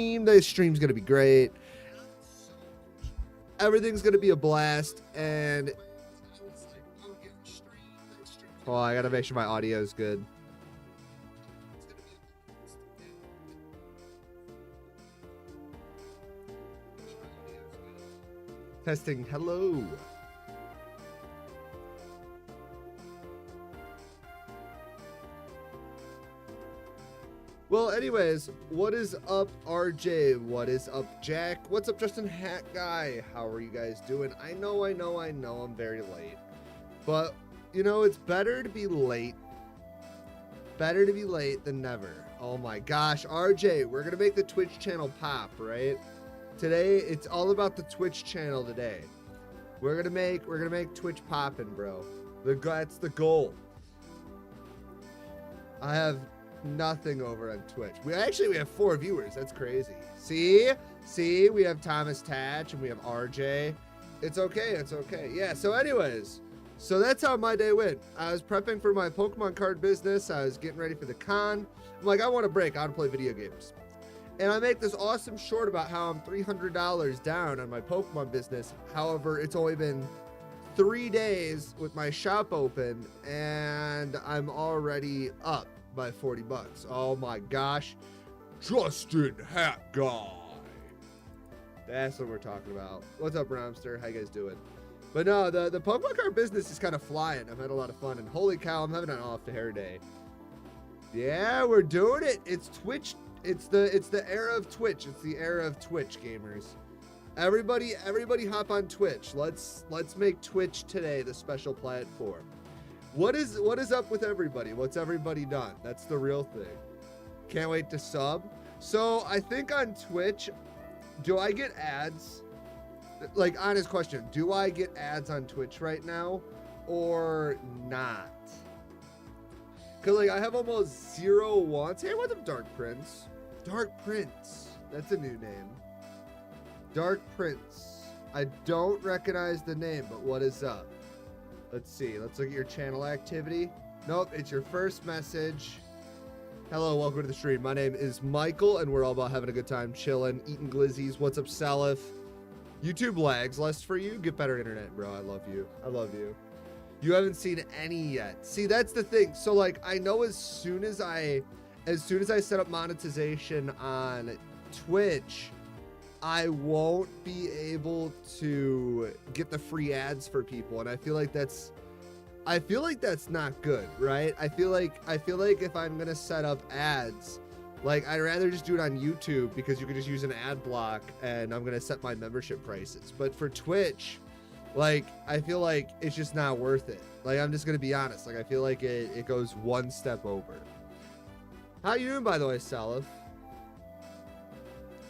The stream's gonna be great. Everything's gonna be a blast, and oh, I gotta make sure my audio is good. Testing, hello. Well, anyways, what is up, RJ? What is up, Jack? What's up, Justin Hat Guy? How are you guys doing? I know I'm very late. But, you know, it's better to be late. Better to be late than never. Oh my gosh, RJ, we're gonna make the Twitch channel pop, right? Today, it's all about the Twitch channel today. We're gonna make Twitch poppin', bro. That's the goal. I have nothing over on Twitch. We have 4 viewers. That's crazy. See, we have Thomas Tatch and we have RJ. It's okay. Yeah. So anyways, so that's how my day went. I was prepping for my Pokemon card business. I was getting ready for the con. I'm like, I want a break. I want to play video games. And I make this awesome short about how I'm $300 down on my Pokemon business. However, it's only been 3 days with my shop open and I'm already up by 40 bucks. Oh my gosh. Justin Hat Guy. That's what we're talking about. What's up, Romster? How you guys doing? But no, the Pokemon card business is kind of flying. I've had a lot of fun, and holy cow, I'm having an off to hair day. Yeah, we're doing it. It's Twitch. It's the era of Twitch. It's the era of Twitch, gamers. Everybody hop on Twitch. Let's make Twitch today the special platform. What is up with everybody? What's everybody done? That's the real thing. Can't wait to sub. So I think on Twitch, do I get ads? Like, honest question, do I get ads on Twitch right now or not? Cause like I have almost 0 wants. Hey, what's up, Dark Prince? Dark Prince. That's a new name. Dark Prince. I don't recognize the name, but what is up? Let's see. Let's look at your channel activity. Nope, it's your first message. Hello, welcome to the stream. My name is Michael, and we're all about having a good time, chilling, eating glizzies. What's up, Salif? YouTube lags less for you. Get better internet, bro. I love you. I love you. You haven't seen any yet. See, that's the thing. So, like, I know as soon as I set up monetization on Twitch, I won't be able to get the free ads for people, and I feel like that's not good, right? I feel like if I'm gonna set up ads, like I'd rather just do it on YouTube because you can just use an ad block, and I'm gonna set my membership prices. But for Twitch, like I feel like it's just not worth it. Like I'm just gonna be honest. Like I feel like it goes one step over. How you doing, by the way, Salif?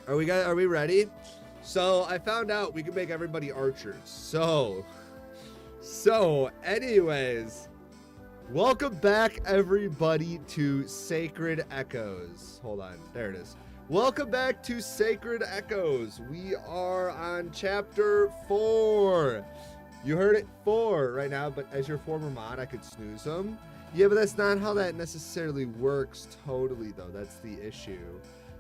Are we ready? So I found out we can make everybody archers. So anyways, welcome back everybody to Sacred Echoes. Hold on, there it is. Welcome back to Sacred Echoes. We are on chapter 4. You heard it, 4 right now, but as your former mod, I could snooze them. Yeah, but that's not how that necessarily works totally, though. That's the issue.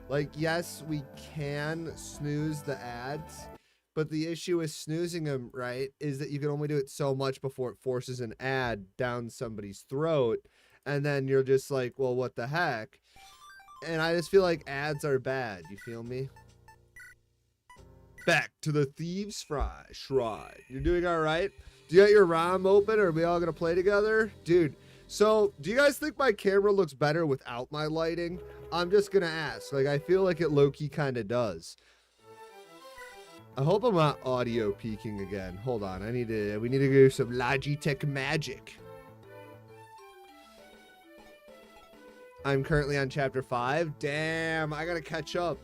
Like, yes, we can snooze the ads, but the issue with snoozing them, right, is that you can only do it so much before it forces an ad down somebody's throat, and then you're just like, well, what the heck? And I just feel like ads are bad, you feel me? Back to the Thieves' Shrine. You're doing all right? Do you got your ROM open, or are we all gonna play together? Dude, so do you guys think my camera looks better without my lighting? I'm just gonna ask. Like, I feel like it low-key kind of does. I hope I'm not audio peaking again. Hold on, we need to do some Logitech magic. I'm currently on chapter 5. Damn, I gotta catch up.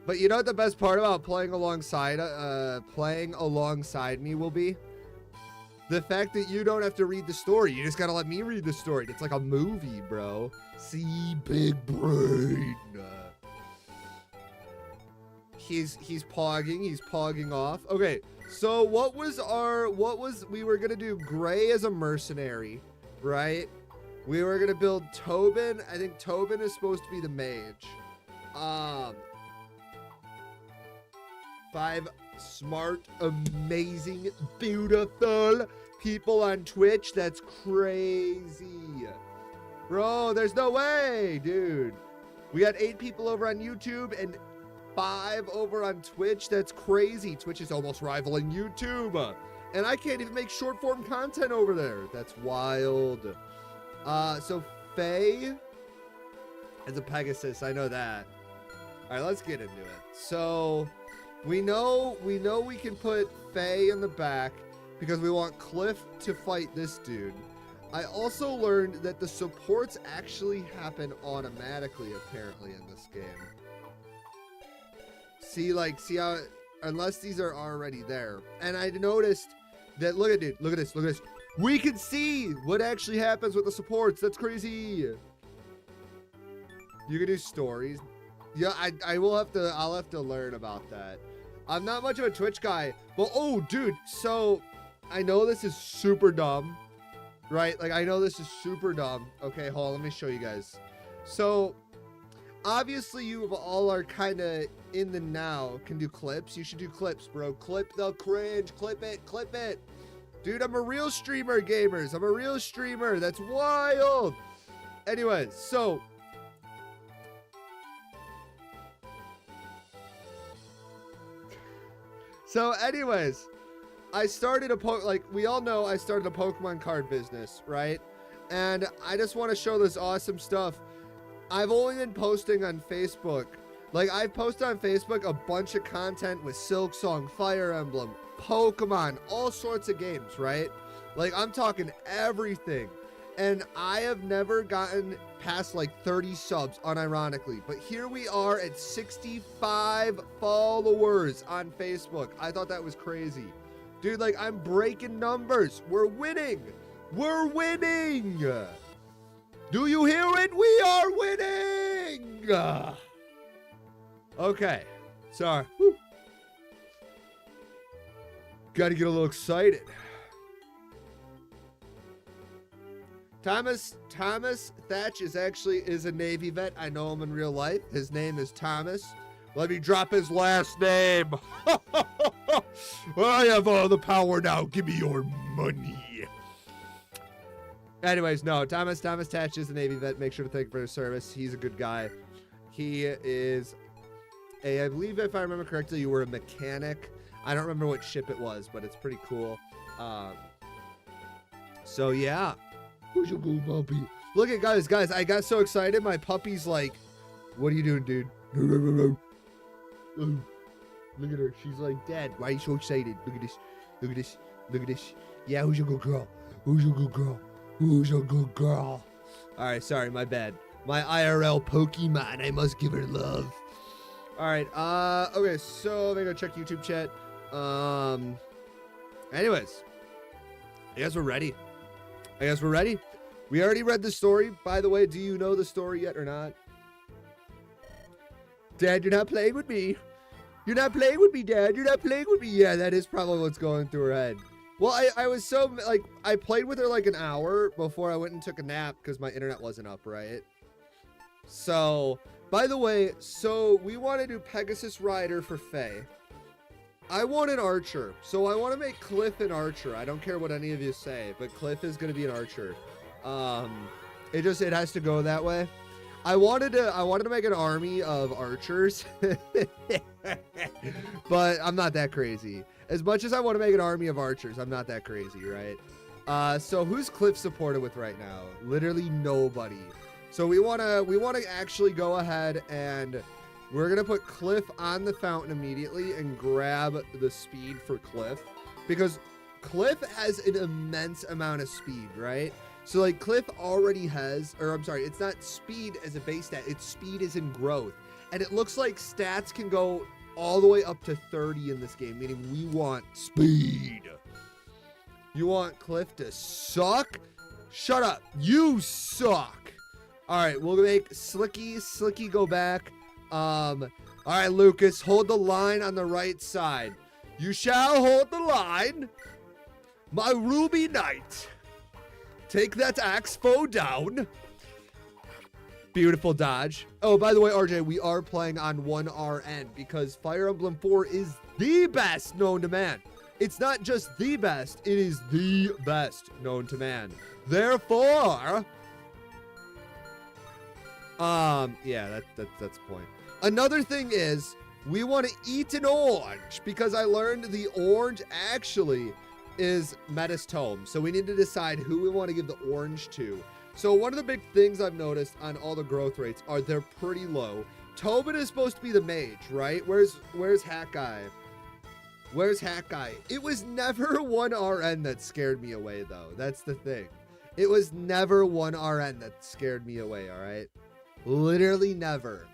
But you know what the best part about playing alongside me will be? The fact that you don't have to read the story. You just gotta let me read the story. It's like a movie, bro. See, big brain. He's pogging off. Okay, so we were gonna do Gray as a mercenary, right? We were gonna build Tobin. I think Tobin is supposed to be the mage. 5 smart, amazing, beautiful people on Twitch. That's crazy. Bro, there's no way, dude. We got 8 people over on YouTube and 5 over on Twitch. That's crazy. Twitch is almost rivaling YouTube. And I can't even make short form content over there. That's wild. So Faye is a Pegasus. I know that. All right, let's get into it. So we know we can put Faye in the back because we want Cliff to fight this dude. I also learned that the supports actually happen automatically, apparently, in this game. See how, unless these are already there. And I noticed that, look at this. We can see what actually happens with the supports. That's crazy. You can do stories. Yeah, I'll have to learn about that. I'm not much of a Twitch guy, but oh, dude, so I know this is super dumb. Right? Like, I know this is super dumb. Okay, hold on. Let me show you guys. So, obviously, you all are kind of in the now. Can do clips. You should do clips, bro. Clip the cringe. Clip it. Clip it. Dude, I'm a real streamer, gamers. I'm a real streamer. That's wild. Anyways, so anyways, I started we all know I started a Pokemon card business, right? And I just want to show this awesome stuff. I've only been posting on Facebook. Like, I've posted on Facebook a bunch of content with Silk Song, Fire Emblem, Pokemon, all sorts of games, right? Like, I'm talking everything. And I have never gotten past like 30 subs, unironically. But here we are at 65 followers on Facebook. I thought that was crazy. Dude, like, I'm breaking numbers. We're winning. We're winning. Do you hear it? We are winning. Okay. Sorry. Whew. Got to get a little excited. Thomas Thatch is a Navy vet. I know him in real life. His name is Thomas. Let me drop his last name. I have all the power now. Give me your money. Anyways, no, Thomas Thatch is a Navy vet. Make sure to thank him for his service. He's a good guy. He is I believe if I remember correctly, you were a mechanic. I don't remember what ship it was, but it's pretty cool. So yeah. Who's your good puppy? Look at guys, I got so excited. My puppy's like, what are you doing, dude? Look at her. She's like, Dad, why are you so excited? Look at this. Look at this. Look at this. Yeah, who's your good girl? Who's your good girl? Who's your good girl? All right, sorry, my bad. My IRL Pokemon. I must give her love. All right. Okay, so I'm gonna go check YouTube chat. Anyways, I guess we're ready. We already read the story. By the way, do you know the story yet or not? Dad, you're not playing with me. You're not playing with me, Dad. You're not playing with me. Yeah, that is probably what's going through her head. Well, I was so, like, I played with her like an hour before I went and took a nap because my internet wasn't up, right? So, by the way, so we want to do Pegasus Rider for Faye. I want an archer, so I want to make Cliff an archer. I don't care what any of you say, but Cliff is going to be an archer. It has to go that way. I wanted to make an army of archers, but I'm not that crazy. As much as I want to make an army of archers, I'm not that crazy, right? So who's Cliff supported with right now? Literally nobody. So we want to actually go ahead and we're going to put Cliff on the fountain immediately and grab the speed for Cliff because Cliff has an immense amount of speed, right? So like Cliff already has, or I'm sorry, it's not speed as a base stat, it's speed as in growth. And it looks like stats can go all the way up to 30 in this game, meaning we want speed. You want Cliff to suck? Shut up, you suck. All right, we'll make Slicky go back. All right, Lucas, hold the line on the right side. You shall hold the line, my Ruby Knight. Take that axe foe down. Beautiful dodge. Oh, by the way, RJ, we are playing on 1RN because Fire Emblem 4 is the best known to man. It's not just the best, it is the best known to man. Therefore, yeah, that's the point. Another thing is we want to eat an orange because I learned the orange actually is Metis Tome. So we need to decide who we want to give the orange to. So one of the big things I've noticed on all the growth rates are they're pretty low. Tobin is supposed to be the mage, right? Where's Hat Guy? Where's Hat Guy? It was never 1RN that scared me away, though. That's the thing. It was never 1RN that scared me away, all right? Literally never.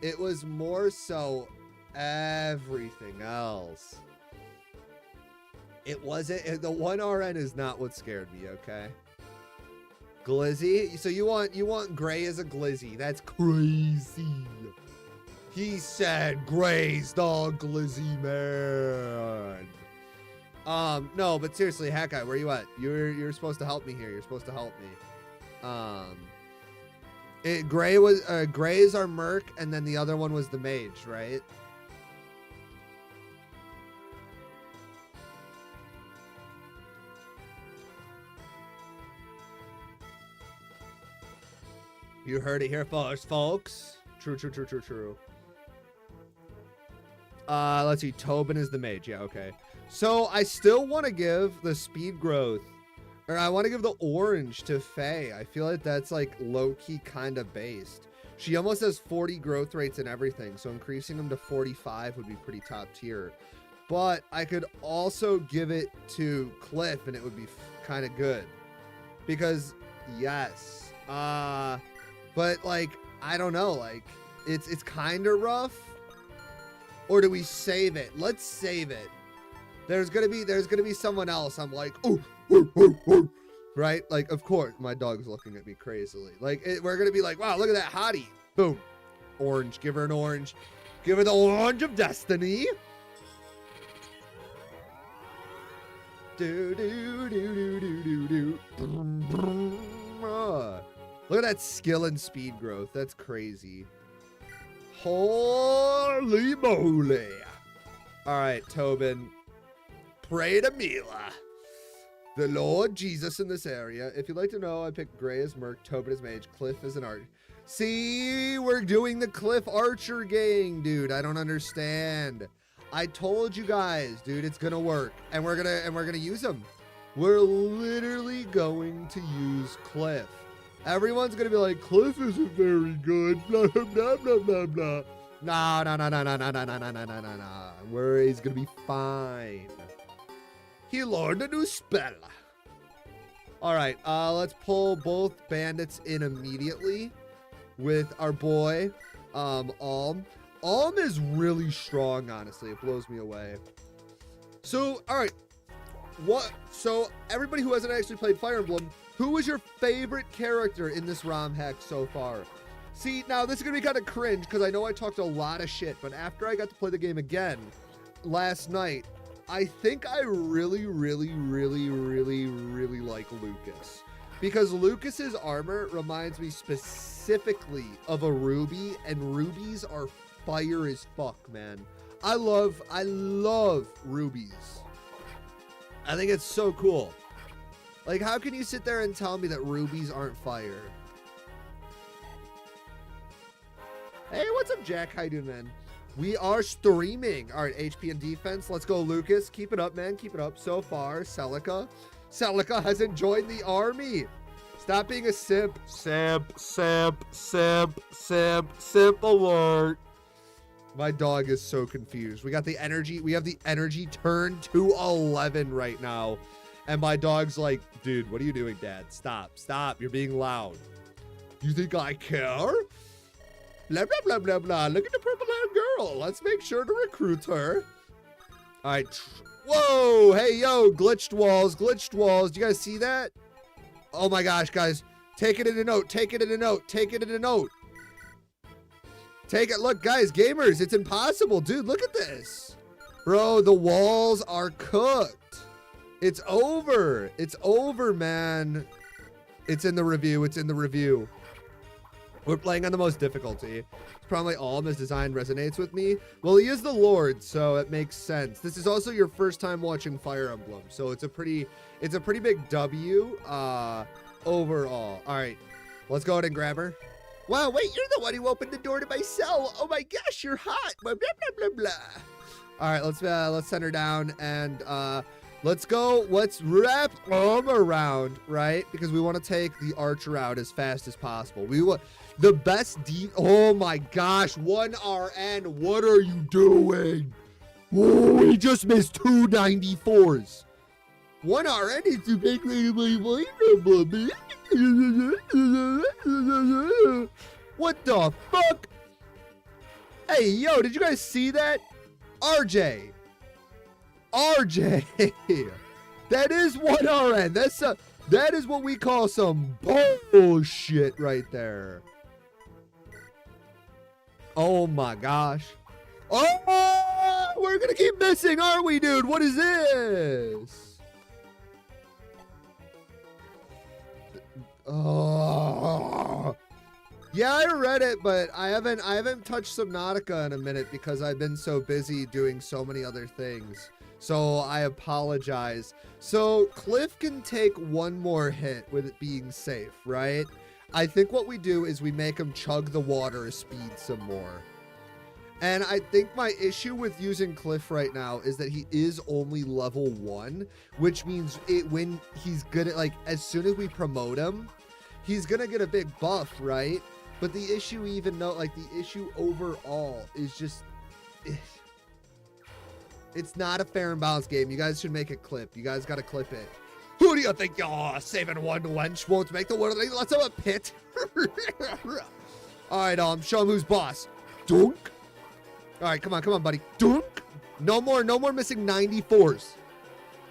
It was more so everything else. It wasn't, the 1RN is not what scared me, okay? Glizzy? So you want Gray as a Glizzy. That's crazy. He said Gray's the Glizzy man. No, but seriously, Hat Guy, where you at? You're supposed to help me here. You're supposed to help me. Gray is our merc, and then the other one was the mage, right? You heard it here first, folks. True. Let's see. Tobin is the mage. Yeah, okay. So I still want to give the speed growth, or I want to give the orange to Faye. I feel like that's like low-key kind of based. She almost has 40 growth rates and everything, so increasing them to 45 would be pretty top tier. But I could also give it to Cliff, and it would be kind of good. Because, yes. But like, I don't know, like it's kind of rough. Or do we save it? Let's save it. There's gonna be someone else. I'm like, oh, right? Like, of course, my dog's looking at me crazily. Like, we're gonna be like, wow, look at that hottie. Boom, orange. Give her an orange. Give her the orange of destiny. Do. Look at that skill and speed growth. That's crazy. Holy moly. All right, Tobin. Pray to Mila, the Lord Jesus in this area. If you'd like to know, I picked Gray as Merc, Tobin as Mage, Cliff as an Archer. See, we're doing the Cliff Archer gang, dude. I don't understand. I told you guys, dude, it's gonna work, and we're gonna use him. We're literally going to use Cliff. Everyone's gonna be like, Cliff isn't very good. Blah blah blah blah blah. No. He's gonna be fine. He learned a new spell. All right, let's pull both bandits in immediately with our boy, Alm. Alm is really strong, honestly. It blows me away. So, all right. So, everybody who hasn't actually played Fire Emblem, who was your favorite character in this ROM hack so far? See, now this is going to be kind of cringe because I know I talked a lot of shit, but after I got to play the game again last night, I think I really like Lucas. Because Lucas's armor reminds me specifically of a Ruby, and rubies are fire as fuck, man. I love rubies. I think it's so cool. Like, how can you sit there and tell me that rubies aren't fire? Hey, what's up, Jack? How you doing, man? We are streaming. All right, HP and defense. Let's go, Lucas. Keep it up, man. Keep it up. So far, Celica hasn't joined the army. Stop being a simp. Simp alert. My dog is so confused. We have the energy turned to 11 right now. And my dog's like, dude, what are you doing, Dad? Stop. You're being loud. You think I care? Blah, blah, blah, blah, blah. Look at the purple-haired girl. Let's make sure to recruit her. All right. Whoa. Hey, yo. Glitched walls. Do you guys see that? Oh, my gosh, guys. Take it in a note. Take it. Look, guys, gamers, it's impossible. Dude, look at this. Bro, the walls are cooked. It's over, man. It's in the review. We're playing on the most difficulty. It's probably all of his design resonates with me. Well, he is the Lord, so it makes sense. This is also your first time watching Fire Emblem, so it's a pretty big W overall. All right, let's go ahead and grab her. Wow, wait, you're the one who opened the door to my cell. Oh my gosh, you're hot. Blah, blah, blah, blah, blah. All right, let's send her down and let's go. Let's wrap arm around, right? Because we want to take the archer out as fast as possible. We want the best oh my gosh, 1RN, what are you doing? Oh, he just missed 294s. 1RN is too big for my voice. What the fuck? Hey, yo, did you guys see that? RJ, that is 1RN. That is what we call some bullshit right there. Oh my gosh. Oh, we're gonna keep missing, aren't we, dude? What is this? Oh. Yeah, I read it, but I haven't touched Subnautica in a minute because I've been so busy doing so many other things. So I apologize. So Cliff can take one more hit with it being safe, right? I think what we do is we make him chug the water speed some more. And I think my issue with using Cliff right now is that he is only level 1, which means when he's good at, like, as soon as we promote him, he's gonna get a big buff, right? But the issue the issue overall is just, it's not a fair and balanced game. You guys should make it clip. You guys gotta clip it. Who do you think you're saving one wench won't make the world? Let's have a pit. All right, show him who's boss. Dunk. All right, come on, buddy. Dunk. No more missing 94s.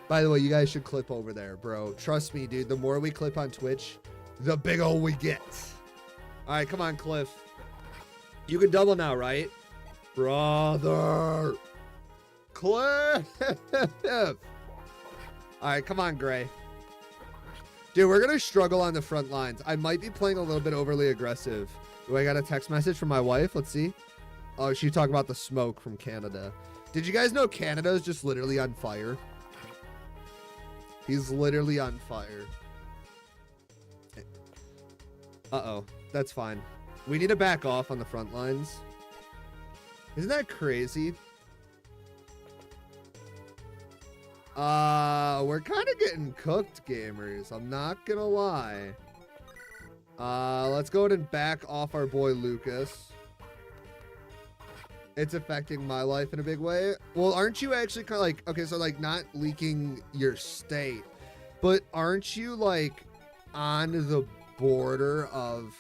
By the way, you guys should clip over there, bro. Trust me, dude. The more we clip on Twitch, the bigger we get. All right, come on, Cliff. You can double now, right? Brother. Cliff. All right, come on, Gray. Dude, we're going to struggle on the front lines. I might be playing a little bit overly aggressive. Do I got a text message from my wife? Let's see. Oh, she talked about the smoke from Canada. Did you guys know Canada is just literally on fire? He's literally on fire. Uh-oh. That's fine. We need to back off on the front lines. Isn't that crazy? We're kind of getting cooked, gamers. I'm not gonna lie. Let's go ahead and back off our boy Lucas. It's affecting my life in a big way. Well, aren't you actually kind of like, okay, so like not leaking your state, but aren't you like on the border of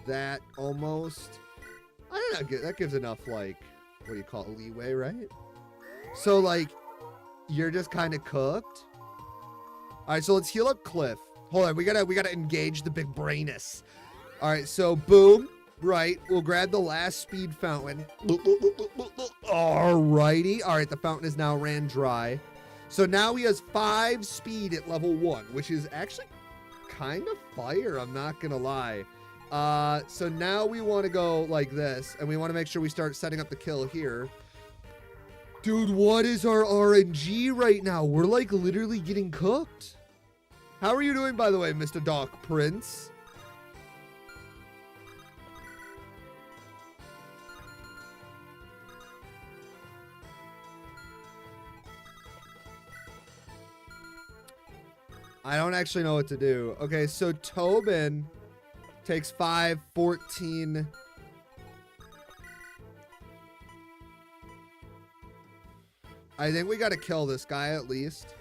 that almost? I don't know, that gives enough, like, what do you call it, leeway, right? So like you're just kind of cooked. All right, so let's heal up Cliff. Hold on, we gotta engage the big brainus. All right, so boom, right, we'll grab the last speed fountain. All righty. All right, the fountain is now ran dry, so now he has 5 speed at level 1, which is actually kind of fire, I'm not gonna lie. So now we want to go like this, and we want to make sure we start setting up the kill here. Dude, what is our RNG right now? We're like literally getting cooked. How are you doing, by the way, Mr. Doc Prince? I don't actually know what to do. Okay, so Tobin takes 5, 14. I think we got to kill this guy at least.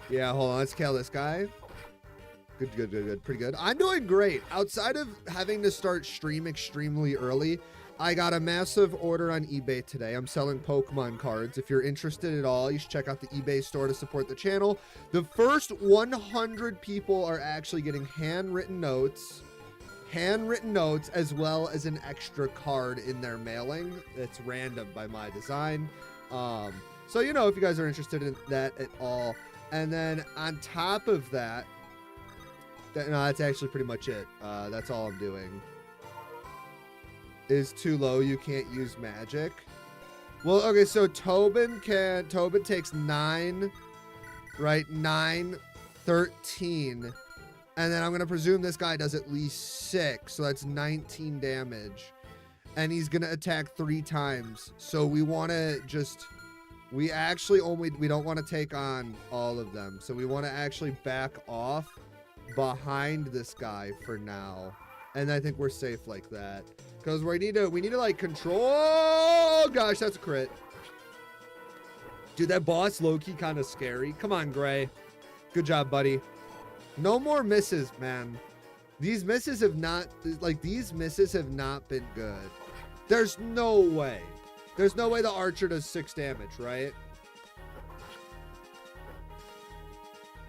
Yeah, hold on. Let's kill this guy. Good. Pretty good. I'm doing great. Outside of having to start stream extremely early, I got a massive order on eBay today. I'm selling Pokemon cards. If you're interested at all, you should check out the eBay store to support the channel. The first 100 people are actually getting handwritten notes, as well as an extra card in their mailing. It's random by my design. So, you know, if you guys are interested in that at all. And then on top of that, no, that's actually pretty much it. That's all I'm doing. is too low. You can't use magic. Well, okay, so Tobin takes 9, right? 9, 13. And then I'm going to presume this guy does at least 6. So that's 19 damage. And he's going to attack 3 times. So we want to just... we don't want to take on all of them. So we want to actually back off behind this guy for now. And I think we're safe like that. Because we need to like control... oh, gosh, that's a crit. Dude, that boss low-key kind of scary. Come on, Gray. Good job, buddy. No more misses, man. These misses have not... like, these misses have not been good. There's no way. There's no way the archer does 6 damage, right?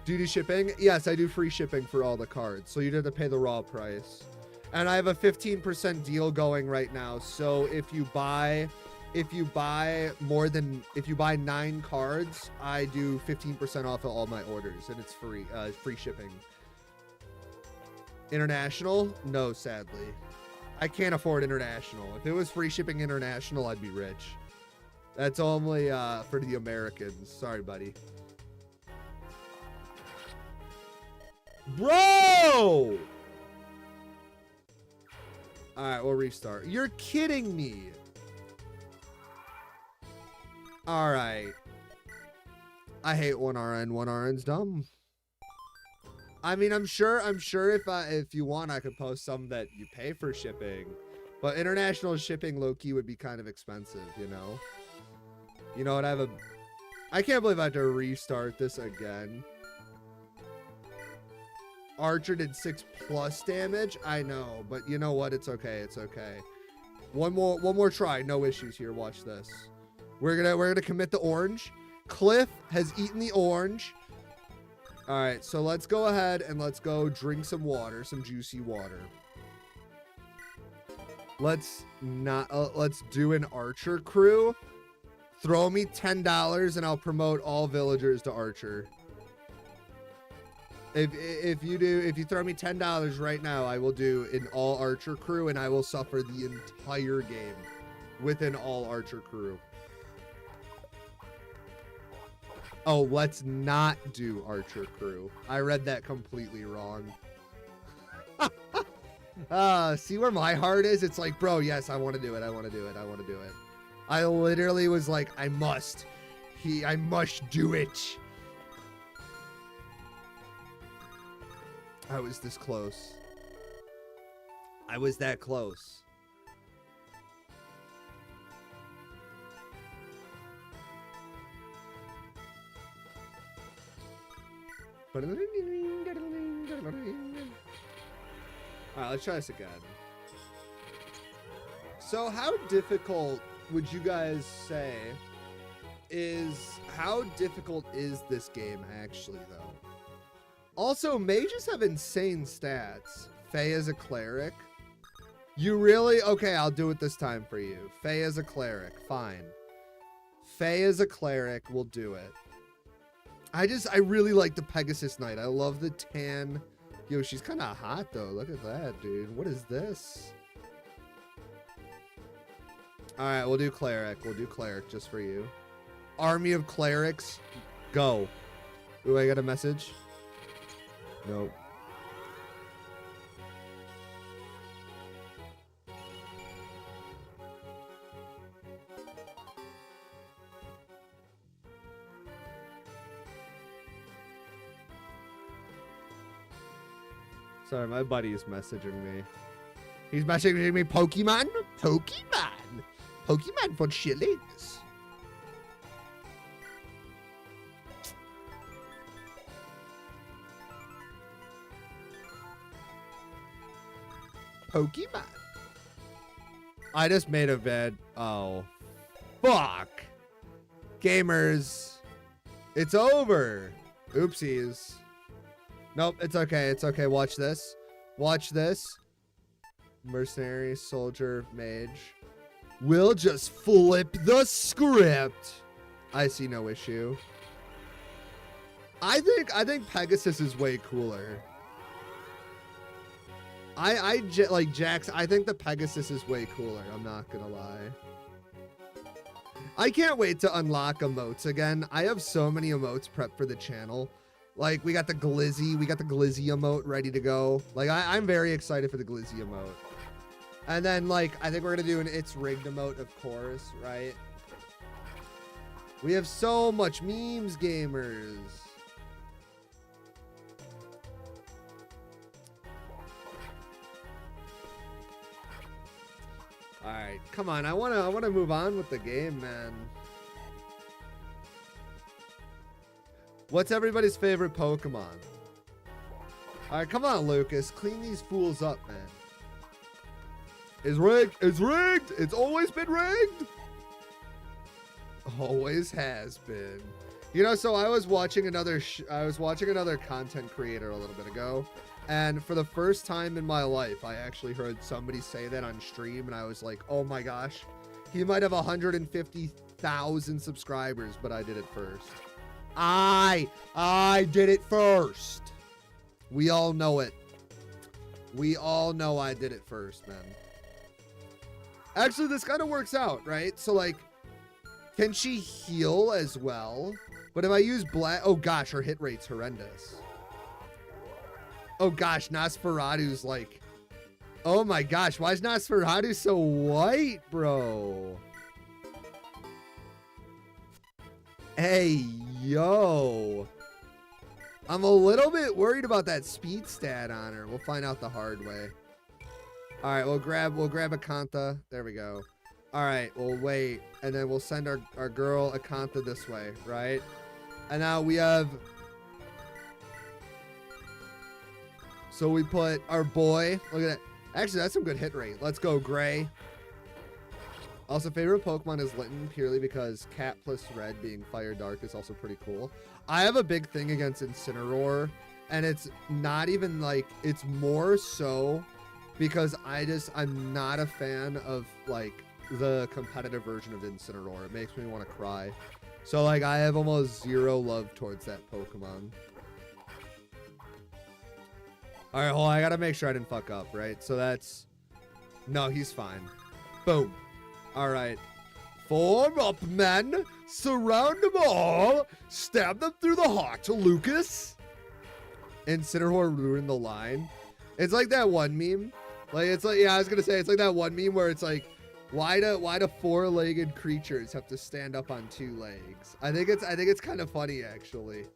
Do you do shipping? Yes, I do free shipping for all the cards. So you have to pay the raw price. And I have a 15% deal going right now. So if you buy 9 cards, I do 15% off of all my orders, and it's free shipping. International? No, sadly. I can't afford international. If it was free shipping international, I'd be rich. That's only for the Americans. Sorry, buddy. Bro! All right, we'll restart. You're kidding me. All right. I hate 1RN. 1RN's dumb. I mean, I'm sure if you want, I could post some that you pay for shipping, but international shipping low-key would be kind of expensive, you know? You know what? I can't believe I have to restart this again. Archer did 6+ damage. I know, but you know what? It's okay. It's okay. One more try. No issues here. Watch this. We're gonna commit the orange. Cliff has eaten the orange. All right, so let's go ahead and let's go drink some water, some juicy water. Let's do an archer crew. Throw me $10 and I'll promote all villagers to archer. If you throw me $10 right now, I will do an all archer crew and I will suffer the entire game with an all archer crew. Oh, let's not do archer crew. I read that completely wrong. See where my heart is? It's like, bro, yes, I want to do it. I want to do it. I want to do it. I literally was like, I must do it. I was this close. I was that close. All right, let's try this again. So how difficult would you guys say how difficult is this game actually though? Also, mages have insane stats. Faye is a cleric. You really? Okay, I'll do it this time for you. Faye is a cleric. Fine. Faye is a cleric. We'll do it. I really like the Pegasus Knight. I love the tan. Yo, she's kind of hot, though. Look at that, dude. What is this? All right, we'll do cleric. We'll do cleric just for you. Army of clerics, go. Ooh, I got a message. Nope. Sorry, my buddy is messaging me. He's messaging me Pokemon? Pokemon! Pokemon for shillings. Pokemon. I just made a vid. Oh. Fuck. Gamers. It's over. Oopsies. Nope, it's okay. It's okay. Watch this. Watch this. Mercenary, soldier, mage. We'll just flip the script. I see no issue. I think Pegasus is way cooler. like Jax. I think the Pegasus is way cooler. I'm not gonna lie. I can't wait to unlock emotes again. I have so many emotes prepped for the channel. Like we got the Glizzy emote ready to go. Like I'm very excited for the Glizzy emote. And then like I think we're gonna do an It's Rigged emote, of course, right? We have so much memes, gamers. All right, come on. I wanna move on with the game, man. What's everybody's favorite Pokemon? All right, come on, Lucas. Clean these fools up, man. It's rigged. It's rigged. It's always been rigged. Always has been. You know, so I was watching another content creator a little bit ago. And for the first time in my life, I actually heard somebody say that on stream, and I was like, oh my gosh, he might have 150,000 subscribers, but I did it first. I did it first. We all know it. We all know I did it first, man. Actually, this kind of works out, right? So, like, can she heal as well? But if I use black, oh gosh, her hit rate's horrendous. Oh gosh, Nosferatu's like, oh my gosh, why is Nosferatu so white, bro? Hey, yo. I'm a little bit worried about that speed stat on her. We'll find out the hard way. All right, we'll grab Akantha. There we go. All right, we'll wait, and then we'll send our girl Akantha this way, right? And now we have... So we put our boy, look at that. Actually, that's some good hit rate. Let's go, Gray. Also, favorite Pokemon is Litten, purely because Cat plus Red being Fire Dark is also pretty cool. I have a big thing against Incineroar, and it's not even like, it's more so because I'm not a fan of like the competitive version of Incineroar. It makes me want to cry. So like, I have almost zero love towards that Pokemon. All right, hold on. I gotta make sure I didn't fuck up, right? So that's... No, he's fine. Boom. All right. Form up, men. Surround them all. Stab them through the heart, Lucas. Incineroar ruined the line. It's like that one meme. Like, it's like, yeah, I was gonna say, it's like that one meme where it's like, why do four-legged creatures have to stand up on two legs? I think it's kind of funny, actually.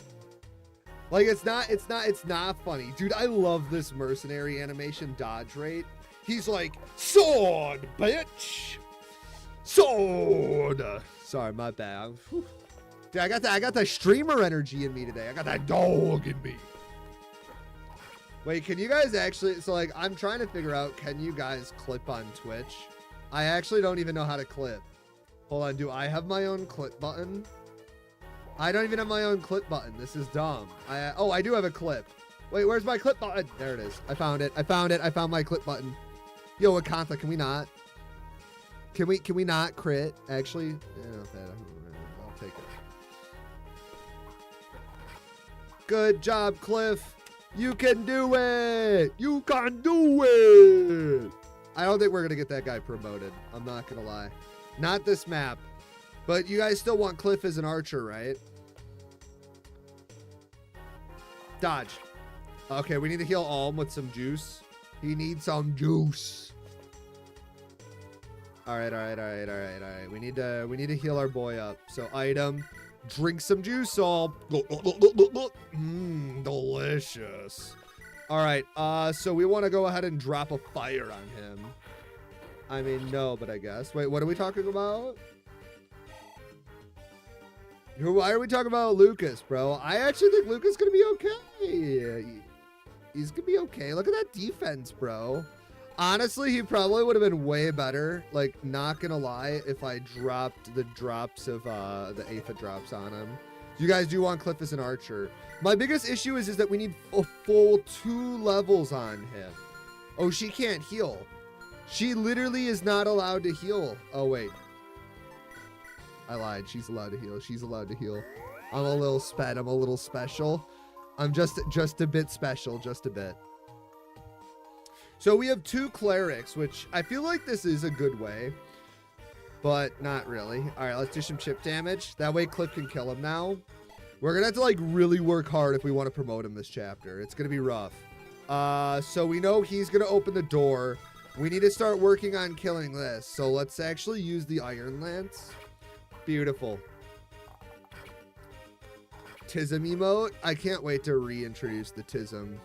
Like, it's not funny. Dude, I love this mercenary animation dodge rate. He's like, sword, bitch. Sword. Sorry, my bad. Dude, I got the streamer energy in me today. I got that dog in me. Wait, can you guys actually, so like, I'm trying to figure out, can you guys clip on Twitch? I actually don't even know how to clip. Hold on, do I have my own clip button? I don't even have my own clip button. This is dumb. Oh, I do have a clip. Wait, where's my clip button? There it is. I found it. I found my clip button. Yo, Akantha, can we not? Can we not crit? Actually, yeah, I'll take it. Good job, Cliff. You can do it. You can do it. I don't think we're gonna get that guy promoted. I'm not gonna lie. Not this map. But you guys still want Cliff as an archer, right? Dodge. Okay, we need to heal Alm with some juice. He needs some juice. All right. We need to heal our boy up. So item, drink some juice, Alm. Delicious. All right. So we want to go ahead and drop a fire on him. I mean, no, but I guess. Wait, what are we talking about? Why are we talking about Lucas, bro? I actually think Lucas is going to be okay. He's going to be okay. Look at that defense, bro. Honestly, he probably would have been way better. Like, not going to lie, if I dropped the drops of the Aphid drops on him. You guys do want Cliff as an archer. My biggest issue is that we need a full 2 levels on him. Oh, she can't heal. She literally is not allowed to heal. Oh, wait. I lied. She's allowed to heal. She's allowed to heal. I'm a little sped. I'm a little special. I'm just a bit special. Just a bit. So we have 2 clerics, which I feel like this is a good way, but not really. All right, let's do some chip damage. That way Cliff can kill him now. We're going to have to like really work hard if we want to promote him this chapter. It's going to be rough. So we know he's going to open the door. We need to start working on killing this. So let's actually use the Iron Lance. Beautiful. Tism emote. I can't wait to reintroduce the Tism.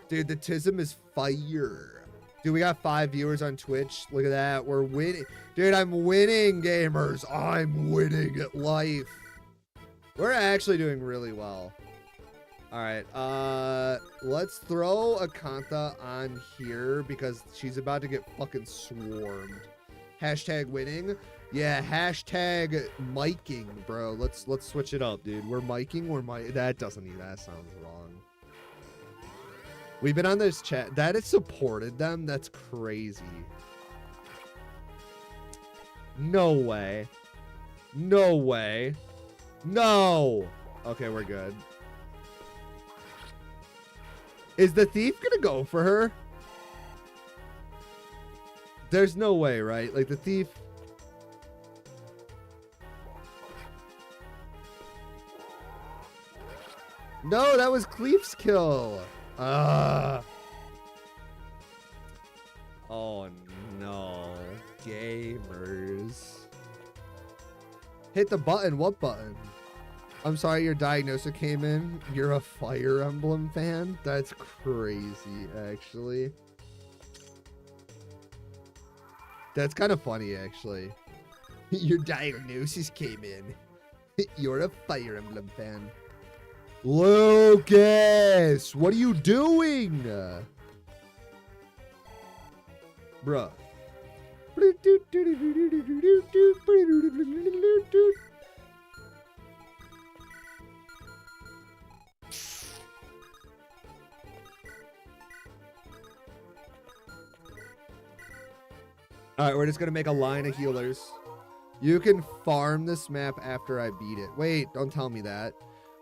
Dude, the Tism is fire. Dude, we got 5 viewers on Twitch. Look at that. We're winning. Dude, I'm winning, gamers. I'm winning at life. We're actually doing really well. All right. Let's throw Akantha on here because she's about to get fucking swarmed. Hashtag winning. Yeah, hashtag miking, bro. Let's switch it up, dude. We're miking. That doesn't even. That sounds wrong. We've been on this chat. That has supported them. That's crazy. No way. No way. No. Okay, we're good. Is the thief gonna go for her? There's no way, right? Like the thief. No, that was Cleef's kill. Oh no. Gamers. Hit the button. What button? I'm sorry, your diagnosis came in. You're a Fire Emblem fan? That's crazy, actually. That's kind of funny, actually. Your diagnosis came in. You're a Fire Emblem fan. Lucas, what are you doing? Bruh. All right, we're just going to make a line of healers. You can farm this map after I beat it. Wait, don't tell me that.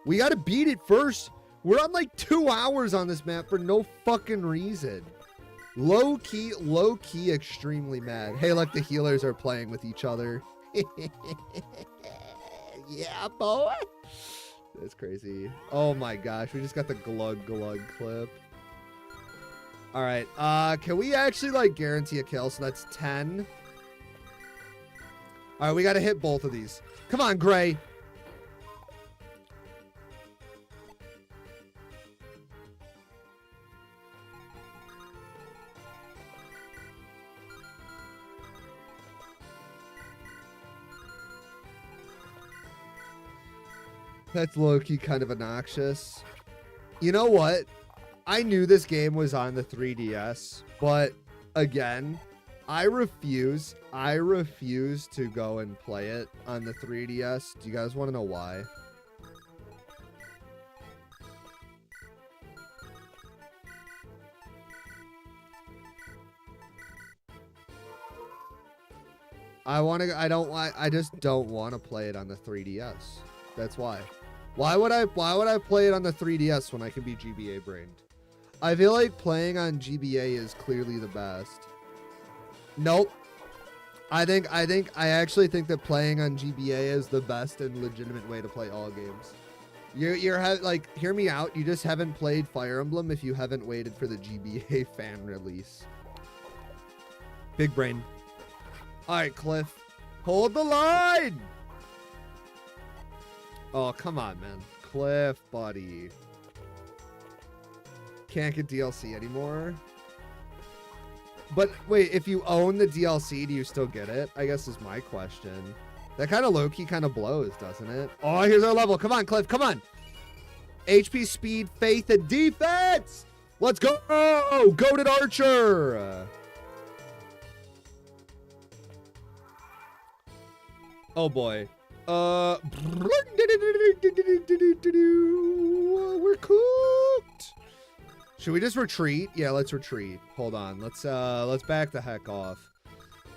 We got to beat it first. We're on like 2 hours on this map for no fucking reason. Low key, extremely mad. Hey, look, the healers are playing with each other. Yeah, boy. That's crazy. Oh my gosh, we just got the glug clip. All right, can we actually like guarantee a kill? So that's 10. All right, we got to hit both of these. Come on, Gray. That's low-key kind of obnoxious. You know what? I knew this game was on the 3DS, but again, I refuse to go and play it on the 3DS. Do you guys want to know why? I just don't want to play it on the 3DS. That's why. Why would I play it on the 3DS when I can be GBA brained? I feel like playing on GBA is clearly the best. Nope. I actually think that playing on GBA is the best and legitimate way to play all games. Like, hear me out. You just haven't played Fire Emblem if you haven't waited for the GBA fan release. Big brain. All right, Cliff. Hold the line. Oh, come on, man. Cliff, buddy. Can't get DLC anymore. But wait, if you own the DLC, do you still get it? I guess is my question. That kind of low-key kind of blows, doesn't it? Oh, here's our level. Come on, Cliff. Come on. HP, speed, faith, and defense. Let's go. Goated Archer. Oh, boy. We're cooked. Should we just retreat? Yeah, let's retreat. Hold on. Let's back the heck off.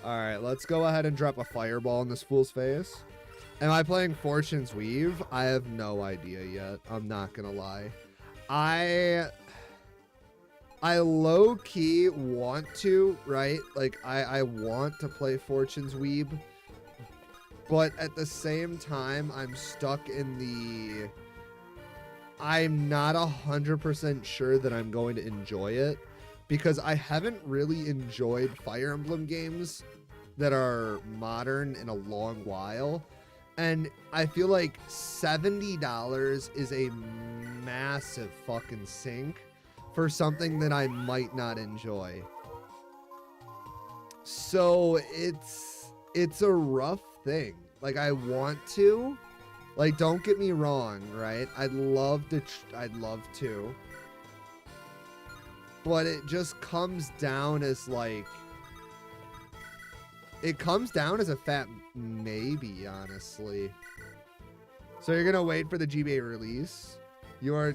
All right, let's go ahead and drop a fireball in this fool's face. Am I playing Fortune's Weave? I have no idea yet. I'm not gonna lie. I I low-key want to, right? Like, I want to play Fortune's Weeb. But at the same time, I'm stuck in the... I'm not 100% sure that I'm going to enjoy it. Because I haven't really enjoyed Fire Emblem games that are modern in a long while. And I feel like $70 is a massive fucking sink for something that I might not enjoy. So it's a rough thing. Like, I want to, like, don't get me wrong, right? I'd love to, but it just comes down as like, it comes down as a fat maybe, honestly. So you're gonna wait for the GBA release? You are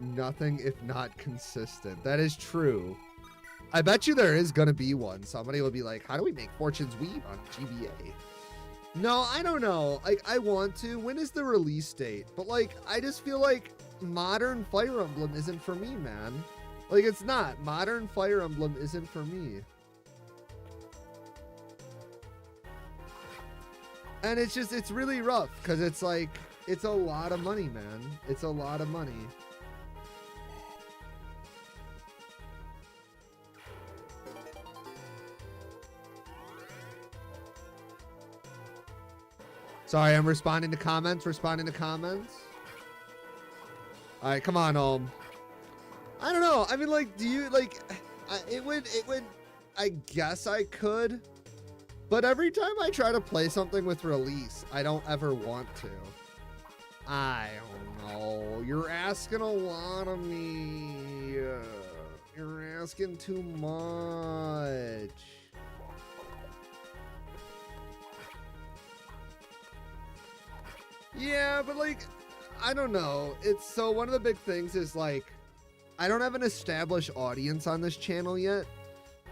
nothing if not consistent. That is true. I bet you there is gonna be one. Somebody will be like, how do we make Fortune's Weeb on GBA? No, I don't know. Like, I want to. When is the release date? But like, I just feel like modern Fire Emblem isn't for me, man. Like, it's not. Modern Fire Emblem isn't for me. And it's just, it's really rough because it's like, it's a lot of money, man. It's a lot of money. Sorry, I'm responding to comments. All right, come on, I don't know. I mean, like, do you, like, it would, I guess I could. But every time I try to play something with release, I don't ever want to. I don't know. You're asking a lot of me. You're asking too much. Yeah, but like, I don't know. It's so one of the big things is like, I don't have an established audience on this channel yet.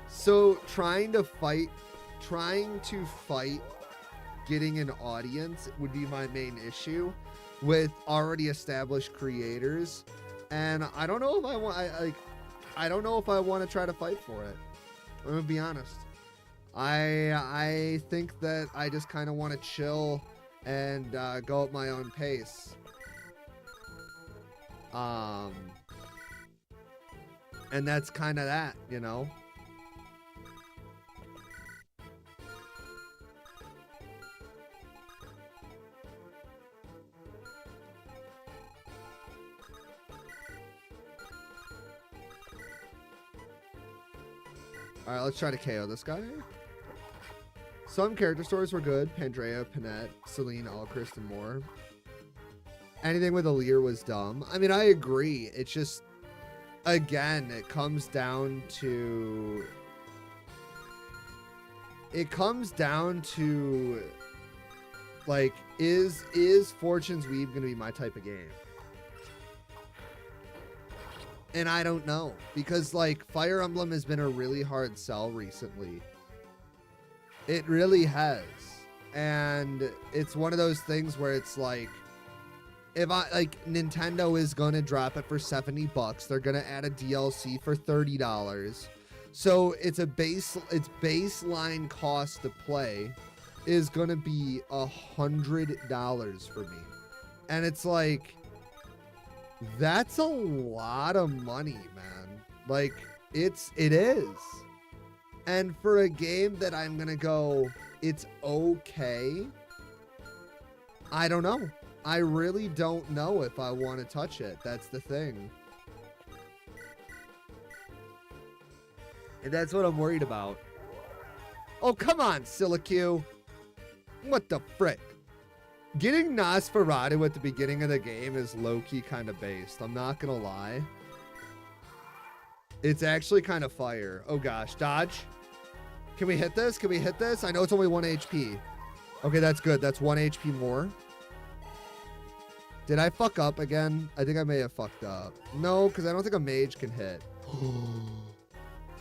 So trying to fight getting an audience would be my main issue with already established creators. And I don't know if I want, I don't know if I want to try to fight for it. I'm gonna be honest. I think that I just kind of want to chill and go at my own pace. And that's kind of that, you know? All right, let's try to KO this guy. Some character stories were good. Pandrea, Panette, Celine, Alchrist, and more. Anything with Alear was dumb. I mean, I agree. It's just, again, it comes down to... like, is Fortune's Weeb going to be my type of game? And I don't know. Because, like, Fire Emblem has been a really hard sell recently. It really has. And it's one of those things where it's like, if Nintendo is going to drop it for $70, they're going to add a DLC for $30. So it's baseline cost to play is going to be $100 for me. And it's like, that's a lot of money, man. Like, it is. And for a game that I'm going to go, it's okay. I don't know. I really don't know if I want to touch it. That's the thing. And that's what I'm worried about. Oh, come on, Silicu. What the frick? Getting Nosferatu at the beginning of the game is low-key kind of based. I'm not going to lie. It's actually kind of fire. Oh, gosh. Dodge. Can we hit this? Can we hit this? I know it's only 1 HP. Okay, that's good. That's 1 HP more. Did I fuck up again? I think I may have fucked up. No, because I don't think a mage can hit.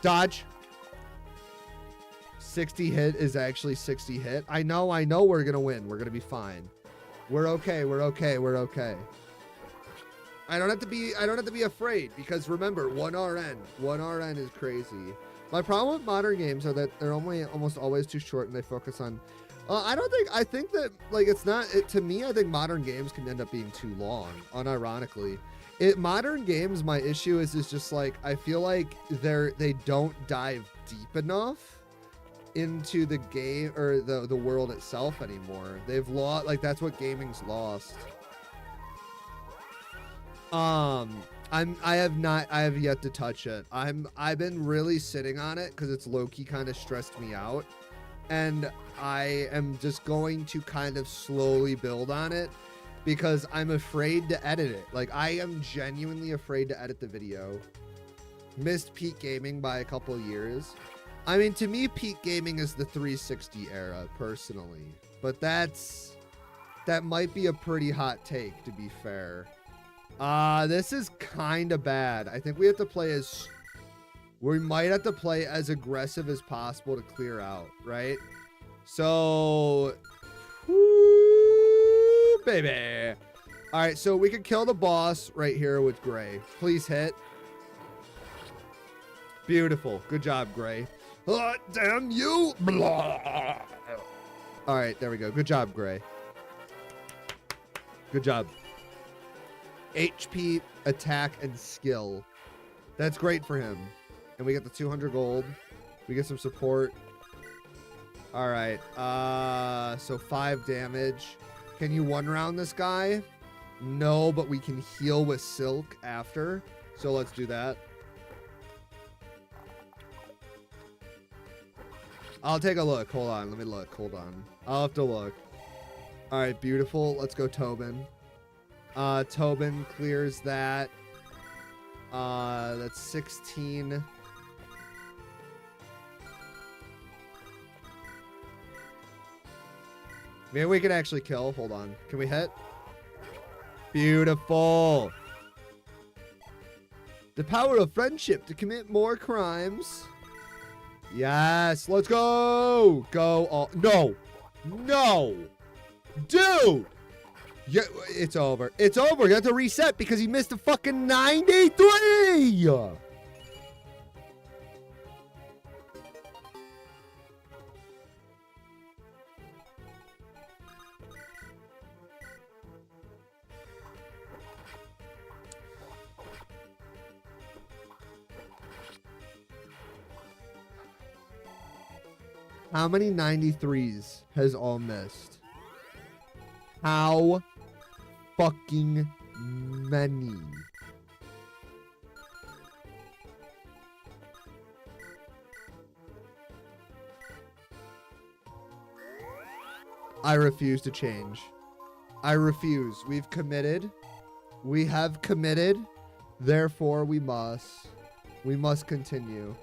Dodge. 60 hit is actually 60 hit. I know we're going to win. We're going to be fine. We're okay. We're okay. We're okay. I don't have to be afraid, because remember, 1RN is crazy. My problem with modern games are that they're almost always too short, and they focus on I think that, like, to me, I think modern games can end up being too long, unironically. Modern games, my issue is just like, I feel like they don't dive deep enough into the game or the world itself anymore. They've lost, like, that's what gaming's lost. I have yet to touch it. I've been really sitting on it because it's low-key kind of stressed me out. And I am just going to kind of slowly build on it because I'm afraid to edit it. Like, I am genuinely afraid to edit the video. Missed peak gaming by a couple of years. I mean, to me, peak gaming is the 360 era, personally. But that might be a pretty hot take, to be fair. This is kind of bad. I think we might have to play as aggressive as possible to clear out, right? So, whoo, baby. All right, so we can kill the boss right here with Gray. Please hit. Beautiful. Good job, Gray. Oh, damn you. Blah. All right, there we go. Good job, Gray. Good job. HP, attack, and skill. That's great for him. And we get the 200 gold. We get some support. All right. So 5 damage. Can you one round this guy? No, but we can heal with Silk after. So let's do that. I'll take a look. Hold on. Let me look. Hold on. I'll have to look. All right. Beautiful. Let's go Tobin. Tobin clears that. That's 16. Maybe we can actually kill. Hold on. Can we hit? Beautiful. The power of friendship to commit more crimes. Yes. Let's go. Go. All. No. No. Dude. Yeah, it's over. It's over. You have to reset because he missed a fucking 93. How many 93s has all missed? How fucking many? I refuse to change. I refuse. We've committed. We have committed. Therefore, we must. We must continue.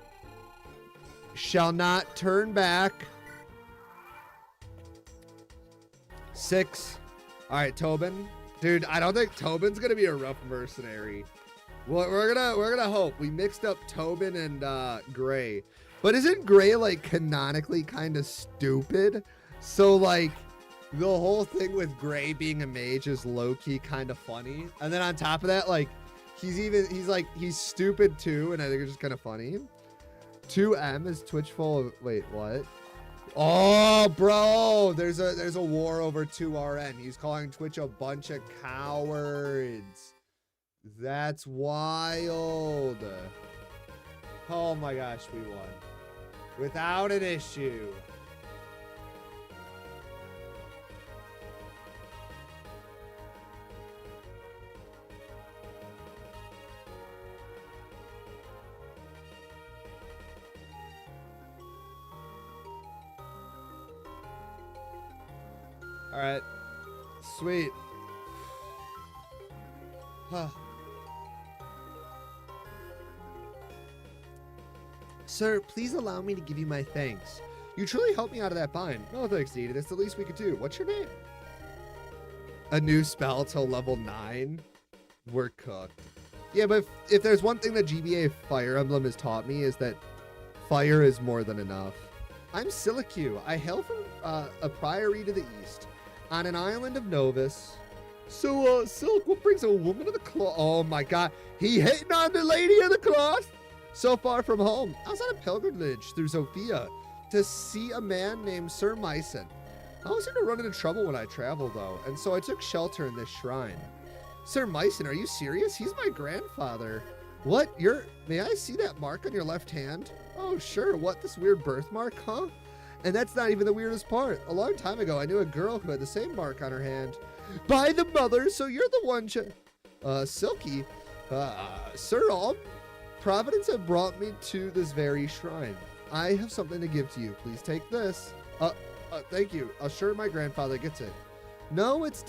Shall not turn back. 6. All right, Tobin. Dude, I don't think Tobin's gonna be a rough mercenary. Well, we're gonna hope. We mixed up Tobin and Gray. But isn't Gray, like, canonically kind of stupid? So, like, the whole thing with Gray being a mage is low-key kind of funny. And then on top of that, like, he's stupid too, and I think it's just kind of funny. 2M is Twitch full of, wait, what? Oh, bro, there's a war over 2RN. He's calling Twitch a bunch of cowards. That's wild. Oh my gosh, we won. Without an issue. All right, sweet. Huh. Sir, please allow me to give you my thanks. You truly helped me out of that bind. No thanks, Edie. That's the least we could do. What's your name? A new spell till level 9? We're cooked. Yeah, but if there's one thing that GBA Fire Emblem has taught me is that fire is more than enough. I'm Silicu. I hail from a priory to the east. On an island of Novus, So, Silk, what brings a woman to the cloth? Oh my God, he hitting on the lady of the cloth. So far from home, I was on a pilgrimage through Sophia to see a man named Sir Myson. I was going to run into trouble when I traveled, though, and so I took shelter in this shrine. Sir Myson, are you serious? He's my grandfather. What? May I see that mark on your left hand? Oh, sure. What, this weird birthmark, huh? And that's not even the weirdest part. A long time ago, I knew a girl who had the same mark on her hand. By the mother, so you're the one, Silky. Sir Alm, Providence have brought me to this very shrine. I have something to give to you. Please take this. Thank you. Sure, my grandfather gets it. No, it's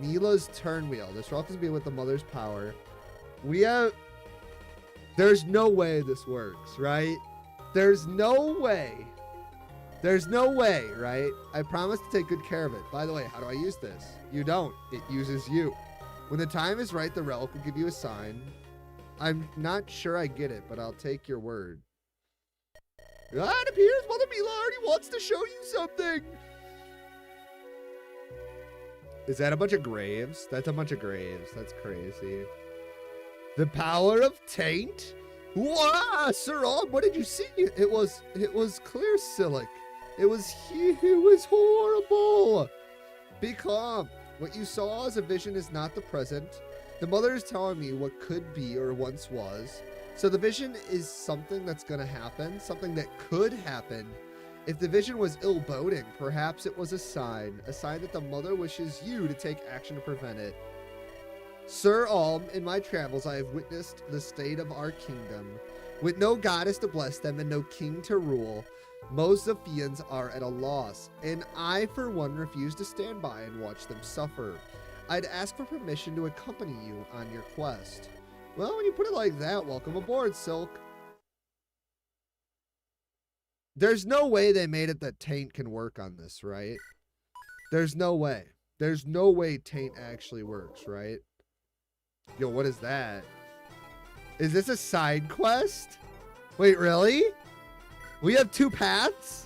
Mila's turnwheel. This rock is being with the mother's power. There's no way this works, right? There's no way. There's no way, right? I promise to take good care of it. By the way, how do I use this? You don't. It uses you. When the time is right, the relic will give you a sign. I'm not sure I get it, but I'll take your word. It appears Mother Mila already wants to show you something. Is that a bunch of graves? That's a bunch of graves. That's crazy. The power of taint? Wow, Sir Alm, what did you see? It was clear, Silic. It was horrible. Be calm. What you saw as a vision is not the present. The mother is telling me what could be or once was. So the vision is something that's going to happen, something that could happen. If the vision was ill-boding, perhaps it was a sign that the mother wishes you to take action to prevent it. Sir Alm, in my travels, I have witnessed the state of our kingdom. With no goddess to bless them and no king to rule, most Zophians are at a loss, and I, for one, refuse to stand by and watch them suffer. I'd ask for permission to accompany you on your quest. Well, when you put it like that, welcome aboard, Silk. There's no way they made it that Taint can work on this, right? There's no way. There's no way Taint actually works, right? Yo, what is that? Is this a side quest? Wait, really? We have two paths?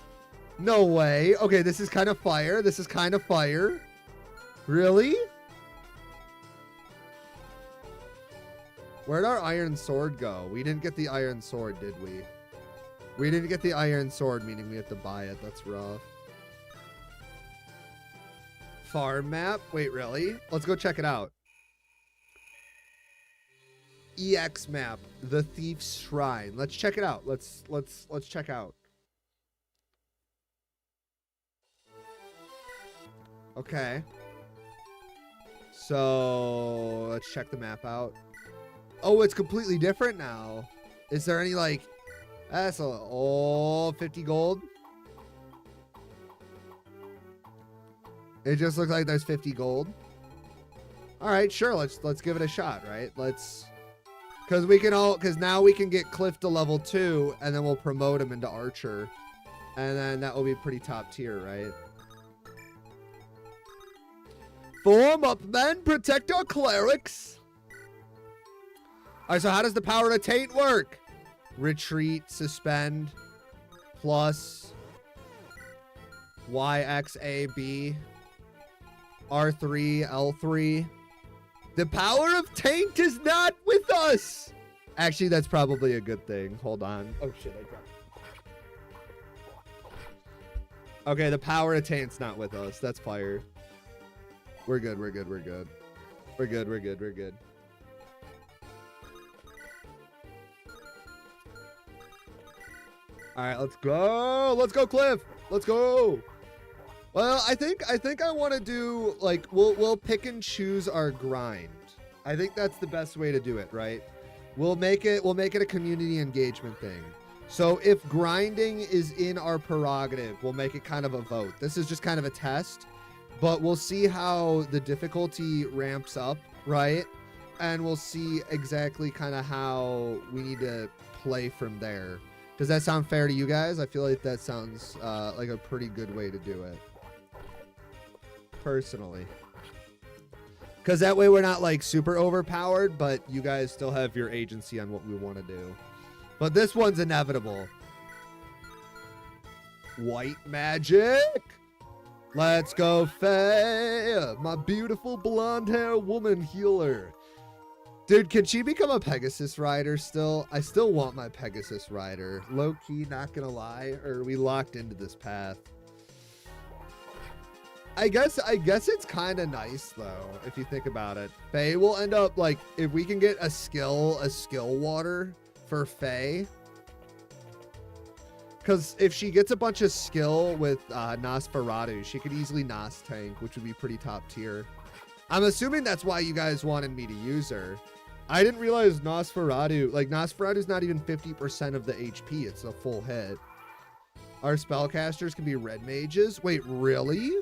No way. Okay, this is kind of fire. This is kind of fire. Really? Where'd our iron sword go? We didn't get the iron sword, did we? We didn't get the iron sword, meaning we have to buy it. That's rough. Farm map? Wait, really? Let's go check it out. EX map, the Thief's Shrine. Let's check it out. Let's check out. Okay. So let's check the map out. Oh, it's completely different now. Is there any like, that's a 50 gold? It just looks like there's 50 gold. All right, sure. Let's give it a shot, right? Because now we can get Cliff to level 2, and then we'll promote him into Archer. And then that will be pretty top tier, right? Form up, men! Protect our clerics! Alright, so how does the power to taint work? Retreat, suspend, plus YXAB, R3, L3. The power of taint is not with us! Actually, that's probably a good thing. Hold on. Oh shit, I dropped it. Okay, the power of taint's not with us. That's fire. We're good, we're good, we're good. We're good, we're good, we're good. All right, let's go. Let's go, Cliff. Let's go. Well, I think I want to do like we'll pick and choose our grind. I think that's the best way to do it, right? We'll make it a community engagement thing. So if grinding is in our prerogative, we'll make it kind of a vote. This is just kind of a test, but we'll see how the difficulty ramps up, right? And we'll see exactly kind of how we need to play from there. Does that sound fair to you guys? I feel like that sounds like a pretty good way to do it. Personally. Because that way we're not like super overpowered, but you guys still have your agency on what we want to do. But this one's inevitable. White magic! Let's go, Faye, my beautiful blonde hair woman healer. Dude, can she become a Pegasus rider still? I still want my Pegasus rider. Low key, not gonna lie, or are we locked into this path? I guess it's kind of nice though, if you think about it. Faye will end up like, if we can get a skill water for Faye. Because if she gets a bunch of skill with Nosferatu, she could easily Nos tank, which would be pretty top tier. I'm assuming that's why you guys wanted me to use her. I didn't realize Nosferatu's not even 50% of the HP. It's a full hit. Our spellcasters can be red mages. Wait, really?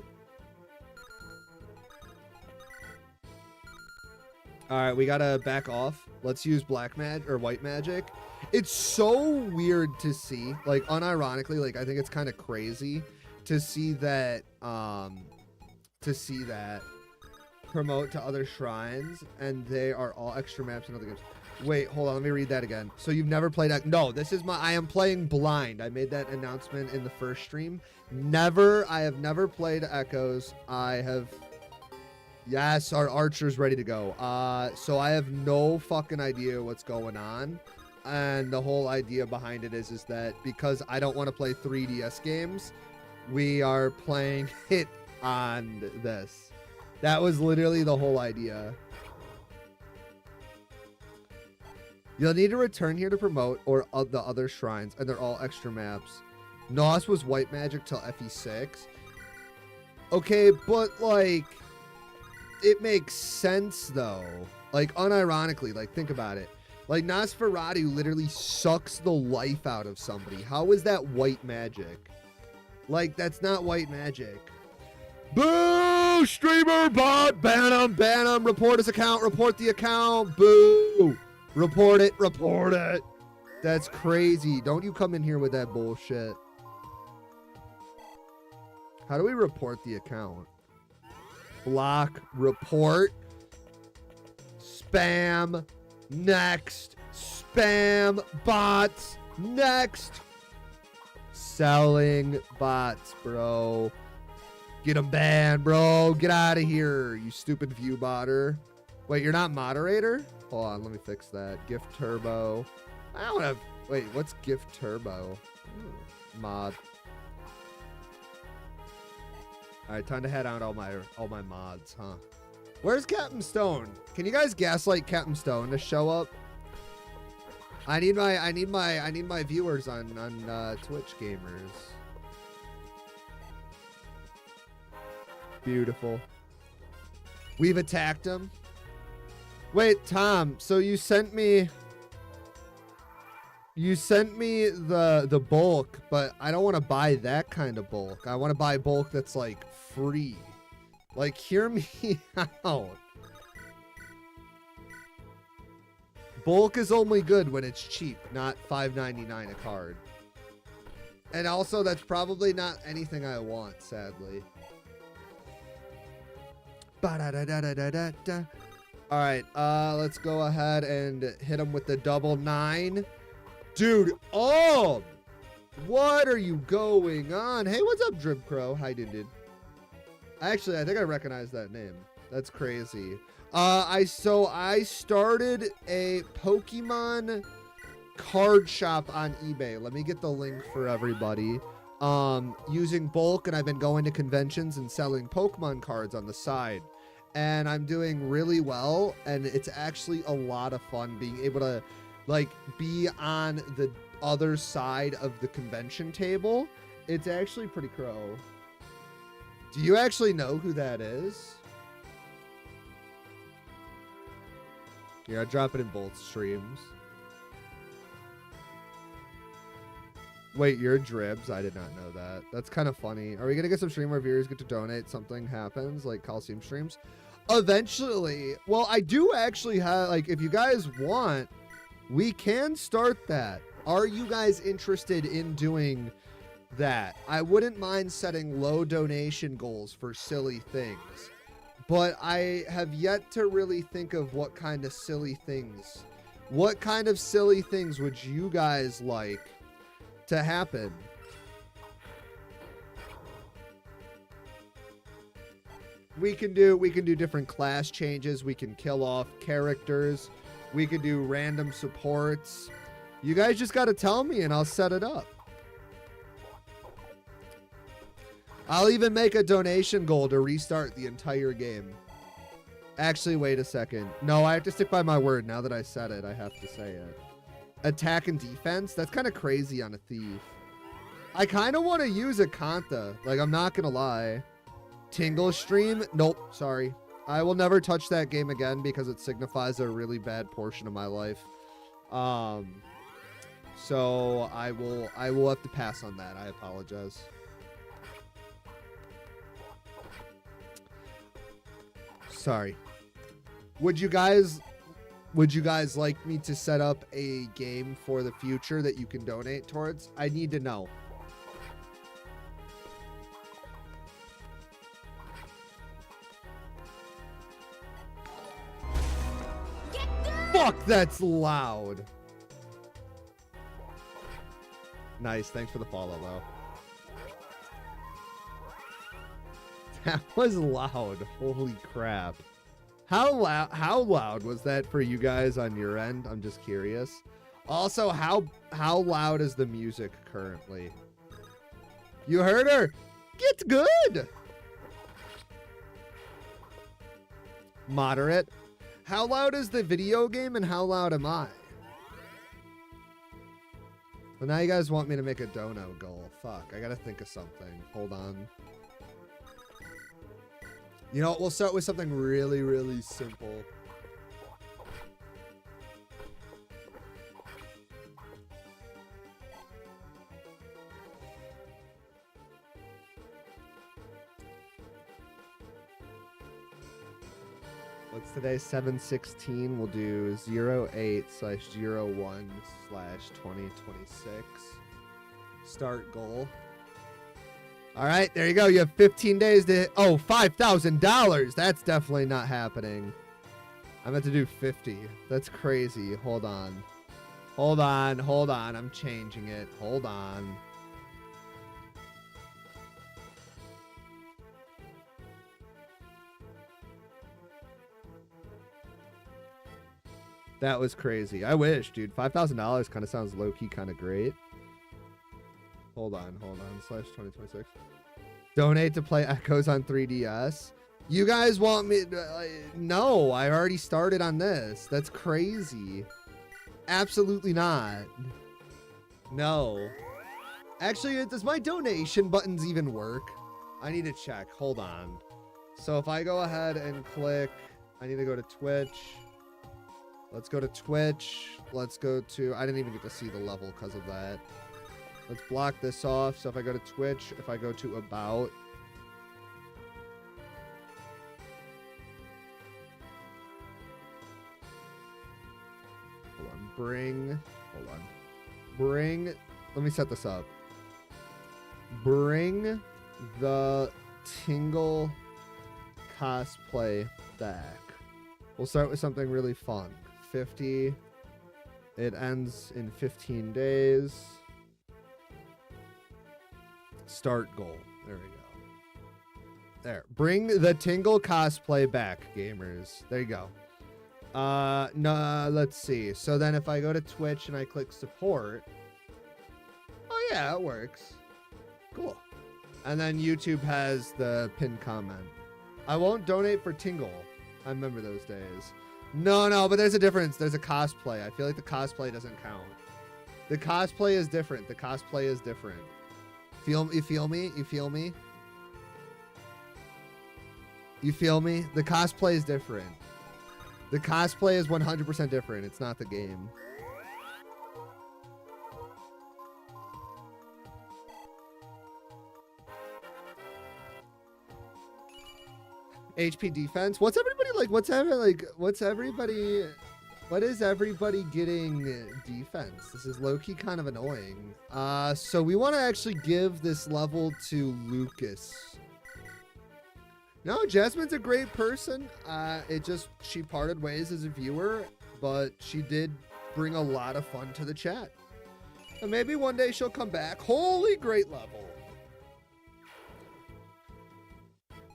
All right, we gotta back off. Let's use black mag or white magic. It's so weird to see, like, unironically, like, I think it's kind of crazy to see that, promote to other shrines, and they are all extra maps and other games. Wait, hold on, let me read that again. So you've never played, no, I am playing blind. I made that announcement in the first stream. I have never played Echoes. Yes, our archer's ready to go. So I have no fucking idea what's going on. And the whole idea behind it is that because I don't want to play 3DS games, we are playing it on this. That was literally the whole idea. You'll need to return here to promote or the other shrines, and they're all extra maps. Nos was white magic till FE6. Okay, but like, it makes sense though. Like, unironically, like, think about it. Like, Nosferatu literally sucks the life out of somebody. How is that white magic? Like, that's not white magic. Boo! Streamer bot! Ban him! Ban him! Report his account! Report the account! Boo! Report it! Report it! That's crazy. Don't you come in here with that bullshit. How do we report the account? Block. Report. Spam. Next. Spam bots. Next. Selling bots, bro. Get them banned, bro. Get out of here, you stupid view botter. Wait, you're not moderator? Hold on, let me fix that. Gift turbo. I don't have. Wait, what's gift turbo? Mod. All right, time to head out all my mods, huh? Where's Captain Stone? Can you guys gaslight Captain Stone to show up? I need my viewers on Twitch gamers. Beautiful. We've attacked him. Wait, Tom, so you sent me the bulk, but I don't want to buy that kind of bulk. I want to buy bulk that's like free. Like, hear me out. Bulk is only good when it's cheap, not $5.99 a card. And also, that's probably not anything I want, sadly. Ba-da-da-da-da-da-da. All right, let's go ahead and hit him with the double 9. Dude, oh! What are you going on? Hey, what's up, Drip Crow? Hi, dude. Actually, I think I recognize that name. That's crazy. I started a Pokemon card shop on eBay. Let me get the link for everybody. Using bulk, and I've been going to conventions and selling Pokemon cards on the side. And I'm doing really well, and it's actually a lot of fun being able to, like, be on the other side of the convention table. It's actually pretty crow. Do you actually know who that is? Yeah, I drop it in both streams. Wait, you're Dribs? I did not know that. That's kind of funny. Are we going to get some stream where viewers get to donate? Something happens, like Coliseum streams? Eventually. Well, I do actually have, like, if you guys want, we can start that. Are you guys interested in doing that? I wouldn't mind setting low donation goals for silly things, but I have yet to really think of what kind of silly things. What kind of silly things would you guys like to happen? We can do different class changes. We can kill off characters. We could do random supports. You guys just got to tell me and I'll set it up. I'll even make a donation goal to restart the entire game. Actually, wait a second. No, I have to stick by my word. Now that I said it, I have to say it. Attack and defense? That's kind of crazy on a thief. I kind of want to use a Kanta. Like, I'm not going to lie. Tingle stream? Nope, sorry. I will never touch that game again because it signifies a really bad portion of my life. So I will have to pass on that. I apologize. Sorry. Would you guys like me to set up a game for the future that you can donate towards? I need to know. Fuck, that's loud. Nice, thanks for the follow, though. That was loud. Holy crap. How loud was that for you guys on your end? I'm just curious. Also, how loud is the music currently? You heard her. Get good. Moderate. How loud is the video game and how loud am I? Well, now you guys want me to make a dono goal. Fuck, I gotta think of something. Hold on. You know what? We'll start with something really, really simple. What's today? 7/16. We'll do 08/01/2026. Start goal. All right, there you go. You have 15 days to hit. Oh, $5,000. That's definitely not happening. I'm about to do 50. That's crazy. Hold on. Hold on. Hold on. I'm changing it. Hold on. That was crazy. I wish, dude. $5,000 kind of sounds low-key kind of great. Hold on. /2026. Donate to play Echoes on 3DS. You guys want me to, no, I already started on this. That's crazy. Absolutely not. No. Actually, does my donation buttons even work? I need to check. Hold on. So if I go ahead and click, I need to go to Twitch. Let's go to Twitch. Let's go to, I didn't even get to see the level because of that. Let's block this off. So if I go to Twitch, if I go to About. Hold on. Bring, let me set this up. Bring the Tingle cosplay back. We'll start with something really fun. 50. It ends in 15 days. Start goal. There we go. There. Bring the Tingle cosplay back, gamers. There you go. No, let's see. So then if I go to Twitch and I click support. Oh yeah, it works. Cool. And then YouTube has the pinned comment. I won't donate for Tingle. I remember those days. No, but there's a difference. There's a cosplay. I feel like the cosplay doesn't count. The cosplay is different. The cosplay is different. You feel me? You feel me? You feel me? The cosplay is different. The cosplay is 100% different. It's not the game. HP defense. What's everybody like? What is everybody getting defense? This is low-key kind of annoying. So we want to actually give this level to Lucas. No, Jasmine's a great person. She parted ways as a viewer, but she did bring a lot of fun to the chat. And maybe one day she'll come back. Holy great level.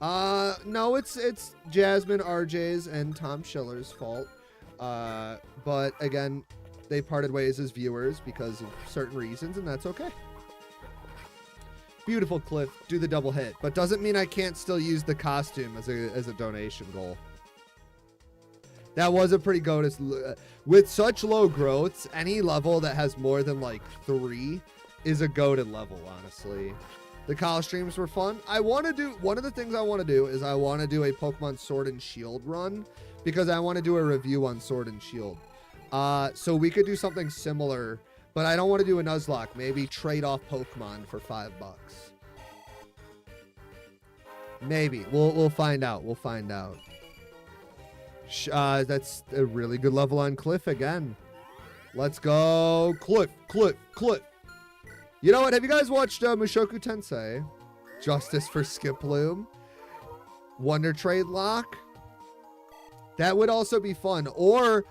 No, it's Jasmine, RJ's, and Tom Schiller's fault. But again, they parted ways as viewers because of certain reasons, and that's okay. Beautiful, Cliff. Do the double hit, but doesn't mean I can't still use the costume as a donation goal. That was a pretty good. With such low growths, any level that has more than like 3 is a goated level, honestly. The college streams were fun. I want to do, one of the things I want to do is I want to do a Pokemon Sword and Shield run because I want to do a review on Sword and Shield. So we could do something similar, but I don't want to do a Nuzlocke. Maybe trade off Pokemon for $5. Maybe. We'll find out. We'll find out. That's a really good level on Cliff again. Let's go. Cliff. You know what? Have you guys watched Mushoku Tensei? Justice for Skiploom? Wonder Trade Lock? That would also be fun. Or,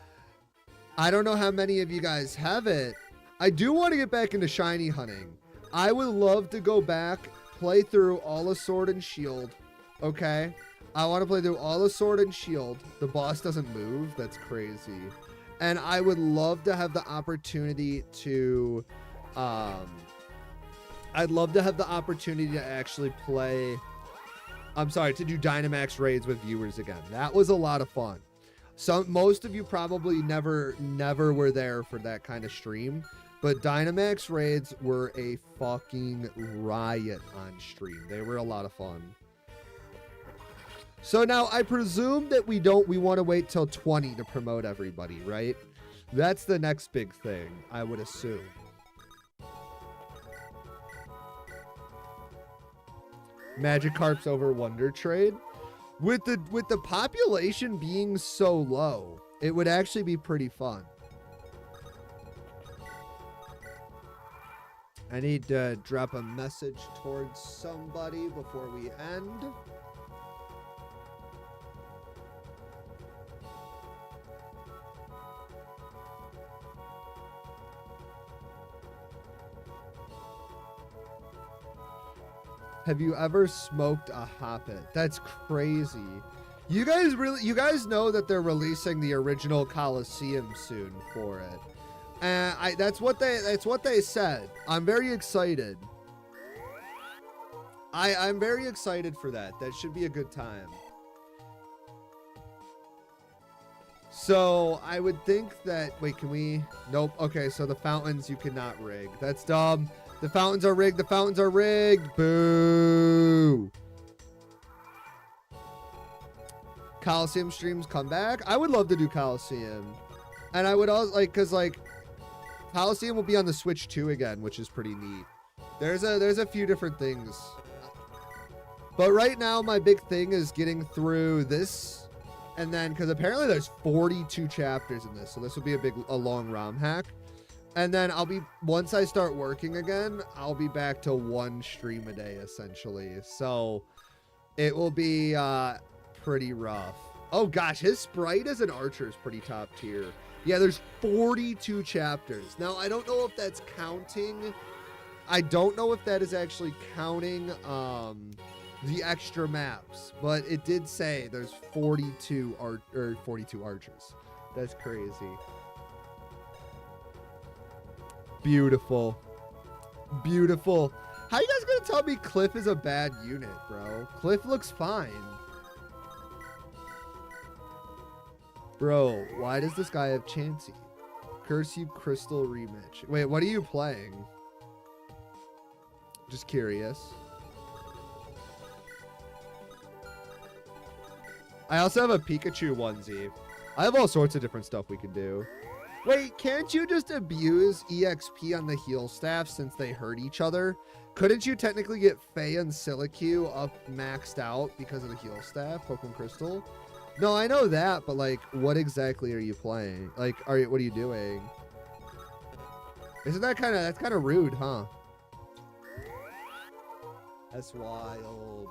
I don't know how many of you guys have it. I do want to get back into shiny hunting. I would love to go back, play through all of Sword and Shield. Okay? I want to play through all of Sword and Shield. The boss doesn't move. That's crazy. And I would love to have the opportunity to... I'd love to have the opportunity to actually play... to do Dynamax raids with viewers again. That was a lot of fun. Most of you probably never were there for that kind of stream, but Dynamax raids were a fucking riot on stream. They were a lot of fun. So now I presume that we want to wait till 20 to promote everybody, right? That's the next big thing, I would assume. Magikarp's over Wonder Trade. With the population being so low, it would actually be pretty fun. I need to drop a message towards somebody before we end. Have you ever smoked a Hoppet? That's crazy. You guys know that they're releasing the original Coliseum soon for it. And that's what they said. I'm very excited. I'm very excited for that. That should be a good time. So I would think that, wait, can we? Nope. Okay, so the fountains you cannot rig. That's dumb. The fountains are rigged. The fountains are rigged. Boo. Coliseum streams come back. I would love to do Coliseum. And I would also because Coliseum will be on the Switch 2 again, which is pretty neat. There's a few different things. But right now my big thing is getting through this, and then because apparently there's 42 chapters in this, so this will be a long ROM hack. And then once I start working again, I'll be back to 1 stream a day, essentially. So it will be pretty rough. Oh gosh, his sprite as an archer is pretty top tier. Yeah, there's 42 chapters. Now, I don't know if that's counting. I don't know if that is actually counting the extra maps, but it did say there's 42 archers. That's crazy. Beautiful. Beautiful. How you guys gonna tell me Cliff is a bad unit, bro? Cliff looks fine. Bro, why does this guy have Chansey? Curse You Crystal rematch. Wait, what are you playing? Just curious. I also have a Pikachu onesie. I have all sorts of different stuff we can do. Wait, can't you just abuse EXP on the heal staff since they hurt each other? Couldn't you technically get Faye and Silicu up maxed out because of the heal staff, Pokemon Crystal? No, I know that, but like, what exactly are you playing? Like, what are you doing? Isn't that that's kind of rude, huh? That's wild.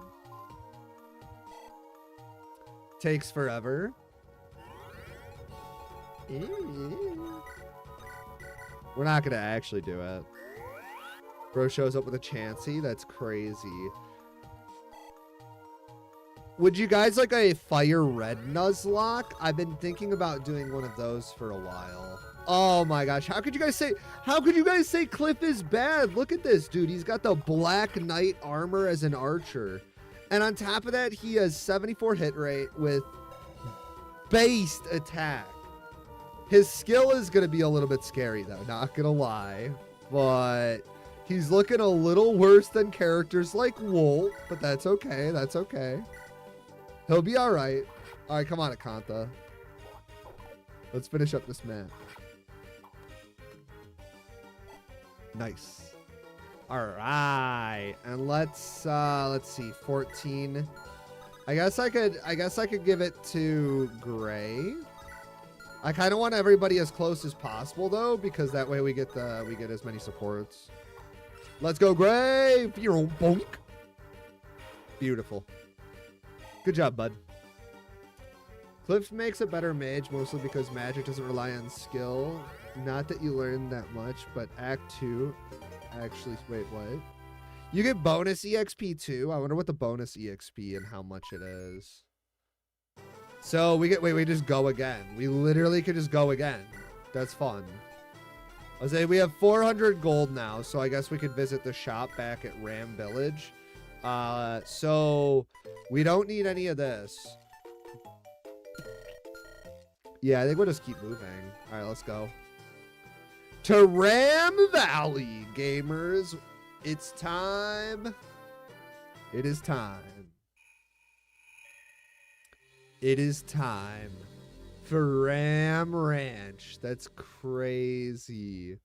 Takes forever. We're not gonna actually do it. Bro shows up with a Chansey. That's crazy. Would you guys like a fire red Nuzlocke? I've been thinking about doing one of those for a while. Oh my gosh, how could you guys say Cliff is bad? Look at this, dude. He's got the Black Knight armor as an archer. And on top of that, he has 74 hit rate with based attack. His skill is going to be a little bit scary though, not going to lie. But he's looking a little worse than characters like Wolt, but that's okay, that's okay. He'll be all right. All right, come on, Akantha. Let's finish up this map. Nice. All right, and let's see, 14. I guess I could give it to Gray. I kind of want everybody as close as possible though, because that way we get as many supports. Let's go, Gray. Bonk. Beautiful. Good job, bud. Cliff makes a better mage, mostly because magic doesn't rely on skill. Not that you learn that much, but Act 2 actually... Wait, what? You get bonus EXP too? I wonder what the bonus EXP and how much it is. So we get... Wait, we just go again. We literally could just go again. That's fun. I'll say we have 400 gold now, so I guess we could visit the shop back at Ram Village. So we don't need any of this. Yeah, I think we'll just keep moving. All right, let's go. To Ram Valley, gamers. It's time. It is time. It is time for Ram Ranch. That's crazy.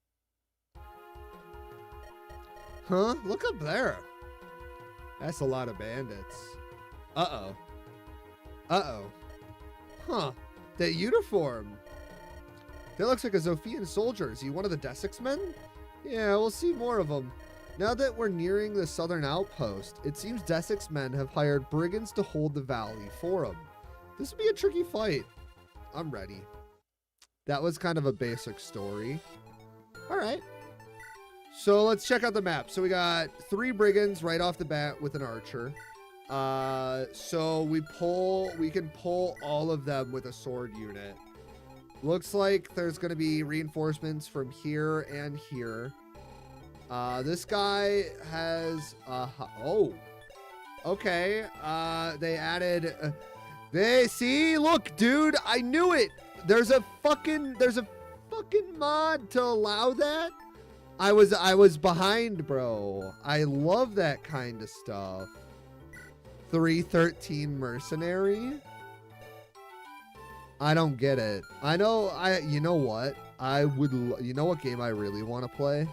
Huh? Look up there. That's a lot of bandits. Uh-oh. Uh-oh. Huh. That uniform. That looks like a Zophian soldier. Is he one of the Desolance men? Yeah, we'll see more of them. Now that we're nearing the southern outpost, it seems Desolance men have hired brigands to hold the valley for them. This will be a tricky fight. I'm ready. That was kind of a basic story. All right. So let's check out the map. So we got 3 brigands right off the bat with an archer. So we can pull all of them with a sword unit. Looks like there's going to be reinforcements from here and here. This guy has, oh, okay. They added, look, dude, I knew it. There's a fucking mod to allow that. I was behind, bro. I love that kind of stuff. 313 mercenary. I don't get it. You know what? You know what game I really want to play?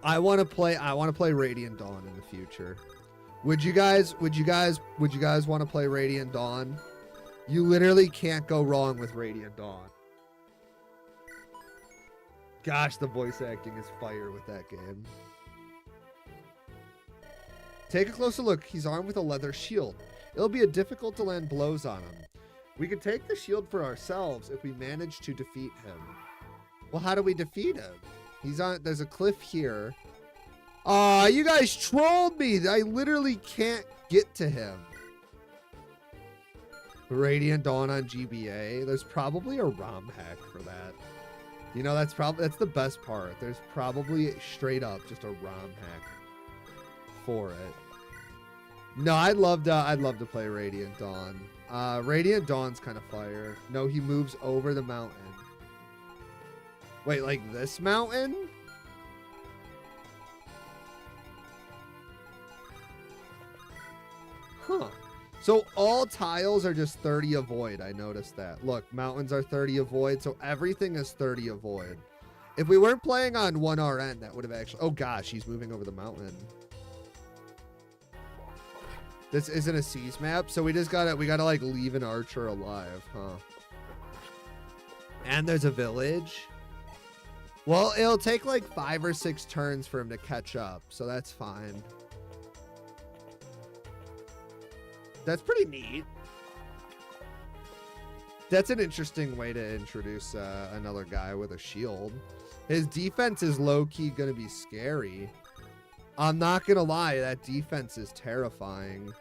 I want to play Radiant Dawn in the future. Would you guys want to play Radiant Dawn? You literally can't go wrong with Radiant Dawn. Gosh, the voice acting is fire with that game. Take a closer look. He's armed with a leather shield. It'll be difficult to land blows on him. We could take the shield for ourselves if we manage to defeat him. Well, how do we defeat him? There's a cliff here. Aw, you guys trolled me. I literally can't get to him. Radiant Dawn on GBA. There's probably a ROM hack for that. You know, that's the best part. There's probably straight up just a ROM hack for it. No, I'd love to play Radiant Dawn. Radiant Dawn's kind of fire. No, he moves over the mountain. Wait, like this mountain? Huh. So all tiles are just 30 avoid. I noticed that. Look, mountains are 30 avoid, so everything is 30 avoid. If we weren't playing on 1RN, that would have actually... Oh gosh, he's moving over the mountain. This isn't a Seas map, so we gotta like leave an archer alive, huh? And there's a village. Well, it'll take like 5 or 6 turns for him to catch up, so that's fine. That's pretty neat. That's an interesting way to introduce another guy with a shield. His defense is low-key gonna be scary. I'm not gonna lie, that defense is terrifying.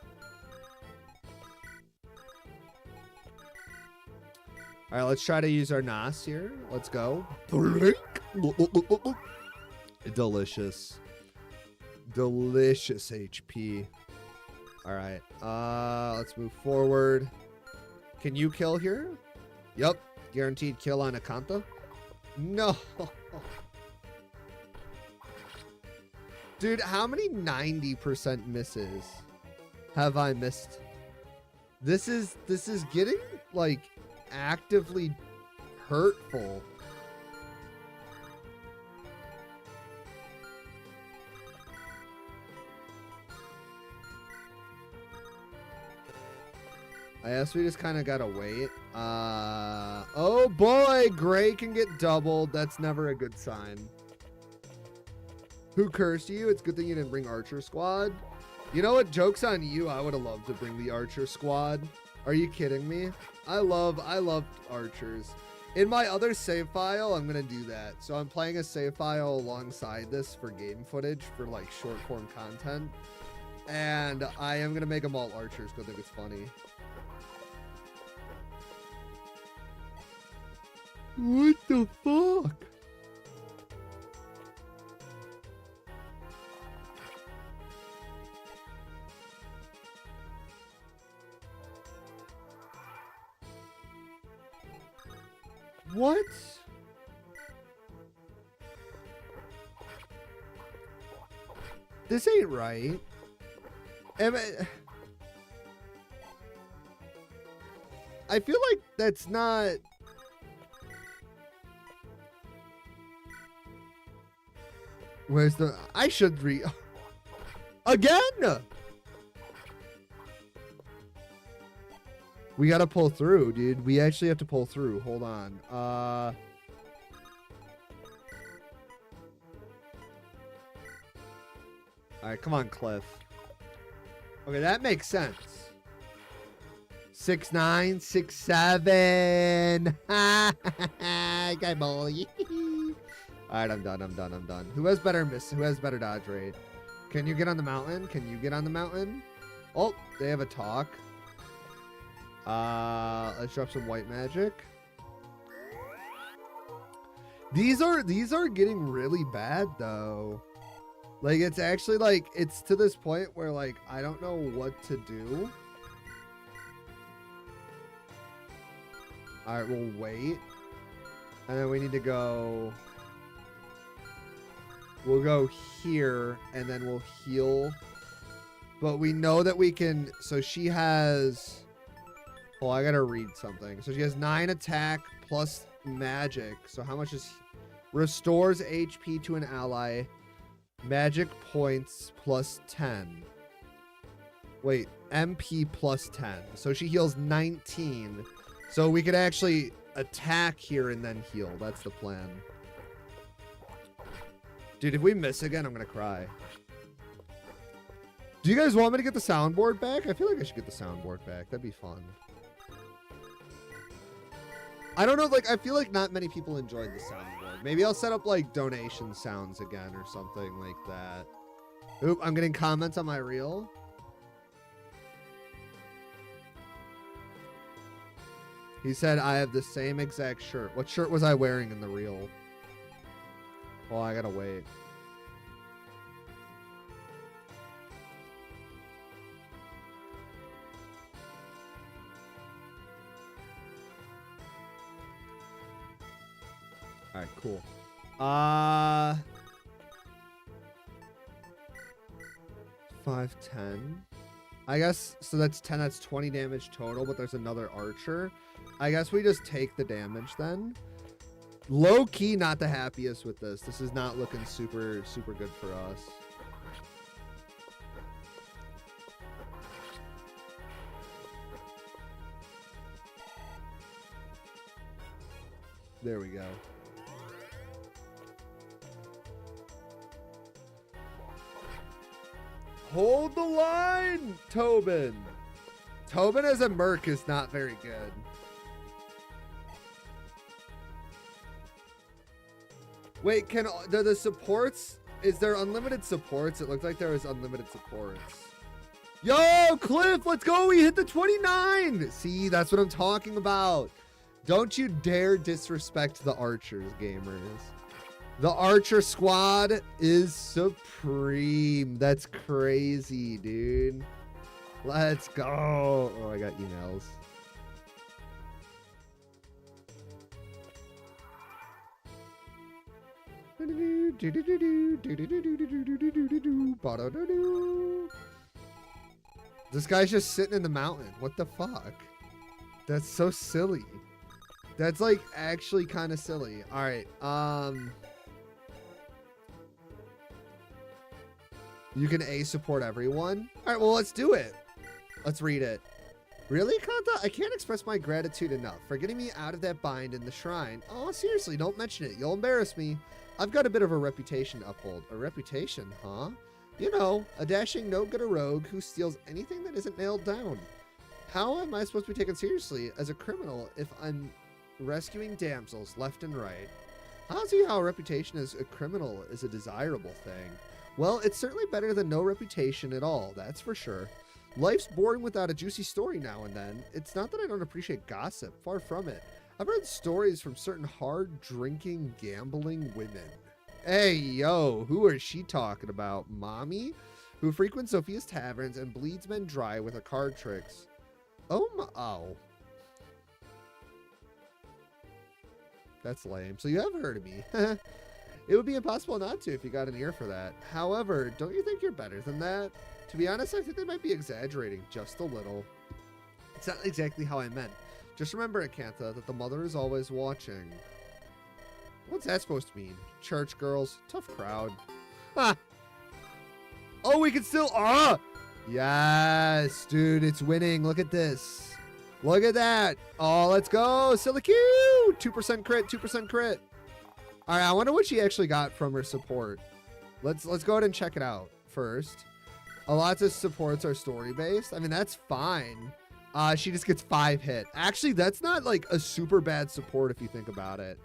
All right, let's try to use our Nas here. Let's go. Delicious. Delicious HP. All right, let's move forward. Can you kill here? Yep, guaranteed kill on Akanta. No. Dude, how many 90% misses have I missed? This is getting like actively hurtful. I guess we just kind of gotta wait. Oh boy, Gray can get doubled. That's never a good sign. Who cursed you? It's a good thing you didn't bring Archer Squad. You know what? Joke's on you. I would have loved to bring the Archer Squad. Are you kidding me? I love archers. In my other save file, I'm gonna do that. So I'm playing a save file alongside this for game footage for like short form content. And I am gonna make them all archers because I think it's funny. What the fuck? What? This ain't right. I feel like that's not... Where's the... I should read... Again! We gotta pull through, dude. We actually have to pull through. Hold on. All right, come on, Cliff. Okay, that makes sense. 6'9", 6'7". Guy bully. All right, I'm done. Who has better dodge rate? Can you get on the mountain? Can you get on the mountain? Oh, they have a talk. Let's drop some white magic. These are getting really bad though. Like it's actually like it's to this point where like I don't know what to do. All right, we'll wait. And then we need to go. We'll go here and then we'll heal. But we know that we can, so she has, oh, I gotta read something. So she has 9 attack plus magic. So how much is, restores HP to an ally, magic points plus 10. Wait, MP plus 10. So she heals 19. So we could actually attack here and then heal. That's the plan. Dude, if we miss again, I'm gonna cry. Do you guys want me to get the soundboard back? I feel like I should get the soundboard back. That'd be fun. I don't know, like, I feel like not many people enjoyed the soundboard. Maybe I'll set up, like, donation sounds again or something like that. Oop, I'm getting comments on my reel. He said, I have the same exact shirt. What shirt was I wearing in the reel? Oh, I gotta wait. All right, cool. 510. I guess, so that's 10, that's 20 damage total, but there's another archer. I guess we just take the damage then. Low key, not the happiest with this. This is not looking super, super good for us. There we go. Hold the line, Tobin. Tobin as a merc is not very good. Wait, do the supports Is there unlimited supports? It looked like there was unlimited supports. Yo, Cliff, let's go. We hit the 29. See, that's what I'm talking about. Don't you dare disrespect the archers, gamers. The archer squad is supreme. That's crazy, dude. Let's go. Oh, I got emails. This guy's just sitting in the mountain. What the fuck? That's so silly. That's like actually kind of silly. All right. You can A support everyone. All right, well, let's do it. Let's read it. Really, Kanta? I can't express my gratitude enough for getting me out of that bind in the shrine. Oh, seriously, don't mention it. You'll embarrass me. I've got a bit of a reputation to uphold. A reputation, huh? You know, a dashing, no-good rogue who steals anything that isn't nailed down. How am I supposed to be taken seriously as a criminal if I'm rescuing damsels left and right? I don't see how a reputation as a criminal is a desirable thing. Well, it's certainly better than no reputation at all, that's for sure. Life's boring without a juicy story now and then. It's not that I don't appreciate gossip, far from it. I've heard stories from certain hard-drinking, gambling women. Hey, yo, who is she talking about? Mommy? Who frequents Sophia's taverns and bleeds men dry with her card tricks. Oh. That's lame. So you have heard of me. It would be impossible not to if you got an ear for that. However, don't you think you're better than that? To be honest, I think they might be exaggerating just a little. It's not exactly how I meant. Just remember, Acantha, that the mother is always watching. What's that supposed to mean? Church girls, tough crowd. Ah! Oh, we can still, yes, dude, it's winning. Look at this. Look at that. Oh, let's go. Silly Q. 2% crit, 2% crit. All right, I wonder what she actually got from her support. Let's go ahead and check it out first. A lot of supports are story-based. I mean, that's fine. She just gets 5 hit. Actually, that's not like a super bad support if you think about it.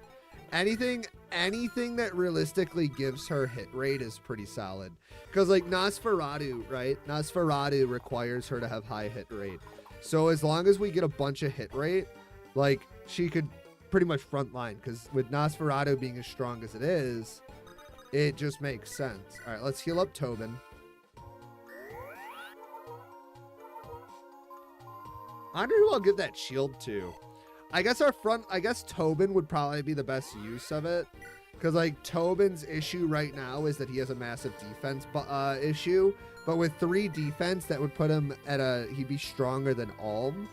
Anything that realistically gives her hit rate is pretty solid. Because like Nosferatu, right? Nosferatu requires her to have high hit rate. So as long as we get a bunch of hit rate, like she could pretty much frontline. Because with Nosferatu being as strong as it is, it just makes sense. All right, let's heal up Tobin. I wonder who I'll give that shield to. I guess Tobin would probably be the best use of it. Because, like, Tobin's issue right now is that he has a massive defense issue. But with 3 defense, that would put him at he'd be stronger than Alm,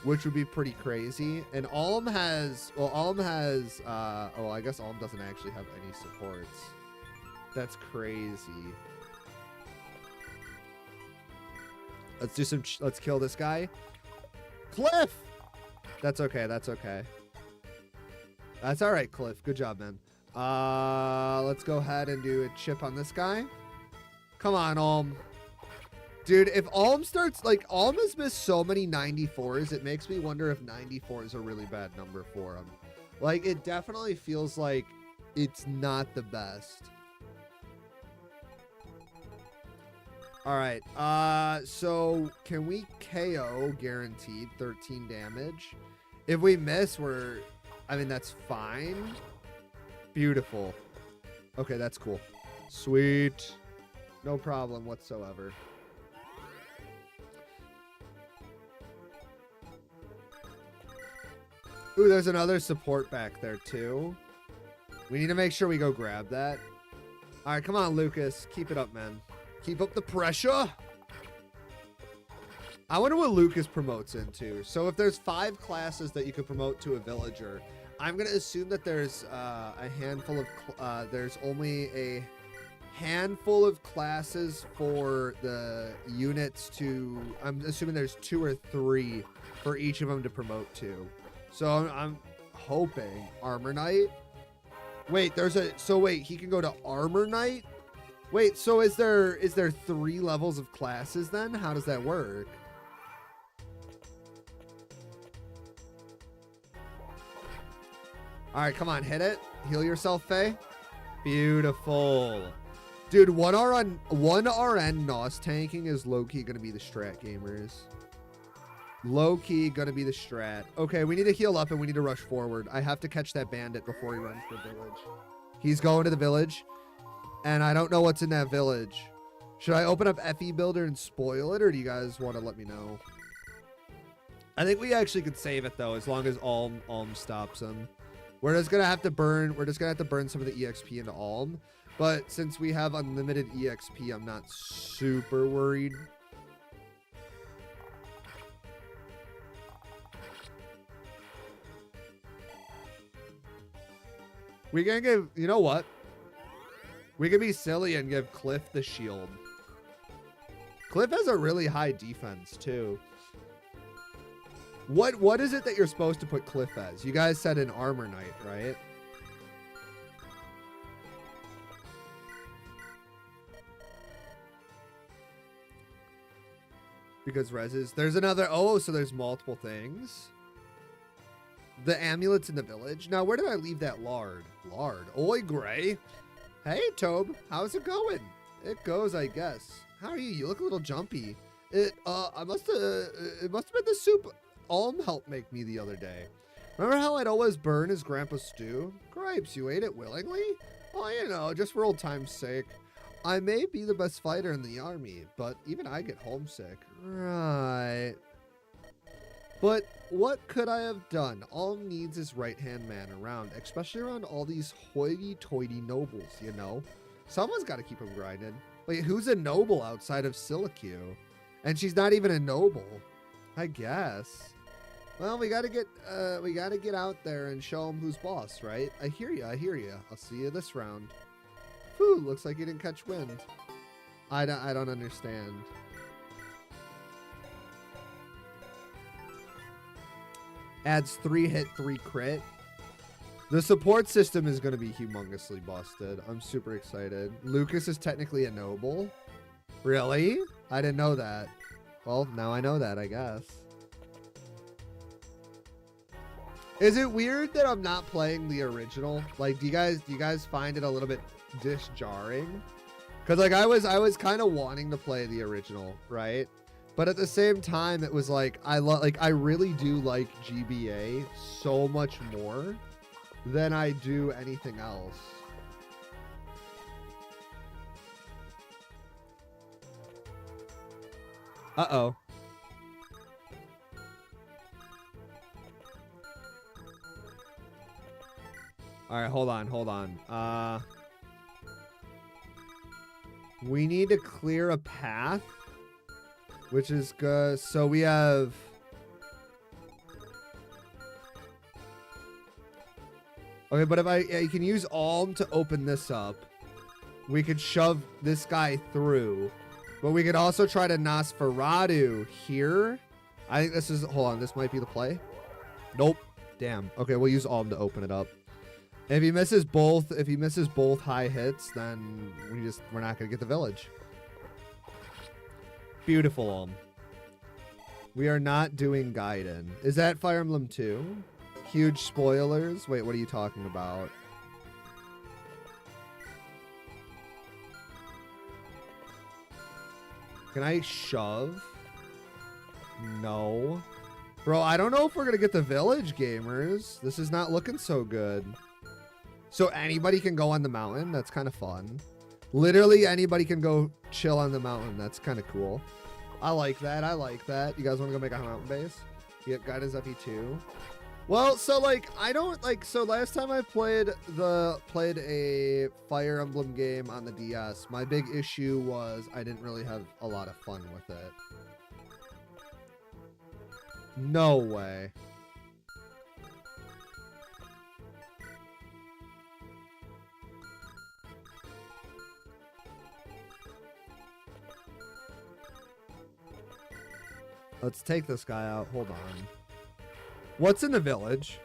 which would be pretty crazy. And Alm has, I guess Alm doesn't actually have any supports. That's crazy. Let's kill this guy. Cliff! That's okay, that's okay. That's all right, Cliff. Good job, man. Let's go ahead and do a chip on this guy. Come on, Alm. Dude, if Alm starts, like, Alm has missed so many 94s, it makes me wonder if 94 is a really bad number for him. Like, it definitely feels like it's not the best. All right, so can we KO guaranteed 13 damage? If we miss, that's fine. Beautiful. Okay, that's cool. Sweet. No problem whatsoever. Ooh, there's another support back there too. We need to make sure we go grab that. All right, come on, Lucas. Keep it up, man. Keep up the pressure. I wonder what Lucas promotes into. So if there's 5 classes that you could promote to a villager, I'm going to assume that there's a handful of, there's only a handful of classes for the units to, I'm assuming there's 2 or 3 for each of them to promote to. So I'm hoping Armor Knight. Wait, he can go to Armor Knight? Wait, so is there 3 levels of classes then? How does that work? All right, come on, hit it. Heal yourself, Faye. Beautiful. Dude, 1 RN NOS tanking is low-key gonna be the strat, gamers. Low-key gonna be the strat. Okay, we need to heal up and we need to rush forward. I have to catch that bandit before he runs to the village. He's going to the village, and I don't know what's in that village. Should I open up FE Builder and spoil it, or do you guys want to let me know? I think we actually could save it though, as long as Alm stops him. We're just gonna have to burn some of the EXP into Alm. But since we have unlimited EXP, I'm not super worried. We can give, you know what? We can be silly and give Cliff the shield. Cliff has a really high defense too. What is it that you're supposed to put Cliff as? You guys said an armor knight, right? Because reses. There's another. Oh, so there's multiple things. The amulets in the village. Now, where did I leave that lard? Lard. Oi, Gray. Hey, Tobe. How's it going? It goes, I guess. How are you? You look a little jumpy. It must have been the soup Alm helped make me the other day. Remember how I'd always burn his grandpa's stew? Gripes, you ate it willingly? Well, you know, just for old time's sake. I may be the best fighter in the army, but even I get homesick. Right. But what could I have done? Alm needs his right-hand man around, especially around all these hoity-toity nobles, you know? Someone's got to keep him grinding. Wait, who's a noble outside of Silicu? And she's not even a noble, I guess. Well, we gotta get out there and show him who's boss, right? I hear ya. I'll see you this round. Whew, looks like you didn't catch wind. I don't understand. Adds 3 hit, 3 crit. The support system is going to be humongously busted. I'm super excited. Lucas is technically a noble. Really? I didn't know that. Well, now I know that, I guess. Is it weird that I'm not playing the original? Like, do you guys find it a little bit disjarring? Because like I was kind of wanting to play the original, right? But at the same time, it was like I really do like GBA so much more than I do anything else. Uh-oh. All right, hold on. We need to clear a path, which is good. So we have... Okay, but if you can use Alm to open this up. We could shove this guy through. But we could also try to Nosferatu here. I think this is... Hold on, this might be the play. Nope. Damn. Okay, we'll use Alm to open it up. If he misses both high hits, then we're not gonna get the village. Beautiful Alm. We are not doing Gaiden. Is that Fire Emblem 2? Huge spoilers? Wait, what are you talking about? Can I shove? No. Bro, I don't know if we're gonna get the village, gamers. This is not looking so good. So anybody can go on the mountain. That's kind of fun. Literally anybody can go chill on the mountain. That's kind of cool. I like that. You guys want to go make a mountain base? Yep, Guidance FE2. Well, so like I don't like. So last time I played a Fire Emblem game on the DS, my big issue was I didn't really have a lot of fun with it. No way. Let's take this guy out. Hold on. What's in the village?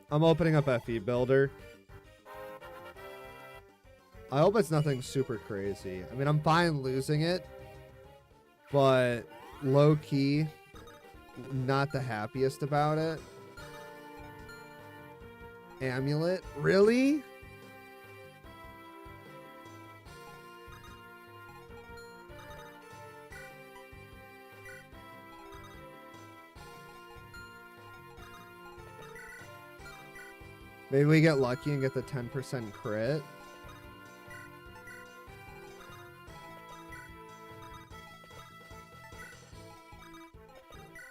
I'm opening up FE Builder. I hope it's nothing super crazy. I mean, I'm fine losing it, but low-key, not the happiest about it. Amulet? Really? Maybe we get lucky and get the 10% crit.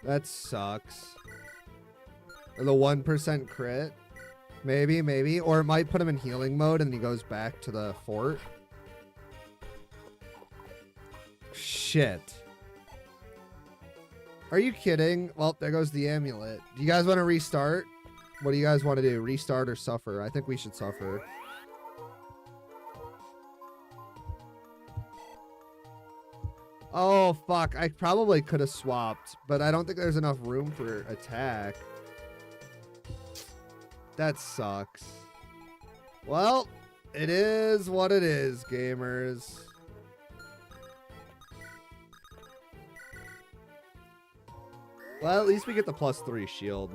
That sucks. Or the 1% crit. Maybe. Or it might put him in healing mode and he goes back to the fort. Shit. Are you kidding? Well, there goes the amulet. Do you guys want to restart? What do you guys want to do? Restart or suffer? I think we should suffer. Oh, fuck. I probably could have swapped, but I don't think there's enough room for attack. That sucks. Well, it is what it is, gamers. Well, at least we get the +3 shield.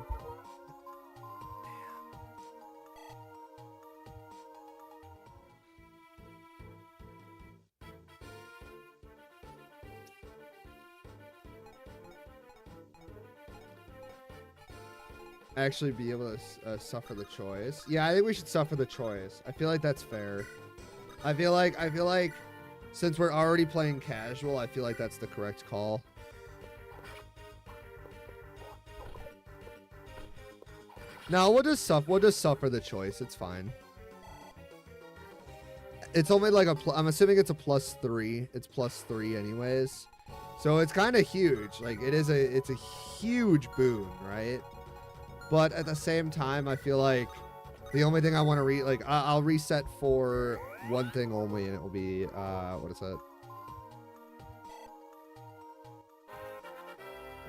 Actually be able to suffer the choice. Yeah, I think we should suffer the choice. I feel like that's fair. I feel like since we're already playing casual, I feel like that's the correct call. No, we'll just suffer the choice. It's fine. It's only like I'm assuming it's a +3. It's +3 anyways. So it's kind of huge. Like it's a huge boon, right? But at the same time, I feel like the only thing I want to I'll reset for one thing only, and it will be what is that?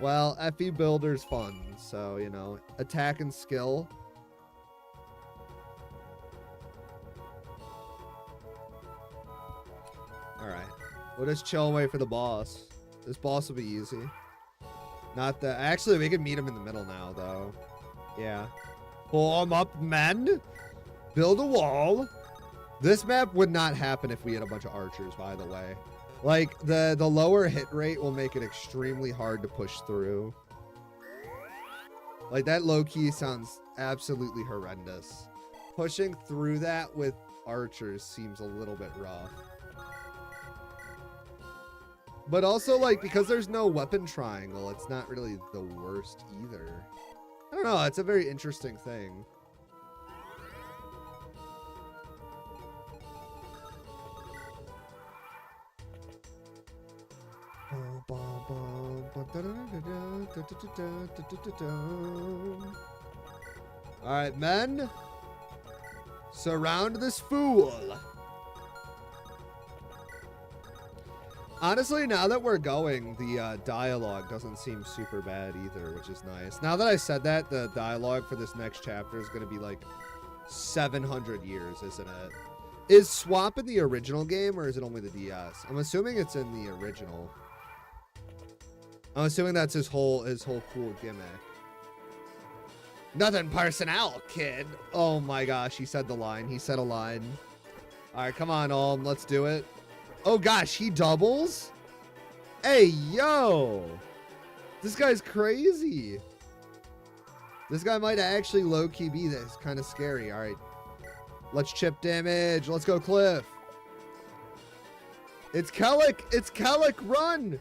Well, FE Builder's fun, so, you know, attack and skill. Alright. We'll just chill and wait for the boss. This boss will be easy. Not that... Actually, we can meet him in the middle now, though. Yeah. Form up, men! Build a wall! This map would not happen if we had a bunch of archers, by the way. Like, the lower hit rate will make it extremely hard to push through. Like, that low-key sounds absolutely horrendous. Pushing through that with archers seems a little bit rough. But also, like, because there's no weapon triangle, it's not really the worst either. I don't know, it's a very interesting thing. Alright, men. Surround this fool. Honestly, now that we're going, the dialogue doesn't seem super bad either, which is nice. Now that I said that, the dialogue for this next chapter is going to be like 700 years, isn't it? Is Swap in the original game, or is it only the DS? I'm assuming it's in the original. I'm assuming that's his whole cool gimmick. Nothing personnel, kid. Oh my gosh, he said the line. He said a line. All right, come on, Olm. Let's do it. Oh gosh, he doubles? Hey, yo. This guy's crazy. This guy might actually low-key be this. Kind of scary. All right. Let's chip damage. Let's go, Cliff. It's Kellic. It's Kellic. Run.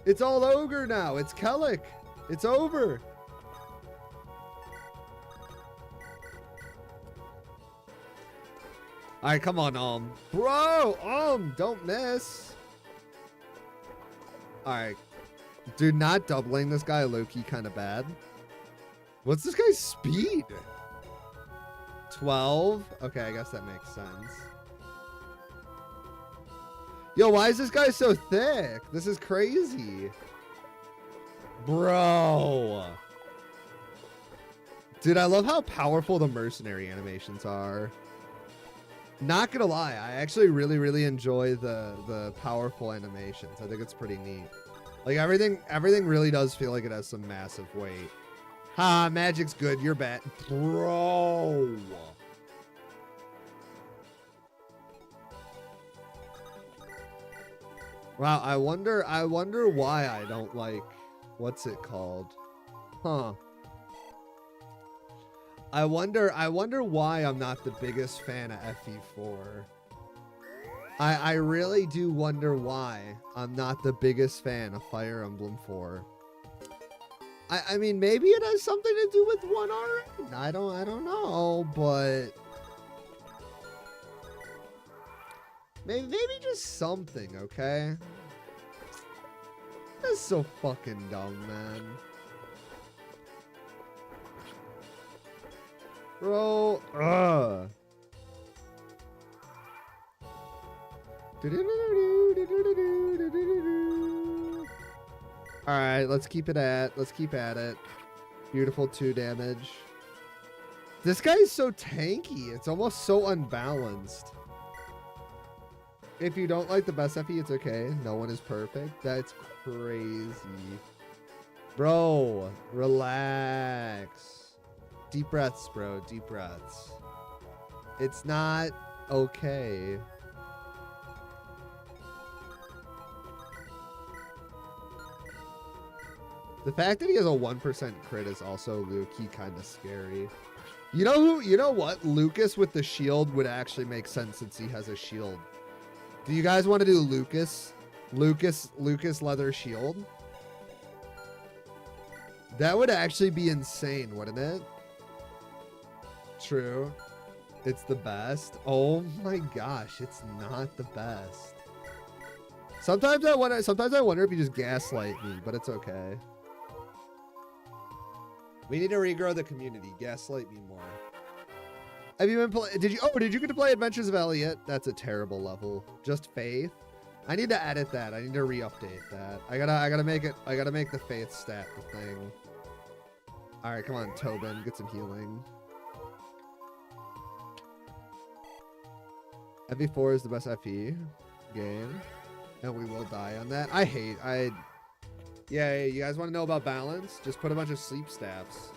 It's all ogre now. It's Kellic. It's over. All right, come on, Bro, don't miss. All right. Dude, not doubling this guy low-key kind of bad. What's this guy's speed? 12? Okay, I guess that makes sense. Yo, why is this guy so thick? This is crazy. Bro. Dude, I love how powerful the mercenary animations are. Not gonna lie, I actually really enjoy the powerful animations. I think it's pretty neat. Like everything really does feel like it has some massive weight. Ha, magic's good, you're bad. Bro. Wow, I wonder why I don't like, what's it called? Huh. I wonder why I'm not the biggest fan of FE4. I really do wonder why I'm not the biggest fan of Fire Emblem 4. I mean, maybe it has something to do with 1R. I don't know, but maybe just something, okay? That's so fucking dumb, man. Bro, Alright, let's keep at it. Beautiful 2 damage. This guy is so tanky. It's almost so unbalanced. If you don't like the best FE, it's okay. No one is perfect. That's crazy. Bro, relax. Deep breaths, bro. Deep breaths. It's not okay. The fact that he has a 1% crit is also low-key kind of scary. You know what? Lucas with the shield would actually make sense since he has a shield. Do you guys want to do Lucas leather shield? That would actually be insane, wouldn't it? True. It's the best. Oh my gosh, it's not the best. Sometimes I wonder if you just gaslight me, but it's okay. We need to regrow the community. Gaslight me more. Have you been playing? Did you get to play Adventures of Elliot? That's a terrible level. Just Faith. I need to edit that. I need to re-update that. I gotta make the Faith stat the thing. All right, come on, Tobin, get some healing. FE4 is the best FE game, and we will die on that. Yeah, you guys want to know about balance? Just put a bunch of sleep staffs.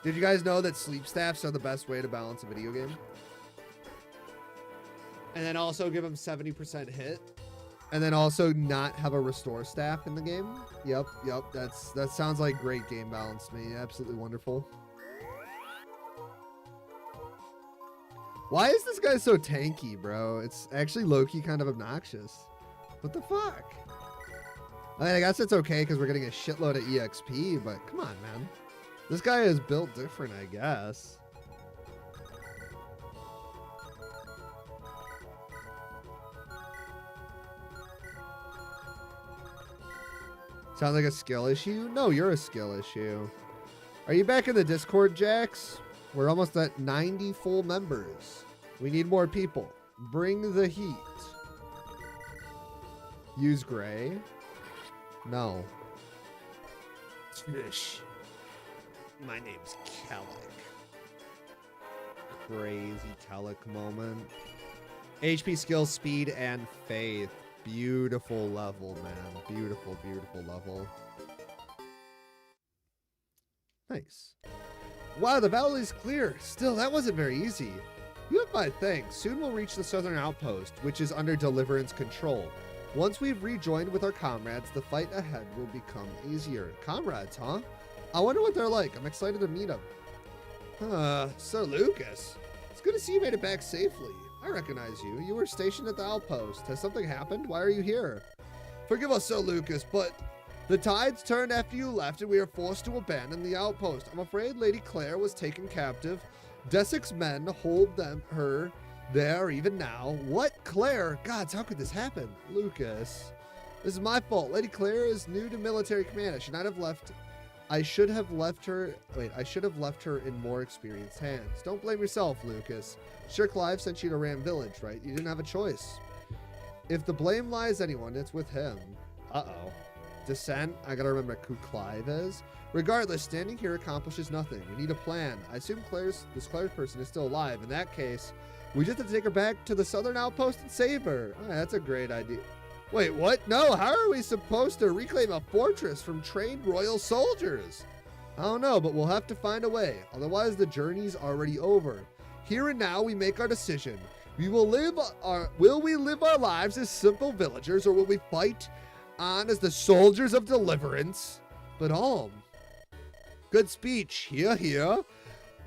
Did you guys know that sleep staffs are the best way to balance a video game? And then also give them 70% hit. And then also not have a restore staff in the game. Yep. That sounds like great game balance to me. Absolutely wonderful. Why is this guy so tanky, bro? It's actually low-key kind of obnoxious. What the fuck? I mean, I guess it's okay because we're getting a shitload of EXP, but come on, man. This guy is built different, I guess. Sounds like a skill issue? No, you're a skill issue. Are you back in the Discord, Jax? We're almost at 90 full members. We need more people. Bring the heat. Use gray. No. Fish. My name's Kellic. Crazy Kellic moment. HP, skill, speed, and faith. Beautiful level, man. Beautiful, beautiful level. Nice. Wow, the valley's clear. Still, that wasn't very easy. You have my thanks. Soon we'll reach the southern outpost, which is under Deliverance control. Once we've rejoined with our comrades, the fight ahead will become easier. Comrades, huh? I wonder what they're like. I'm excited to meet them. So Lucas, it's good to see you made it back safely. I recognize you. You were stationed at the outpost. Has something happened? Why are you here? Forgive us, Sir Lucas, but the tides turned after you left and we are forced to abandon the outpost. I'm afraid Lady Claire was taken captive. Desic's men hold her there even now. What? Claire? Gods, how could this happen? Lucas, this is my fault. Lady Claire is new to military command. I should have left her in more experienced hands. Don't blame yourself, Lucas. Sure, Clive sent you to Ram Village, right? You didn't have a choice. If the blame lies anyone, it's with him. Uh-oh. Descent? I gotta remember who Clive is. Regardless, standing here accomplishes nothing. We need a plan. I assume this Claire's person is still alive. In that case, we just have to take her back to the southern outpost and save her. Oh, that's a great idea. Wait, what? No, how are we supposed to reclaim a fortress from trained royal soldiers? I don't know, but we'll have to find a way. Otherwise, the journey's already over. Here and now, we make our decision. Will we live our lives as simple villagers, or will we fight on as the soldiers of deliverance? But good speech. Here.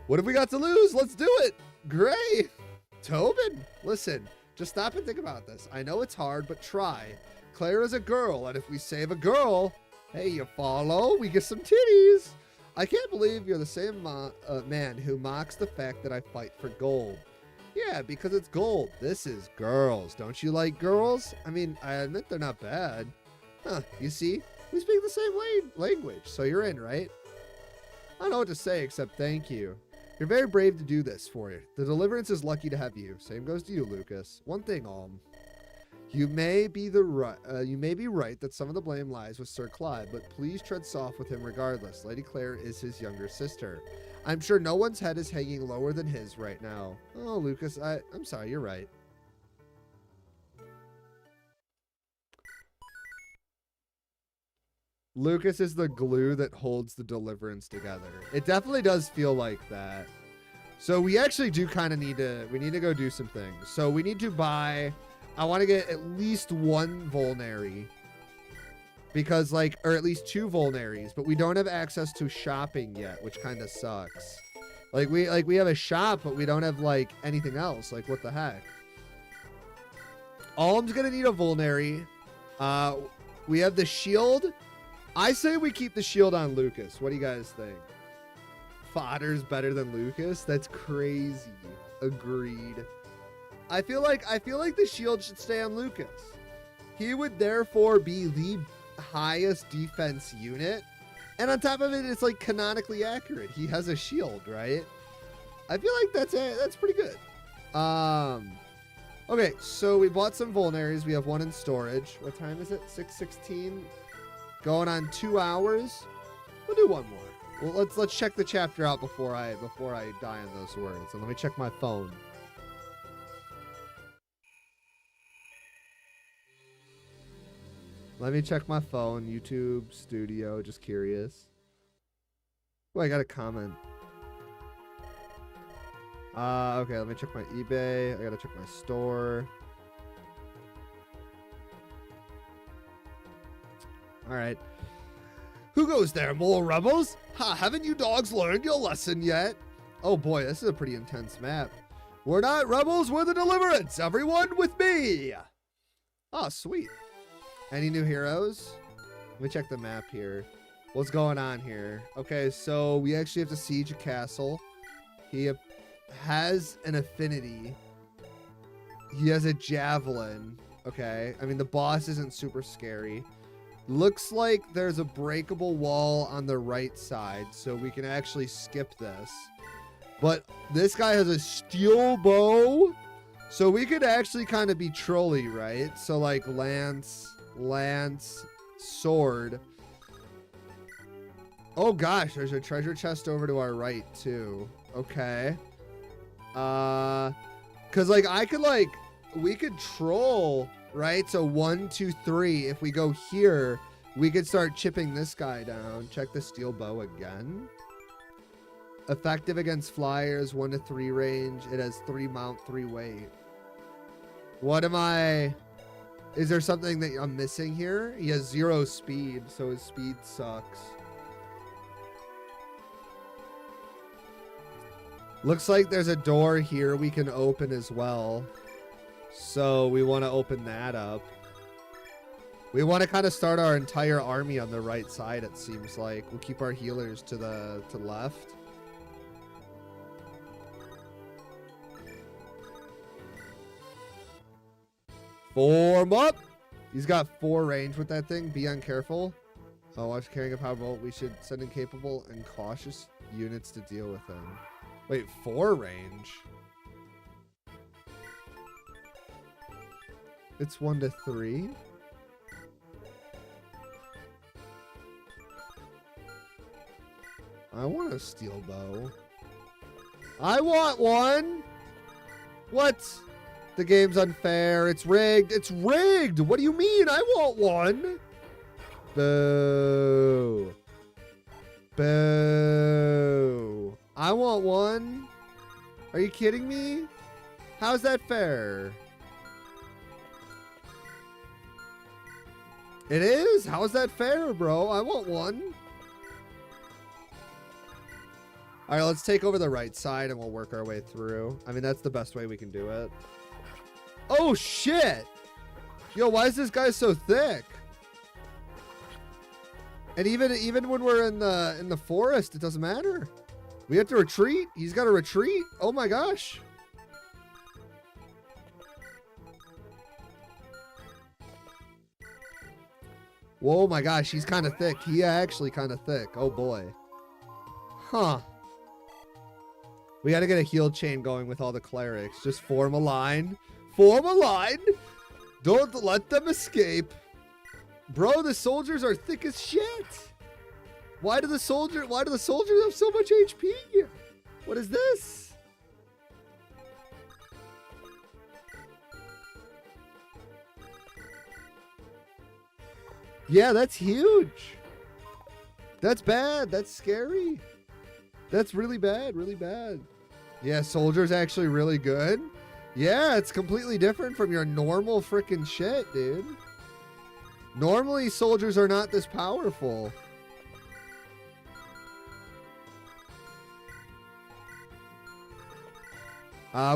What have we got to lose? Let's do it. Great. Tobin, listen, just stop and think about this. I know it's hard, but try. Claire is a girl, and if we save a girl, hey, you follow? We get some titties. I can't believe you're the same man who mocks the fact that I fight for gold. Yeah, because it's gold. This is girls. Don't you like girls? I mean, I admit they're not bad. Huh, you see? We speak the same language, so you're in, right? I don't know what to say except thank you. You're very brave to do this for you. The Deliverance is lucky to have you. Same goes to you, Lucas. One thing, you may be right that some of the blame lies with Sir Clive, but please tread soft with him regardless. Lady Claire is his younger sister. I'm sure no one's head is hanging lower than his right now. Oh, Lucas, I'm sorry, you're right. Lucas is the glue that holds the Deliverance together. It definitely does feel like that. So we actually do kind of need to go do some things. So we need to buy, I want to get at least one Vulnerary. Because or at least 2 Vulneraries, but we don't have access to shopping yet, which kind of sucks. We have a shop, but we don't have anything else. What the heck? Alm's gonna need a Vulnerary. We have the shield. I say we keep the shield on Lucas. What do you guys think? Fodder's better than Lucas? That's crazy. Agreed. I feel like the shield should stay on Lucas. He would therefore be the highest defense unit. And on top of it, it's canonically accurate. He has a shield, right? I feel like that's pretty good. Okay, so we bought some Vulneraries. We have 1 in storage. What time is it? 6:16. Going on 2 hours. We'll do 1 more. Well, let's check the chapter out before I die on those words. And let me check my phone. Let me check my phone. YouTube Studio. Just curious. Oh, I got a comment. Okay, let me check my eBay. I gotta check my store. Alright. Who goes there, mole rebels? Ha, haven't you dogs learned your lesson yet? Oh boy, this is a pretty intense map. We're not rebels, we're the Deliverance. Everyone with me. Oh, sweet. Any new heroes? Let me check the map here. What's going on here? Okay, so we actually have to siege a castle. He has an affinity. He has a javelin. Okay, I mean, the boss isn't super scary. Looks like there's a breakable wall on the right side, so we can actually skip this. But this guy has a steel bow, so we could actually kind of be trolly, right? So lance, sword. Oh gosh, there's a treasure chest over to our right too. Okay. Cause I could we could troll. Right, so 1, 2, 3. If we go here, we could start chipping this guy down. Check the steel bow again. Effective against flyers, 1 to 3 range. It has 3 mount, 3 weight. What am I? Is there something that I'm missing here? He has 0 speed, so his speed sucks. Looks like there's a door here we can open as well. So we want to open that up. We want to kind of start our entire army on the right side, it seems like. We'll keep our healers to the left. Form up! He's got 4 range with that thing. Be uncareful. Oh, watch carrying a power bolt. We should send in capable and cautious units to deal with him. Wait, 4 range? It's 1 to 3. I want a steel bow. I want one! What? The game's unfair. It's rigged. It's rigged! What do you mean? I want one! Boo. Boo. I want one. Are you kidding me? How's that fair? It is? How is that fair, bro? I want one. All right, let's take over the right side and we'll work our way through. I mean, that's the best way we can do it. Oh, shit. Yo, why is this guy so thick? And even when we're in the forest, it doesn't matter. We have to retreat. He's got to retreat. Oh, my gosh. Whoa, my gosh, he's kind of thick. He actually kind of thick. Oh, boy. Huh. We got to get a heal chain going with all the clerics. Just form a line. Form a line. Don't let them escape. Bro, the soldiers are thick as shit. Why do the soldiers have so much HP? What is this? Yeah, that's huge. That's bad. That's scary. That's really bad. Really bad. Yeah, soldier's actually really good. Yeah, it's completely different from your normal freaking shit, dude. Normally, soldiers are not this powerful.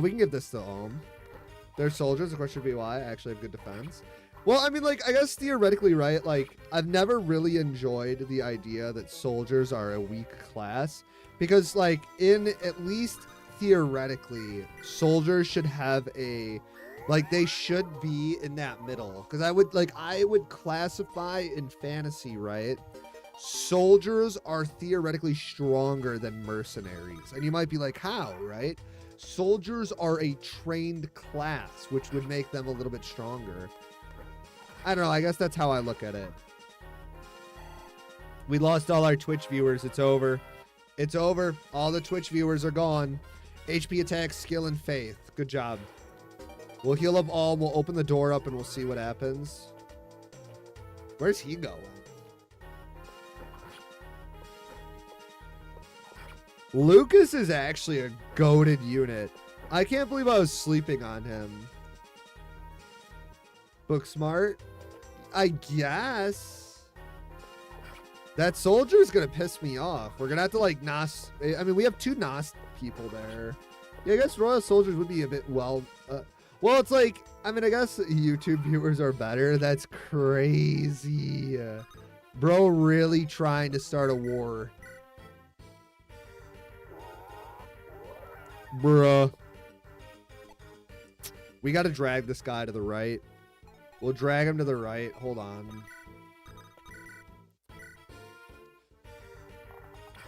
We can give this to Ohm. They're soldiers. The question should be why. I actually have good defense. Well, I mean, like, I guess theoretically, right? Like, I've never really enjoyed the idea that soldiers are a weak class. Because, like, in at least theoretically, soldiers should have a... Like, they should be in that middle. Because I would classify in fantasy, right? Soldiers are theoretically stronger than mercenaries. And you might be like, how, right? Soldiers are a trained class, which would make them a little bit stronger. I don't know. I guess that's how I look at it. We lost all our Twitch viewers. It's over. It's over. All the Twitch viewers are gone. HP, attack, skill, and faith. Good job. We'll heal up all. We'll open the door up and we'll see what happens. Where's he going? Lucas is actually a goated unit. I can't believe I was sleeping on him. Book smart? I guess. That soldier's gonna piss me off. We're gonna have to like Nos. I mean, we have two Nos people there. Yeah, I guess Royal Soldiers would be a bit well, it's like, I mean, I guess YouTube viewers are better. That's crazy. Bro really trying to start a war. Bruh. We got to drag this guy to the right. We'll drag him to the right. Hold on.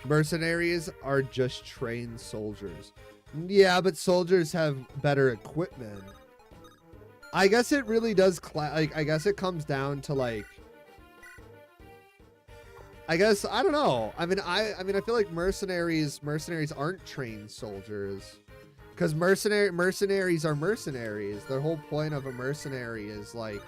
Mercenaries are just trained soldiers. Yeah, but soldiers have better equipment. I guess it really does. I guess it comes down to like. I guess I don't know. I mean, I feel like mercenaries aren't trained soldiers, because mercenaries are mercenaries. The whole point of a mercenary is like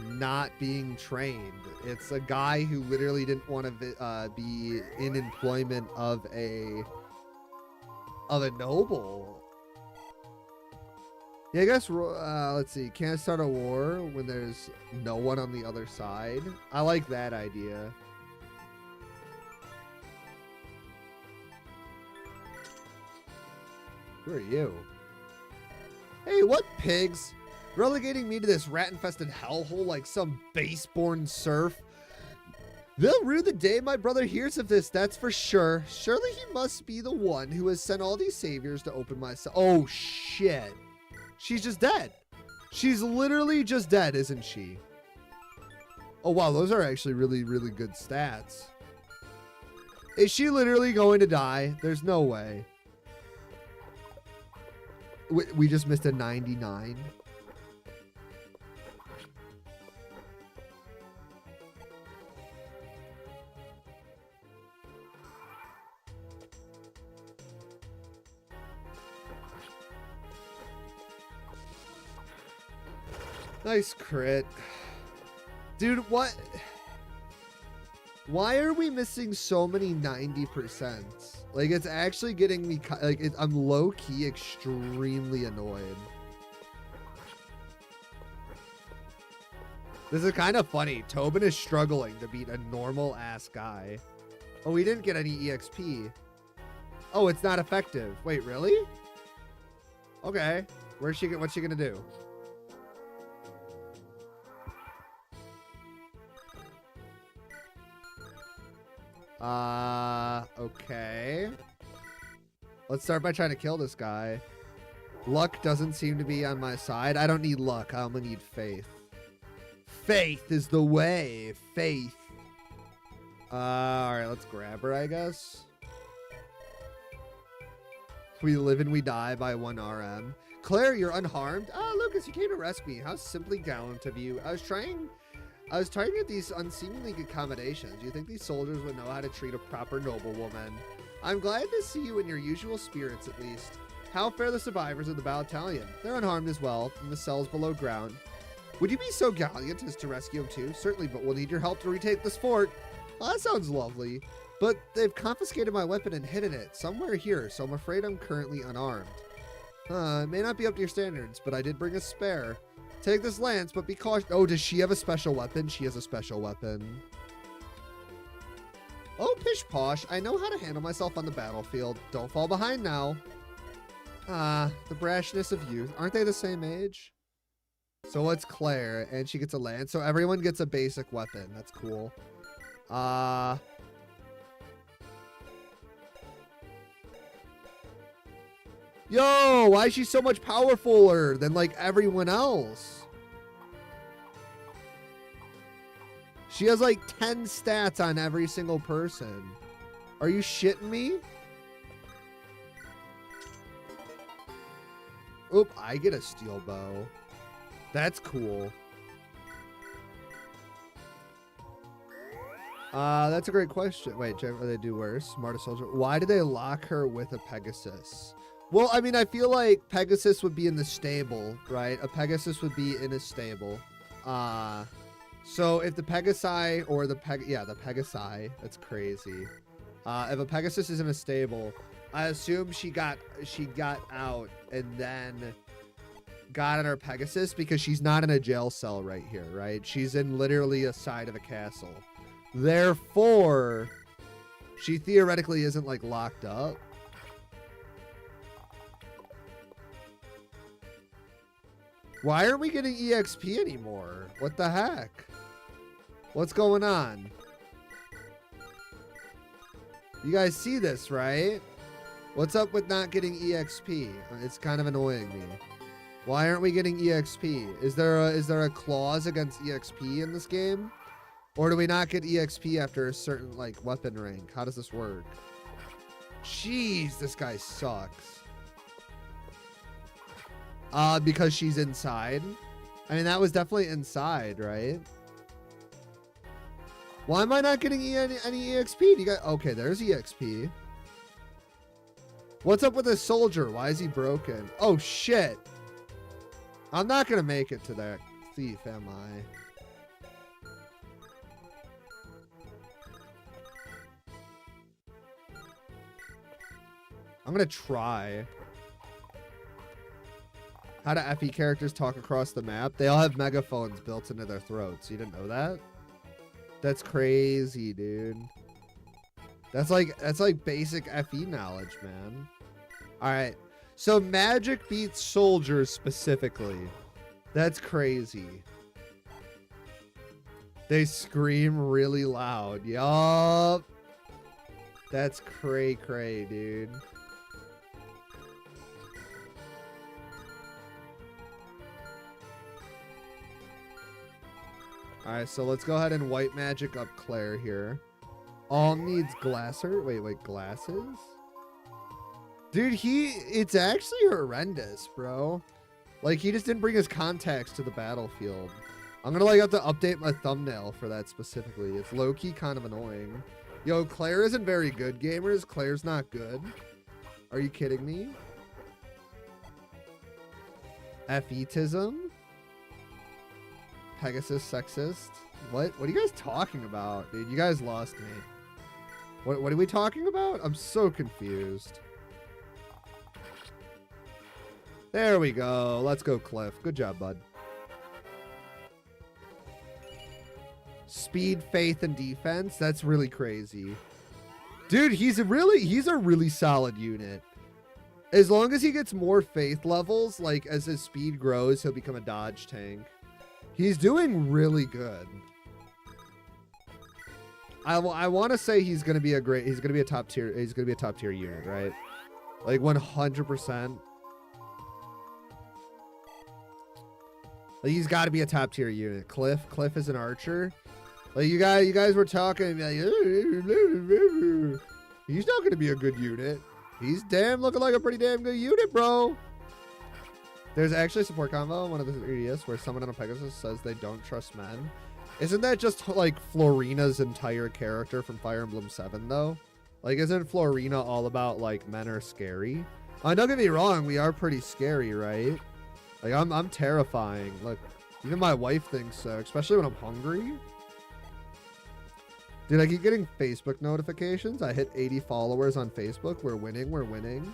not being trained. It's a guy who literally didn't want to be in employment of a noble. Yeah, I guess, let's see. Can't start a war when there's no one on the other side. I like that idea. Who are you? Hey, what pigs? Relegating me to this rat-infested hellhole like some base-born serf? They'll rue the day my brother hears of this, that's for sure. Surely he must be the one who has sent all these saviors to open my cell. Oh, shit. She's just dead. She's literally just dead, isn't she? Oh, wow. Those are actually really, really good stats. Is she literally going to die? There's no way. We just missed a 99. Nice crit. Dude, what? Why are we missing so many 90%? Like, it's actually getting me, like, I'm low-key extremely annoyed. This is kind of funny. Tobin is struggling to beat a normal-ass guy. Oh, we didn't get any EXP. Oh, it's not effective. Wait, really? Okay. What's she gonna do? Okay. Let's start by trying to kill this guy. Luck doesn't seem to be on my side. I don't need luck. I only need faith. Faith is the way. Faith. All right, let's grab her, I guess. We live and we die by 1 RM. Claire, you're unharmed. Ah, Lucas, you came to rescue me. How simply gallant of you. I was trying to get these unseemly accommodations. Do you think these soldiers would know how to treat a proper noblewoman? I'm glad to see you in your usual spirits, at least. How fare the survivors of the battalion? They're unharmed as well, in the cells below ground. Would you be so gallant as to rescue them too? Certainly, but we'll need your help to retake this fort. Well, that sounds lovely. But they've confiscated my weapon and hidden it somewhere here, so I'm afraid I'm currently unarmed. It may not be up to your standards, but I did bring a spare. Take this lance, but be cautious. Oh, does she have a special weapon? She has a special weapon. Oh, pish posh. I know how to handle myself on the battlefield. Don't fall behind now. The brashness of youth. Aren't they the same age? So it's Claire, and she gets a lance. So everyone gets a basic weapon. That's cool. Yo, why is she so much powerfuler than like everyone else? She has like 10 stats on every single person. Are you shitting me? Oop, I get a steel bow. That's cool. That's a great question. Wait, they do worse. Smartest soldier. Why did they lock her with a Pegasus? Well, I mean, I feel like Pegasus would be in the stable, right? A Pegasus would be in a stable. So if the Pegasi or the Pegasi, that's crazy. If a Pegasus is in a stable, I assume she got out and then got on her Pegasus because she's not in a jail cell right here, right? She's in literally a side of a castle. Therefore, she theoretically isn't like locked up. Why aren't we getting EXP anymore? What the heck? What's going on? You guys see this, right? What's up with not getting EXP? It's kind of annoying me. Why aren't we getting EXP? Is there a clause against EXP in this game? Or do we not get EXP after a certain like weapon rank? How does this work? Jeez, this guy sucks. Because she's inside. I mean, that was definitely inside, right? Why am I not getting any EXP? Do you got? Okay, there's EXP. What's up with this soldier? Why is he broken? Oh shit! I'm not gonna make it to that thief, am I? I'm gonna try. How do FE characters talk across the map? They all have megaphones built into their throats. You didn't know that? That's crazy, dude. That's like basic FE knowledge, man. All right. So magic beats soldiers specifically. That's crazy. They scream really loud. Yup. That's cray, dude. Alright, so let's go ahead and white magic up Claire here. All needs glasser. Wait, glasses? Dude, it's actually horrendous, bro. Like, he just didn't bring his contacts to the battlefield. I'm gonna, like, have to update my thumbnail for that specifically. It's low-key kind of annoying. Yo, Claire isn't very good, gamers. Claire's not good. Are you kidding me? FEtism? Pegasus sexist? What are you guys talking about, dude? You guys lost me. What are we talking about? I'm so confused. There we go. Let's go, Cliff. Good job, bud. Speed, faith, and defense. That's really crazy. Dude, he's a really solid unit. As long as he gets more faith levels, like as his speed grows, he'll become a dodge tank. He's doing really good. I want to say he's going to be a top tier unit, right? Like 100%. Like he's got to be a top tier unit. Cliff is an archer. Like you guys were talking and be like, he's not going to be a good unit. He's looking like a pretty damn good unit, bro. There's actually a support combo, one of the 3DS, where someone on a Pegasus says they don't trust men. Isn't that just like Florina's entire character from Fire Emblem 7 though? Like isn't Florina all about like men are scary? Don't get me wrong, we are pretty scary, right? Like I'm terrifying. Look, even my wife thinks so, especially when I'm hungry. Dude, I keep getting Facebook notifications. I hit 80 followers on Facebook. We're winning.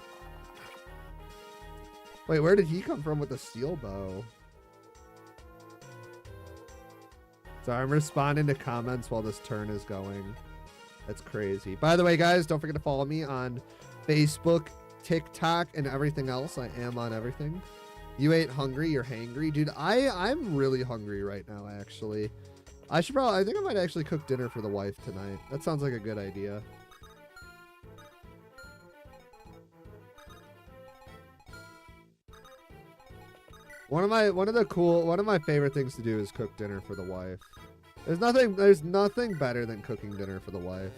Wait, where did he come from with the steel bow? So I'm responding to comments while this turn is going. That's crazy. By the way, guys, don't forget to follow me on Facebook, TikTok, and everything else. I am on everything. You ain't hungry, you're hangry. Dude, I'm really hungry right now, actually. I think I might actually cook dinner for the wife tonight. That sounds like a good idea. One of my favorite things to do is cook dinner for the wife. There's nothing better than cooking dinner for the wife.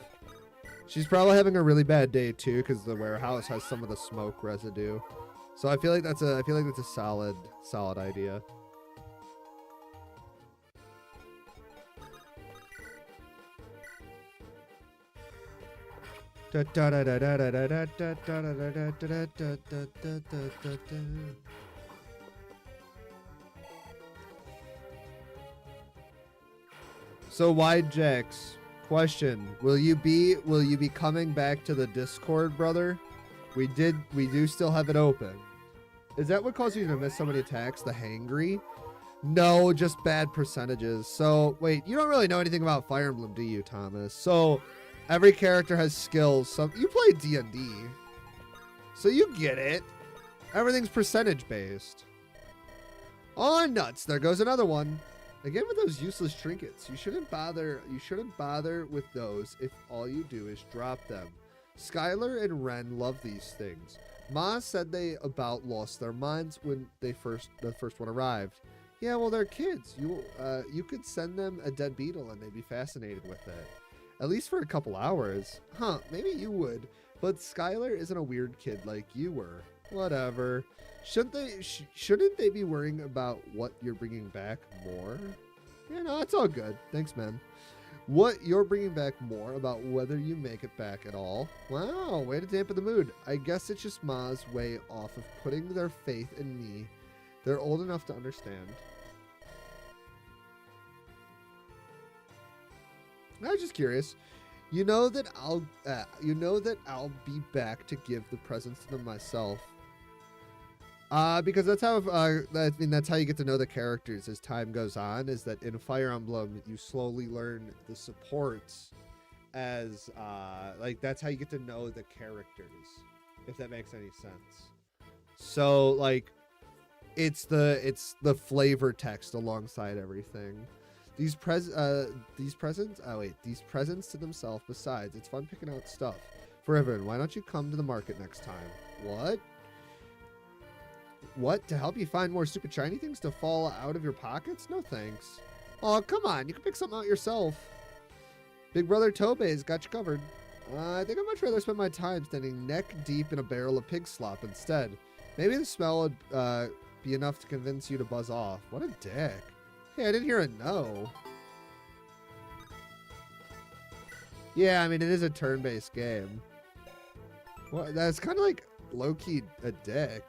She's probably having a really bad day too because the warehouse has some of the smoke residue. So I feel like that's a solid idea. So Wide Jax, question: Will you be coming back to the Discord, brother? We do still have it open. Is that what causes you to miss so many attacks? The hangry? No, just bad percentages. So wait, you don't really know anything about Fire Emblem, do you, Thomas? So every character has skills. You play D&D, so you get it. Everything's percentage based. Oh nuts! There goes another one. Again with those useless trinkets. You shouldn't bother with those if all you do is drop them. Skylar and Ren love these things. Ma said they about lost their minds when the first one arrived. Yeah, well, they're kids. You could send them a dead beetle and they'd be fascinated with it. At least for a couple hours. Huh, maybe you would. But Skylar isn't a weird kid like you were. Whatever. Shouldn't they be worrying about what you're bringing back more? Yeah, no, it's all good. Thanks, man. What you're bringing back more about whether you make it back at all? Wow, way to dampen the mood. I guess it's just Ma's way off of putting their faith in me. They're old enough to understand. I was just curious. You know that I'll be back to give the presents to them myself. Because that's how that's how you get to know the characters as time goes on, is that in Fire Emblem you slowly learn the supports as like that's how you get to know the characters, if that makes any sense. So like it's the flavor text alongside everything. These presents to themselves. Besides, it's fun picking out stuff for everyone. Why don't you come to the market next time? What? To help you find more stupid shiny things to fall out of your pockets? No thanks. Oh, come on. You can pick something out yourself. Big brother Tobey's got you covered. I think I'd much rather spend my time standing neck deep in a barrel of pig slop instead. Maybe the smell would be enough to convince you to buzz off. What a dick. Hey, I didn't hear a no. Yeah, I mean, it is a turn-based game. Well, that's kind of like low-key a dick.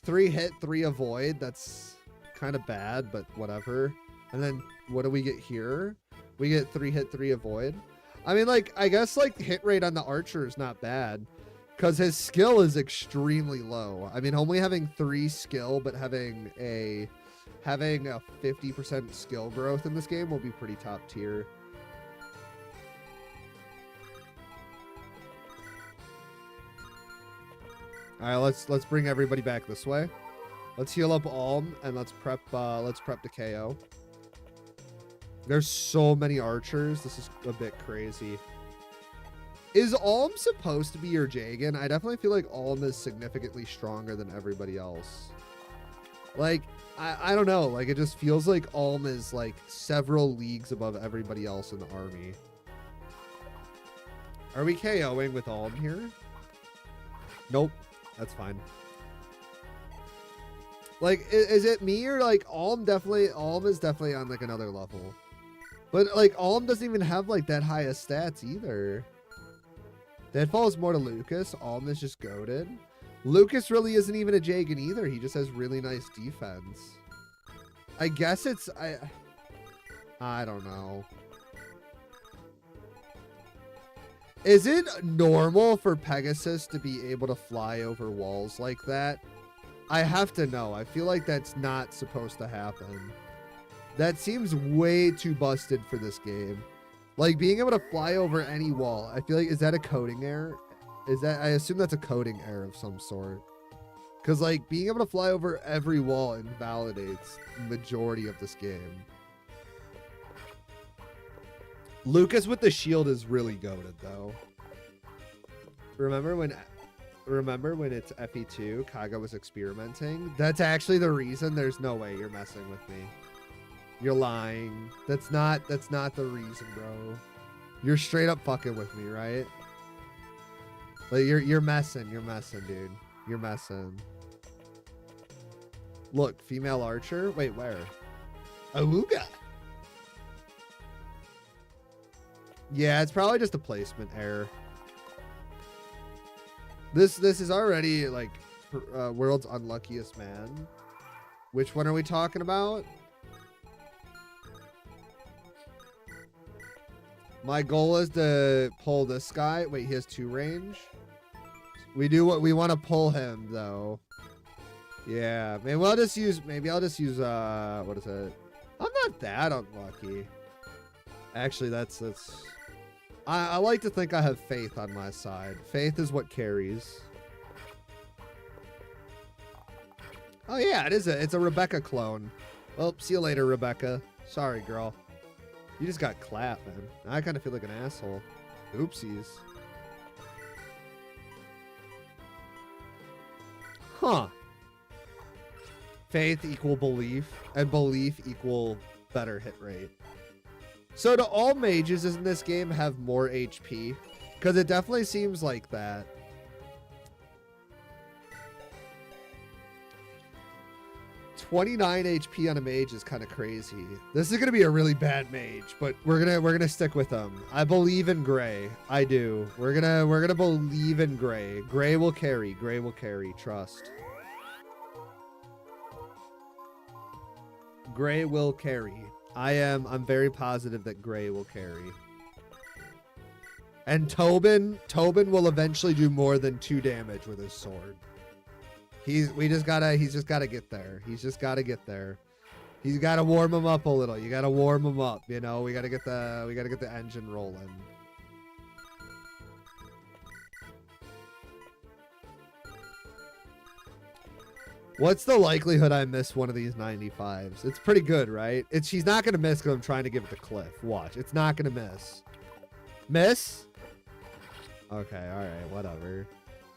3 hit, 3 avoid. That's kind of bad, but whatever. And then what do we get here? We get 3 hit, 3 avoid. I mean, like, I guess like hit rate on the archer is not bad because his skill is extremely low. I mean, only having 3 skill, but having a 50% skill growth in this game will be pretty top tier. All right, let's bring everybody back this way. Let's heal up Alm and let's prep to KO. There's so many archers. This is a bit crazy. Is Alm supposed to be your Jagan? I definitely feel like Alm is significantly stronger than everybody else. Like, I don't know. Like, it just feels like Alm is like several leagues above everybody else in the army. Are we KOing with Alm here? Nope. That's fine. Like, is it me or like Alm is definitely on like another level. But like Alm doesn't even have like that high of stats either. That falls more to Lucas. Alm is just goated. Lucas really isn't even a Jagan either. He just has really nice defense. I guess it's I don't know. Is it normal for Pegasus to be able to fly over walls like that? I have to know. I feel like that's not supposed to happen. That seems way too busted for this game. Like, being able to fly over any wall, I feel like, is that a coding error? I assume that's a coding error of some sort. Because, like, being able to fly over every wall invalidates the majority of this game. Lucas with the shield is really goated, though. Remember when it's Ep2, Kaga was experimenting? That's actually the reason. There's no way you're messing with me. You're lying. That's not the reason, bro. You're straight up fucking with me, right? Like, you're messing, dude. You're messing. Look, female archer. Wait, where? Awooga. Yeah, it's probably just a placement error. This is already like world's unluckiest man. Which one are we talking about? My goal is to pull this guy. Wait, he has 2 range. We do what we want to pull him though. Yeah, maybe I'll just use what is it? I'm not that unlucky. Actually, that's I like to think I have faith on my side. Faith is what carries. Oh yeah, it's a Rebecca clone. Well, see you later, Rebecca. Sorry, girl. You just got clapped, man. I kind of feel like an asshole. Oopsies. Huh. Faith equal belief, and belief equal better hit rate. So do all mages in this game have more HP? Because it definitely seems like that. $29 HP on a mage is kind of crazy. This is gonna be a really bad mage, but we're gonna stick with him. I believe in Gray. I do. We're gonna believe in Gray. Gray will carry. Gray will carry. Trust. Gray will carry. I'm very positive that Gray will carry. And Tobin will eventually do more than 2 damage with his sword. He's just gotta get there. He's just gotta get there. He's gotta warm him up a little. You gotta warm him up, you know? We gotta get the engine rolling. What's the likelihood I miss one of these 95s? It's pretty good, right? She's not gonna miss because I'm trying to give it to Cliff. Watch. It's not gonna miss. Miss? Okay, alright, whatever.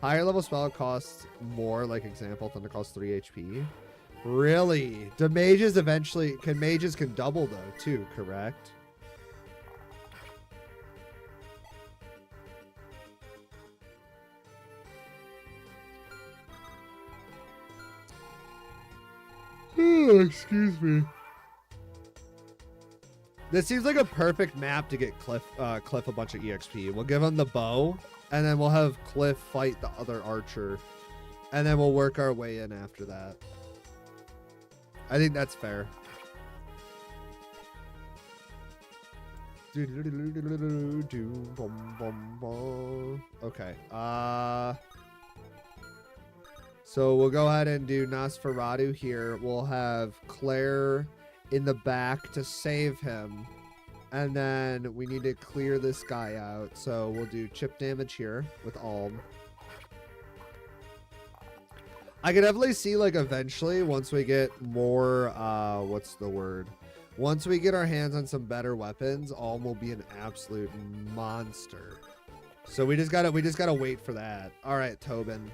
Higher level spell costs more, like example, Thunder costs 3 HP. Really? Do mages eventually... Mages can double, though, too, correct? Oh, excuse me. This seems like a perfect map to get Cliff a bunch of EXP. We'll give him the bow, and then we'll have Cliff fight the other archer, and then we'll work our way in after that. I think that's fair. Okay. So we'll go ahead and do Nosferatu here. We'll have Claire in the back to save him. And then we need to clear this guy out. So we'll do chip damage here with Alm. I could definitely see like eventually once we get more, what's the word? Once we get our hands on some better weapons, Alm will be an absolute monster. So we just gotta wait for that. All right, Tobin.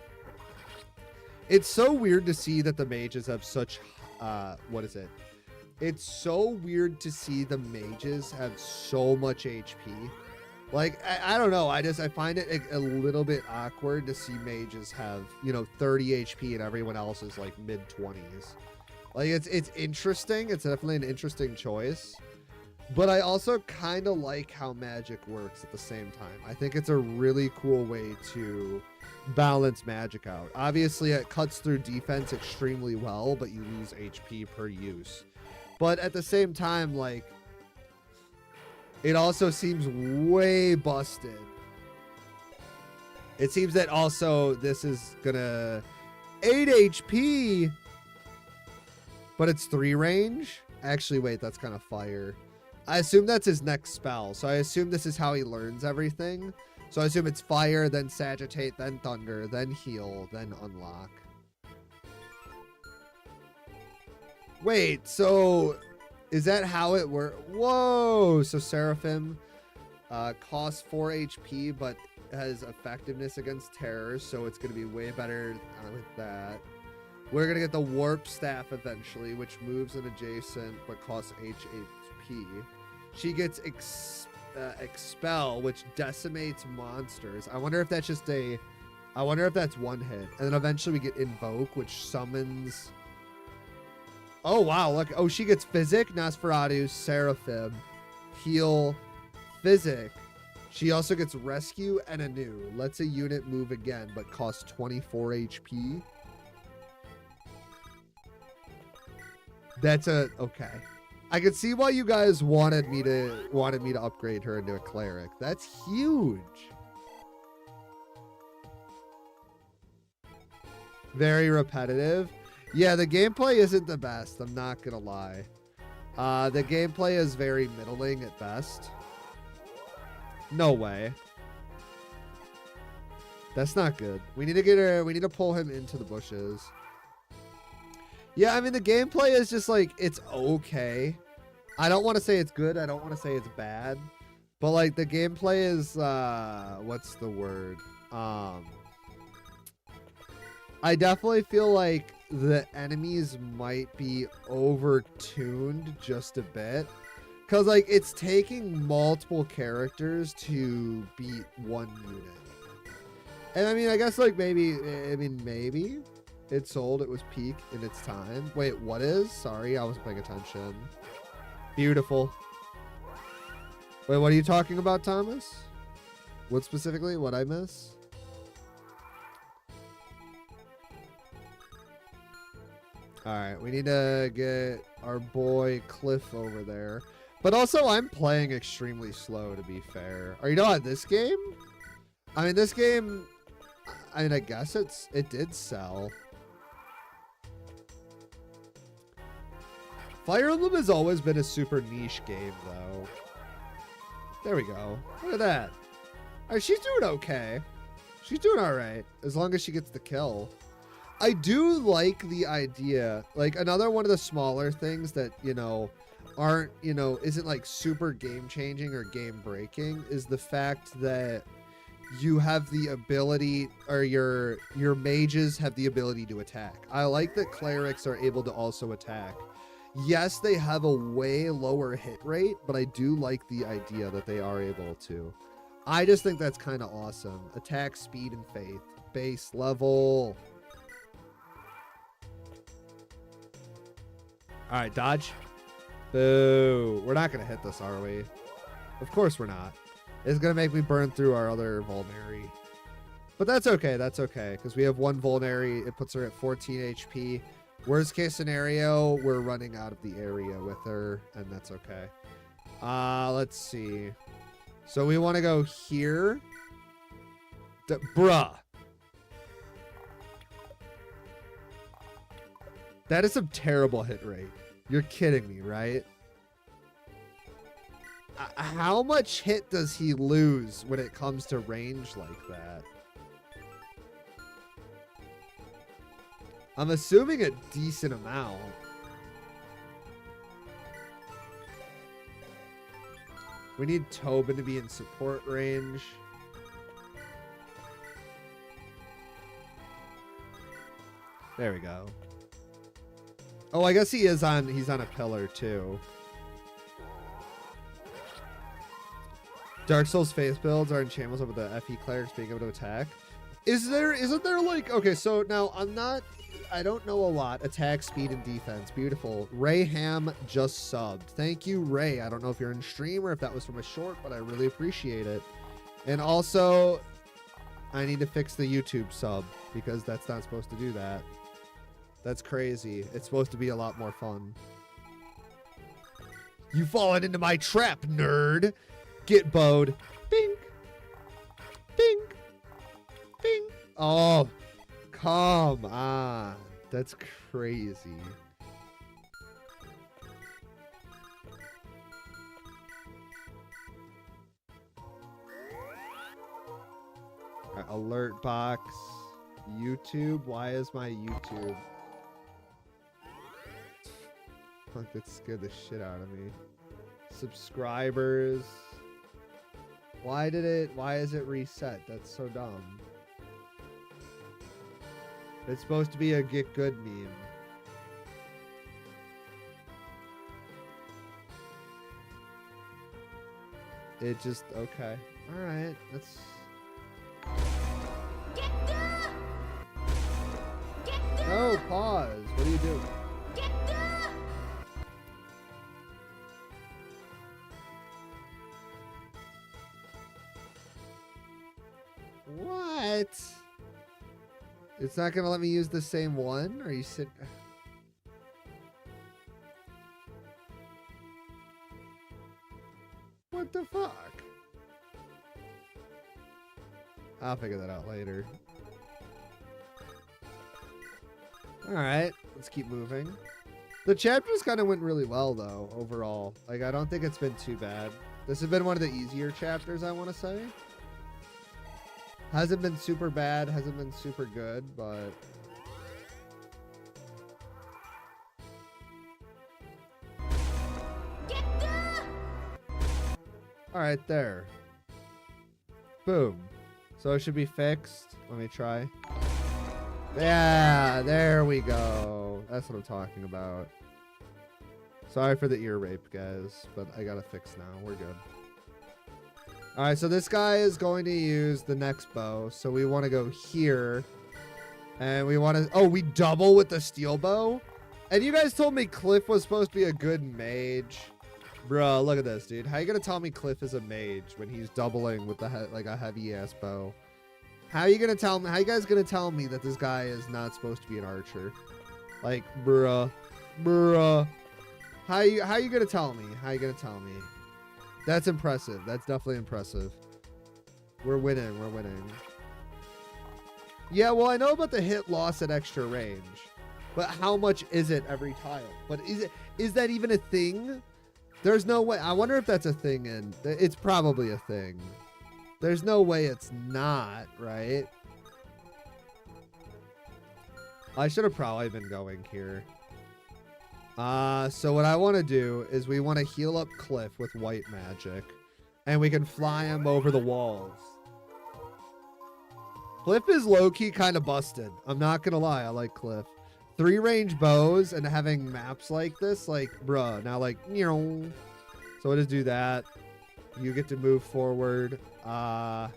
It's so weird to see that the mages have such, what is it? It's so weird to see the mages have so much HP. Like, I don't know. I find it a little bit awkward to see mages have, you know, 30 HP and everyone else is like mid-20s. Like, it's interesting. It's definitely an interesting choice. But I also kind of like how magic works at the same time. I think it's a really cool way to balance magic out. Obviously, it cuts through defense extremely well, but you lose HP per use. But at the same time, like, it also seems way busted. It seems that also this is gonna 8 HP, but it's 3 range. Actually, wait, that's kind of fire. I assume that's his next spell. So I assume this is how he learns everything. So I assume it's fire, then sagitate, then thunder, then heal, then unlock. Wait, so is that how it works? Whoa! So Seraphim costs 4 HP, but has effectiveness against terrors, so it's going to be way better with that. We're going to get the Warp Staff eventually, which moves an adjacent, but costs HP. She gets Expel, which decimates monsters. I wonder if that's just I wonder if that's one hit. And then eventually we get Invoke, which summons... Oh, wow, look. Oh, she gets Physic, Nosferatu, Seraphim, Heal, Physic. She also gets Rescue and Anew. Lets a unit move again, but costs 24 HP. That's okay. I could see why you guys wanted me to upgrade her into a cleric. That's huge. Very repetitive. Yeah, the gameplay isn't the best. I'm not gonna lie. The gameplay is very middling at best. No way. That's not good. We need to get her. We need to pull him into the bushes. Yeah, I mean, the gameplay is just like, it's okay. I don't want to say it's good. I don't want to say it's bad. But like, the gameplay is, what's the word? I definitely feel like the enemies might be over-tuned just a bit. Because like, it's taking multiple characters to beat one unit. And I mean, I guess like maybe it sold. It was peak in its time. Wait, what is? Sorry, I wasn't paying attention. Beautiful. Wait, what are you talking about, Thomas? What specifically? What I miss? All right, we need to get our boy Cliff over there. But also, I'm playing extremely slow, to be fair. Are you not this game? I mean, this game, I mean, I guess it did sell. Fire Emblem has always been a super niche game, though. There we go. Look at that. All right, she's doing okay. She's doing all right, as long as she gets the kill. I do like the idea, like another one of the smaller things that, you know, aren't, you know, isn't like super game changing or game breaking is the fact that you have the ability, or your mages have the ability to attack. I like that clerics are able to also attack. Yes, they have a way lower hit rate, but I do like the idea that they are able to. I just think that's kind of awesome. Attack, speed, and faith. Base level. All right, dodge. Boo. We're not going to hit this, are we? Of course we're not. It's going to make me burn through our other Vulnerary. But that's okay. That's okay. Because we have one Vulnerary. It puts her at 14 HP. Worst case scenario, we're running out of the area with her. And that's okay. Let's see. So we want to go here. Bruh. That is some terrible hit rate. You're kidding me, right? How much hit does he lose when it comes to range like that? I'm assuming a decent amount. We need Tobin to be in support range. There we go. Oh, I guess he's on a pillar too. Dark Souls face builds are enchantments over the FE clerics being able to attack. Isn't there like, okay, so now I don't know a lot. Attack, speed, and defense. Beautiful. Ray Ham just subbed. Thank you, Ray. I don't know if you're in stream or if that was from a short, but I really appreciate it. And also, I need to fix the YouTube sub because that's not supposed to do that. That's crazy. It's supposed to be a lot more fun. You've fallen into my trap, nerd. Get bowed. Bing. Bing. Bing. Oh, come on. That's crazy. Right, alert box. YouTube. Why is my YouTube? Fuck, that scared the shit out of me. Subscribers. Why is it reset? That's so dumb. It's supposed to be a get good meme. It just, okay. Alright, let's... No, pause. What are you doing? What? It's not gonna let me use the same one? Are you sitting? What the fuck? I'll figure that out later. Alright, let's keep moving. The chapters kind of went really well, though, overall. Like, I don't think it's been too bad. This has been one of the easier chapters, I want to say. Hasn't been super bad, hasn't been super good, but... Alright, there. Boom. So it should be fixed. Let me try. Yeah, there we go. That's what I'm talking about. Sorry for the ear rape, guys, but I gotta fix now. We're good. Alright, so this guy is going to use the next bow. So we want to go here. And we want to... Oh, we double with the steel bow? And you guys told me Cliff was supposed to be a good mage. Bro, look at this, dude. How you gonna tell me Cliff is a mage when he's doubling with the like a heavy-ass bow? How you gonna tell me? How you guys gonna tell me that this guy is not supposed to be an archer? Like, bruh. How you gonna tell me? How you gonna tell me? That's impressive. That's definitely impressive. We're winning. We're winning. Yeah, well, I know about the hit loss at extra range, but how much is it every tile? But is that even a thing? There's no way. I wonder if that's a thing, and it's probably a thing. There's no way it's not, right? I should have probably been going here. So what I want to do is we want to heal up Cliff with white magic, and we can fly him over the walls. Cliff is low-key kind of busted. I'm not going to lie. I like Cliff. 3-range bows and having maps like this, like, bruh, now, like, you know. So we'll just do that. You get to move forward. I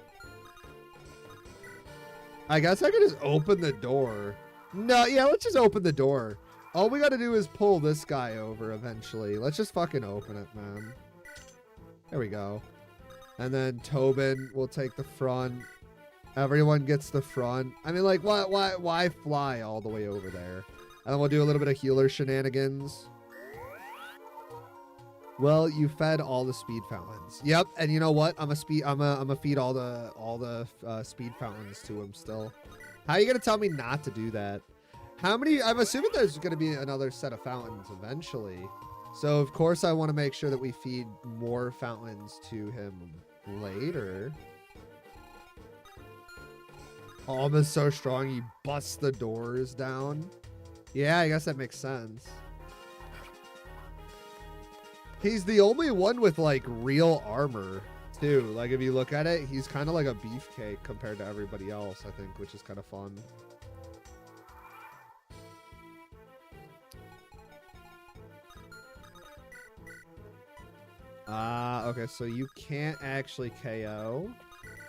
guess I could just open the door. No, yeah, let's just open the door. All we got to do is pull this guy over eventually. Let's just fucking open it, man. There we go. And then Tobin will take the front. Everyone gets the front. I mean, like, why fly all the way over there? And then we'll do a little bit of healer shenanigans. Well, you fed all the speed fountains. Yep, and you know what? I'm a feed all the speed fountains to him still. How are you gonna tell me not to do that? How many? I'm assuming there's gonna be another set of fountains eventually. So of course I want to make sure that we feed more fountains to him later. Alm is so strong he busts the doors down. Yeah, I guess that makes sense. He's the only one with like real armor too. Like if you look at it, he's kind of like a beefcake compared to everybody else, I think, which is kind of fun. Okay, so you can't actually KO,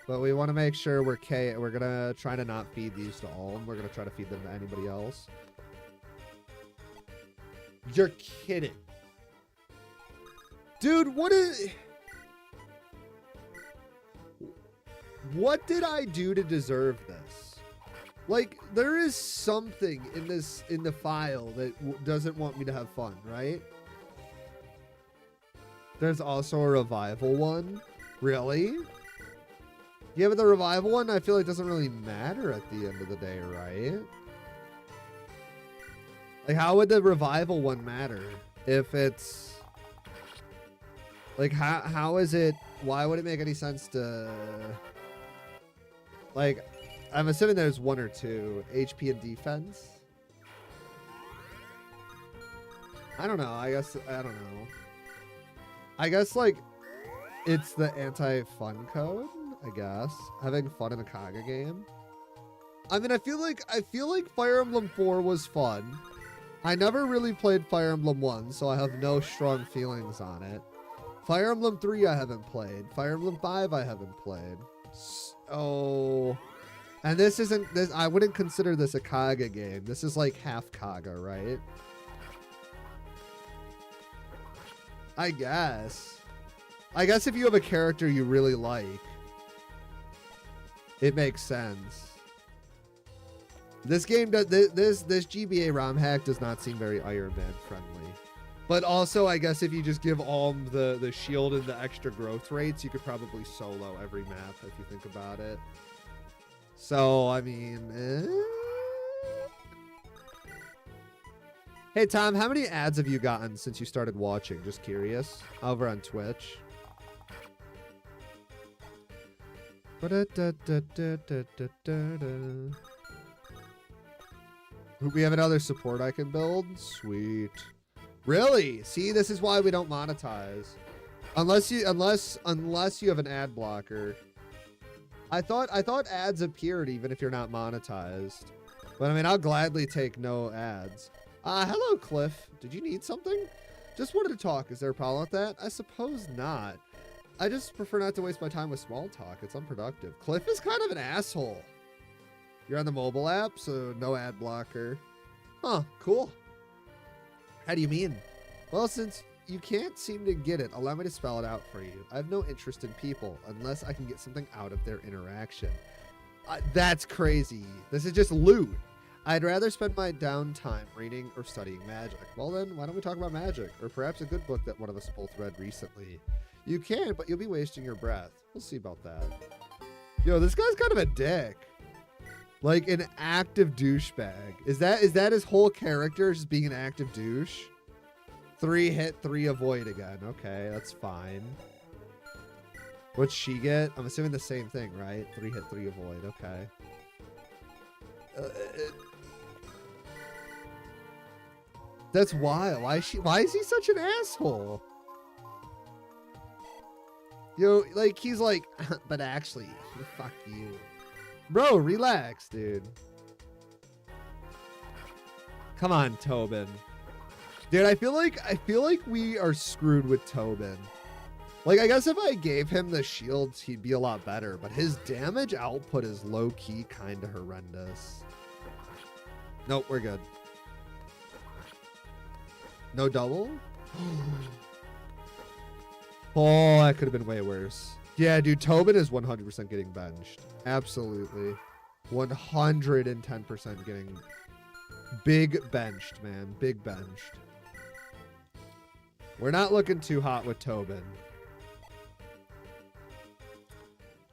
but we want to make sure we're gonna try to not feed these to Alm. We're gonna try to feed them to anybody else. You're kidding. Dude, what did I do to deserve this? Like, there is something in the file that doesn't want me to have fun, right? There's also a revival one. Really? Yeah, but the revival one I feel like doesn't really matter at the end of the day, right? Like, how would the revival one matter if it's... Like, how is it... Why would it make any sense to... Like, I'm assuming there's one or two. HP and defense? I don't know. I don't know. I guess, like, it's the anti-fun code, I guess. Having fun in a Kaga game. I mean, I feel like Fire Emblem 4 was fun. I never really played Fire Emblem 1, so I have no strong feelings on it. Fire Emblem 3 I haven't played. Fire Emblem 5 I haven't played. Oh. And this isn't... I wouldn't consider this a Kaga game. This is like half Kaga, right? I guess if you have a character you really like, it makes sense. This game does this GBA ROM hack does not seem very Iron Man friendly. But also, I guess if you just give Alm the shield and the extra growth rates, you could probably solo every map if you think about it. So, I mean, Hey, Tom, how many ads have you gotten since you started watching? Just curious. Over on Twitch. We have another support I can build? Sweet. Really? See, this is why we don't monetize. Unless you have an ad blocker. I thought ads appeared even if you're not monetized. But I mean, I'll gladly take no ads. Hello, Cliff. Did you need something? Just wanted to talk. Is there a problem with that? I suppose not. I just prefer not to waste my time with small talk. It's unproductive. Cliff is kind of an asshole. You're on the mobile app, so no ad blocker. Huh, cool. How do you mean? Well, since you can't seem to get it, allow me to spell it out for you. I have no interest in people unless I can get something out of their interaction. That's crazy. This is just loot. I'd rather spend my downtime reading or studying magic. Well then, why don't we talk about magic? Or perhaps a good book that one of us both read recently. You can, but you'll be wasting your breath. We'll see about that. Yo, this guy's kind of a dick. Like an active douchebag. Is that his whole character, just being an active douche? 3 hit, 3 avoid again. Okay, that's fine. What'd she get? I'm assuming the same thing, right? 3 hit, 3 avoid. Okay. That's wild. Why is he such an asshole? Yo, like, he's like, but actually, fuck you. Bro, relax, dude. Come on, Tobin. Dude, I feel like we are screwed with Tobin. Like, I guess if I gave him the shields, he'd be a lot better, but his damage output is low-key kind of horrendous. Nope, we're good. No double? Oh, that could have been way worse. Yeah, dude, Tobin is 100% getting benched. Absolutely. 110% getting big benched, man. Big benched. We're not looking too hot with Tobin.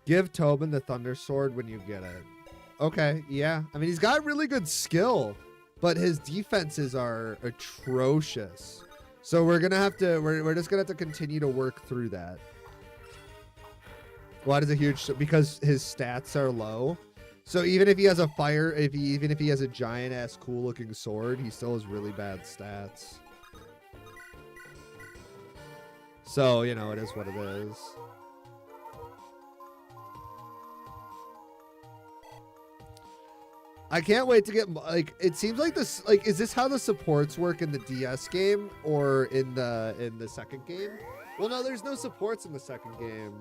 Give Tobin the Thunder Sword when you get it. Okay, yeah. I mean, he's got really good skill, but his defenses are atrocious. So we're gonna have to, we're just gonna have to continue to work through that. Why does a huge, because his stats are low. So even if he has a fire, even if he has a giant ass cool looking sword, he still has really bad stats. So, you know, it is what it is. I can't wait to get, like, it seems like this, like, is this how the supports work in the DS game or in the second game? Well, no, there's no supports in the second game.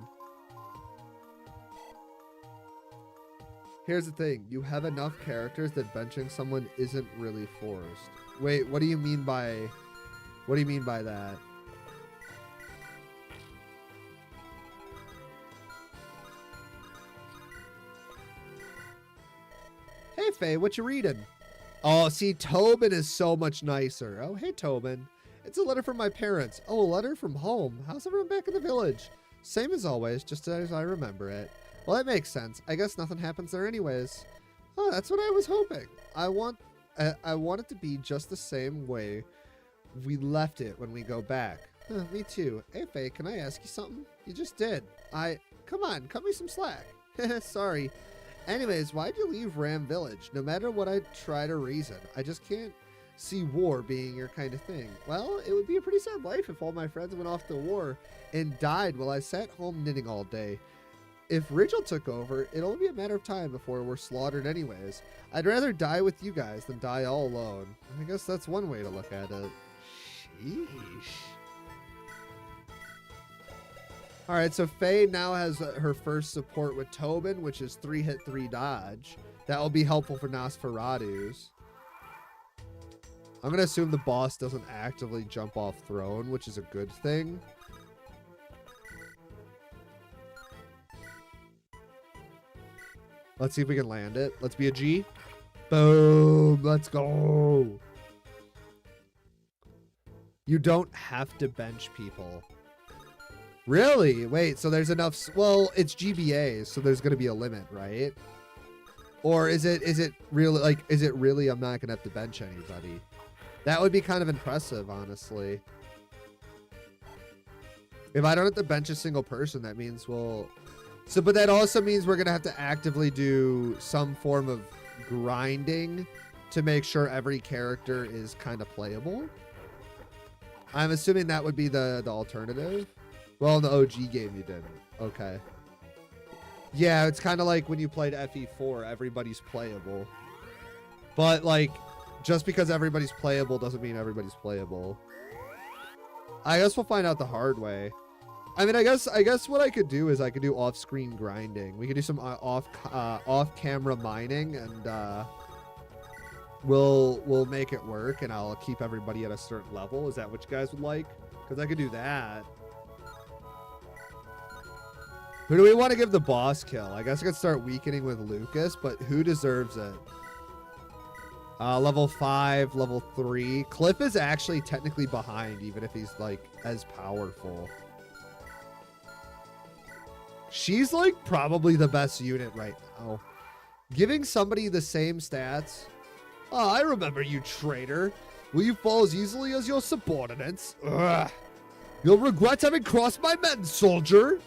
Here's the thing. You have enough characters that benching someone isn't really forced. Wait, what do you mean by that? Hey, Faye, what you reading? Oh, see, Tobin is so much nicer. Oh, hey, Tobin. It's a letter from my parents. Oh, a letter from home. How's everyone back in the village? Same as always, just as I remember it. Well, that makes sense. I guess nothing happens there anyways. Oh, that's what I was hoping. I want it to be just the same way we left it when we go back. Me too. Hey, Faye, can I ask you something? You just did. Come on, cut me some slack. Sorry. Anyways, why'd you leave Ram Village? No matter what I try to reason, I just can't see war being your kind of thing. Well, it would be a pretty sad life if all my friends went off to war and died while I sat home knitting all day. If Rigel took over, it'll only be a matter of time before we're slaughtered anyways. I'd rather die with you guys than die all alone. I guess that's one way to look at it. Sheesh. All right, so Faye now has her first support with Tobin, which is 3-hit 3 dodge. That will be helpful for Nosferatus. I'm going to assume the boss doesn't actively jump off throne, which is a good thing. Let's see if we can land it. Let's be a G. Boom. Let's go. You don't have to bench people. Really? Wait, so there's enough. Well, it's GBA, so there's going to be a limit, right? Or is it really I'm not going to have to bench anybody? That would be kind of impressive, honestly. If I don't have to bench a single person, that means but that also means we're going to have to actively do some form of grinding to make sure every character is kind of playable. I'm assuming that would be the alternative. Well, in the OG game you didn't. Okay. Yeah, it's kind of like when you played FE4, everybody's playable. But, like, just because everybody's playable doesn't mean everybody's playable. I guess we'll find out the hard way. I mean, I guess what I could do is I could do off-screen grinding. We could do some off-camera mining, and we'll make it work, and I'll keep everybody at a certain level. Is that what you guys would like? Because I could do that. Who do we want to give the boss kill? I guess I could start weakening with Lucas, but who deserves it? Level 5, level 3. Cliff is actually technically behind, even if he's, like, as powerful. She's, like, probably the best unit right now. Giving somebody the same stats. Oh, I remember you, traitor. Will you fall as easily as your subordinates? Ugh. You'll regret having crossed my men, soldier.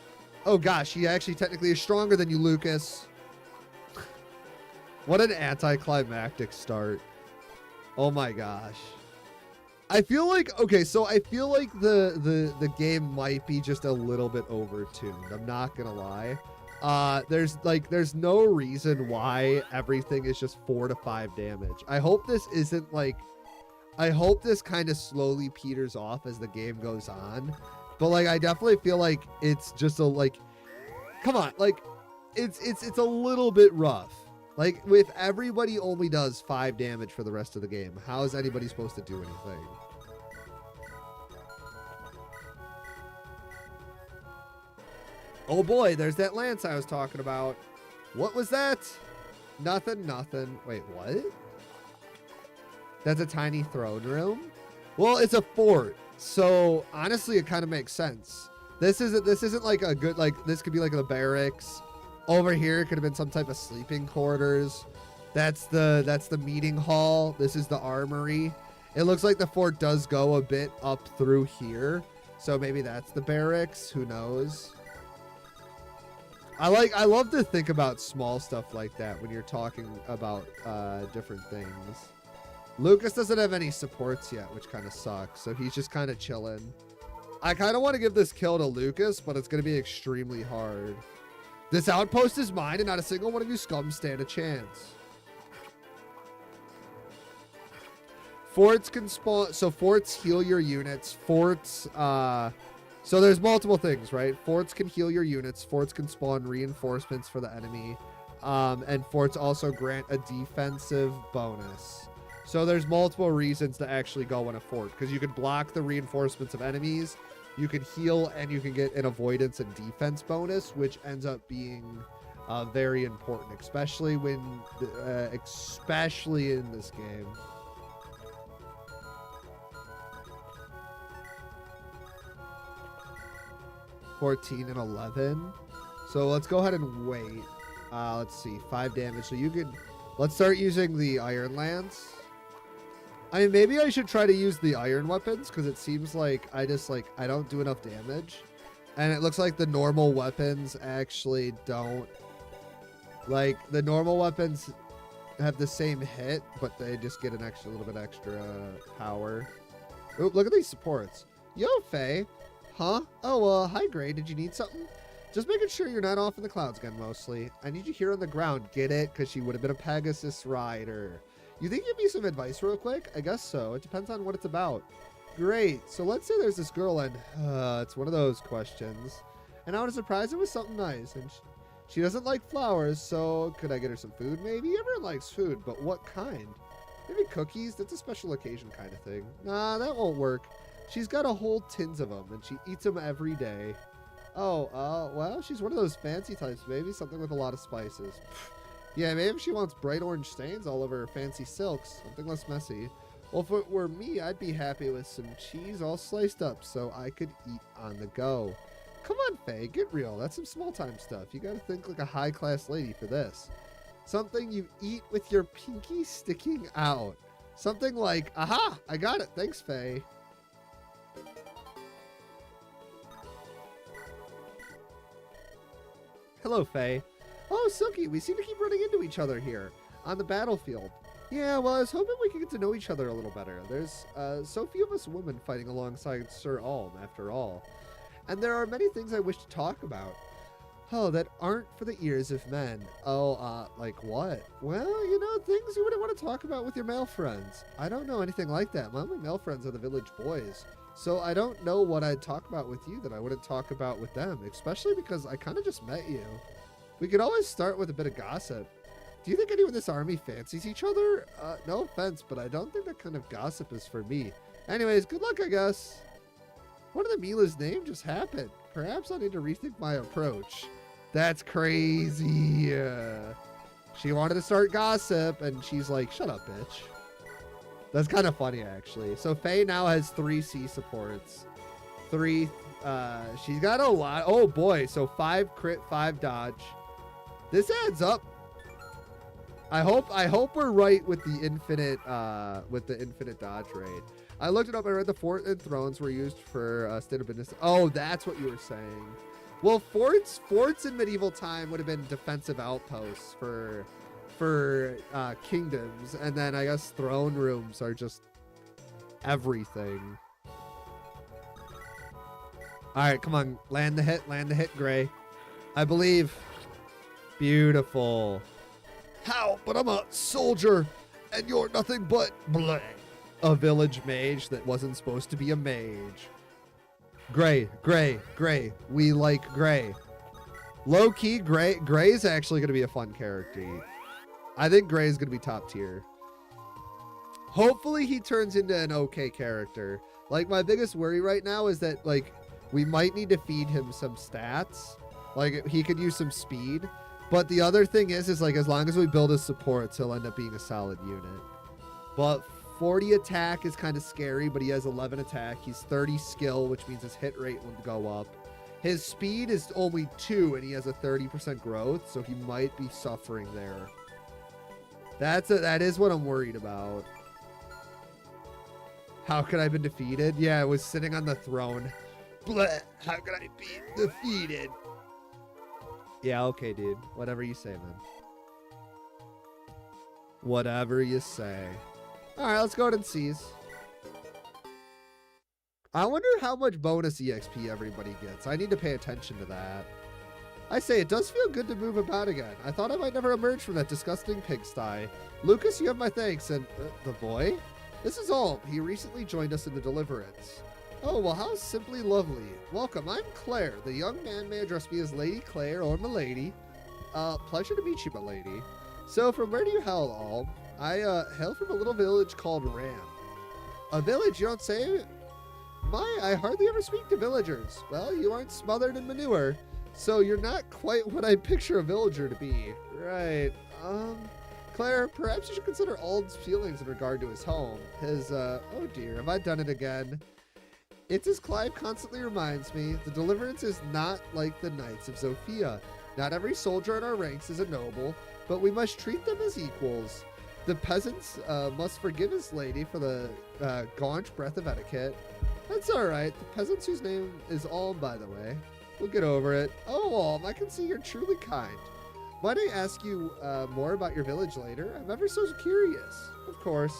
Oh gosh, he actually technically is stronger than you, Lucas. What an anticlimactic start. Oh my gosh. I feel like, okay, so I feel like the game might be just a little bit overtuned. I'm not gonna lie. There's no reason why everything is just 4 to 5 damage. I hope this isn't like, I hope this kind of slowly peters off as the game goes on. But like, I definitely feel like it's just a like, come on, like it's a little bit rough. Like if everybody only does 5 damage for the rest of the game, how is anybody supposed to do anything? Oh boy, there's that lance I was talking about. What was that? Nothing. Wait, what? That's a tiny throne room? Well, it's a fort. So honestly, it kind of makes sense. This isn't like a good, like this could be like the barracks. Over here could have been some type of sleeping quarters. That's the meeting hall. This is the armory. It looks like the fort does go a bit up through here. So maybe that's the barracks. Who knows? I love to think about small stuff like that when you're talking about different things. Lucas doesn't have any supports yet, which kind of sucks. So he's just kind of chilling. I kind of want to give this kill to Lucas, but it's going to be extremely hard. This outpost is mine, and not a single one of you scum stand a chance. Forts can spawn, so forts heal your units. Forts, so there's multiple things, right? Forts can heal your units. Forts can spawn reinforcements for the enemy. And forts also grant a defensive bonus. So there's multiple reasons to actually go in a fort, because you can block the reinforcements of enemies, you can heal, and you can get an avoidance and defense bonus, which ends up being very important, especially when, especially in this game. $14 and 11. So let's go ahead and wait. Let's see, 5 damage. So you could, let's start using the Iron Lance. I mean, maybe I should try to use the iron weapons, because it seems like I don't do enough damage. And it looks like the normal weapons actually don't. Like, the normal weapons have the same hit, but they just get a little bit extra power. Oh, look at these supports. Yo, Faye. Huh? Oh, hi, Gray. Did you need something? Just making sure you're not off in the clouds again, mostly. I need you here on the ground. Get it? Because she would have been a Pegasus rider. You think you'd give me some advice real quick? I guess so. It depends on what it's about. Great. So let's say there's this girl and it's one of those questions. And I was surprised it was something nice. And she doesn't like flowers, so could I get her some food maybe? Everyone likes food, but what kind? Maybe cookies? That's a special occasion kind of thing. Nah, that won't work. She's got a whole tins of them, and she eats them every day. Oh, well, she's one of those fancy types, maybe something with a lot of spices. Yeah, maybe she wants bright orange stains all over her fancy silks, something less messy. Well, if it were me, I'd be happy with some cheese all sliced up so I could eat on the go. Come on, Faye, get real. That's some small-time stuff. You gotta think like a high-class lady for this. Something you eat with your pinky sticking out. Something like, aha, I got it. Thanks, Faye. Hello, Faye. Oh, Silky, we seem to keep running into each other here on the battlefield. Yeah, well, I was hoping we could get to know each other a little better. There's so few of us women fighting alongside Sir Alm, after all. And there are many things I wish to talk about. Oh, that aren't for the ears of men. Oh, like what? Well, you know, things you wouldn't want to talk about with your male friends. I don't know anything like that. My only male friends are the village boys. So I don't know what I'd talk about with you that I wouldn't talk about with them, especially because I kind of just met you. We could always start with a bit of gossip. Do you think anyone in this army fancies each other? No offense, but I don't think that kind of gossip is for me. Anyways, good luck, I guess. One of the Mila's name just happened. Perhaps I need to rethink my approach. That's crazy. She wanted to start gossip, and she's like, shut up, bitch. That's kind of funny, actually. So Faye now has 3 C supports. 3, she's got a lot. Oh, boy. So 5 crit, 5 dodge. This adds up. I hope we're right with the infinite dodge rate. I looked it up. I read the fort and thrones were used for state of business. Oh, that's what you were saying. Well, forts in medieval time would have been defensive outposts for kingdoms, and then I guess throne rooms are just everything. All right, come on, land the hit, Gray. I believe. Beautiful. How? But I'm a soldier, and you're nothing but blah. A village mage that wasn't supposed to be a mage. Gray. We like Gray. Low key, Gray's actually going to be a fun character. I think Gray's going to be top tier. Hopefully he turns into an okay character. Like, my biggest worry right now is that, like, we might need to feed him some stats. Like, he could use some speed. But the other thing is like, as long as we build his supports, he'll end up being a solid unit. But 40 attack is kind of scary, but he has 11 attack. He's 30 skill, which means his hit rate will go up. His speed is only 2, and he has a 30% growth, so he might be suffering there. That is what I'm worried about. How could I have been defeated? Yeah, I was sitting on the throne. Blech, how could I be defeated? Yeah, okay, dude. Whatever you say, man. Whatever you say. All right, let's go ahead and seize. I wonder how much bonus EXP everybody gets. I need to pay attention to that. I say, it does feel good to move about again. I thought I might never emerge from that disgusting pigsty. Lucas, you have my thanks. And the boy? This is all. He recently joined us in the Deliverance. Oh, well, how simply lovely. Welcome, I'm Claire. The young man may address me as Lady Claire or Milady. Pleasure to meet you, Milady. So, from where do you hail all? I hail from a little village called Ram. A village, you don't say? I hardly ever speak to villagers. Well, you aren't smothered in manure, so you're not quite what I picture a villager to be. Right. Claire, perhaps you should consider Ald's feelings in regard to his home. Oh dear, have I done it again? It's as Clive constantly reminds me, the Deliverance is not like the Knights of Zofia. Not every soldier in our ranks is a noble, but we must treat them as equals. The peasants must forgive his lady for the gaunch breath of etiquette. That's all right. The peasants whose name is Alm, by the way. We'll get over it. Oh, Alm, I can see you're truly kind. Might I ask you more about your village later? I'm ever so curious. Of course.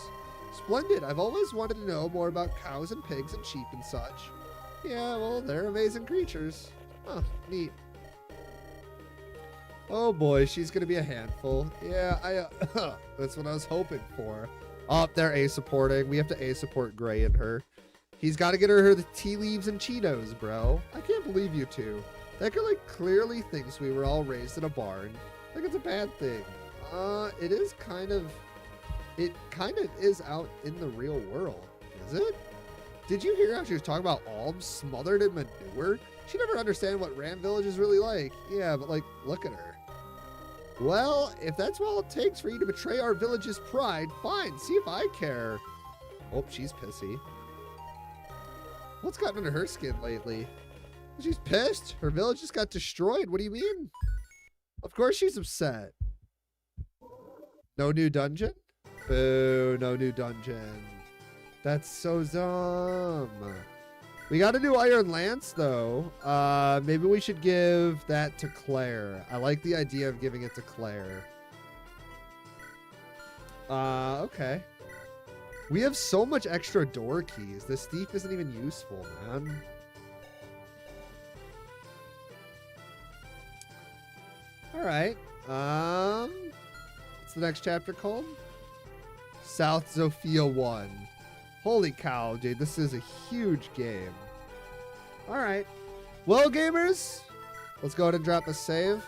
Splendid. I've always wanted to know more about cows and pigs and sheep and such. Yeah, well, they're amazing creatures. Huh, neat. Oh boy, she's gonna be a handful. Yeah, that's what I was hoping for. Oh, they're A-supporting. We have to A-support Gray and her. He's got to get her the tea leaves and Cheetos, bro. I can't believe you two. That girl, like, clearly thinks we were all raised in a barn. Like, it's a bad thing. It kind of is out in the real world. Is it? Did you hear how she was talking about Alm smothered in manure? She never understand what Ram Village is really like. Yeah, but, like, look at her. Well, if that's all it takes for you to betray our village's pride, fine, see if I care. Oh, she's pissy. What's gotten under her skin lately? She's pissed. Her village just got destroyed. What do you mean? Of course she's upset. No new dungeon? Boo, no new dungeon. That's so dumb. We got a new Iron Lance, though. Maybe we should give that to Claire. I like the idea of giving it to Claire. Okay. We have so much extra door keys. This thief isn't even useful, man. All right. What's the next chapter called? South Zofia 1. Holy cow, dude. This is a huge game. All right. Well, gamers, let's go ahead and drop a save.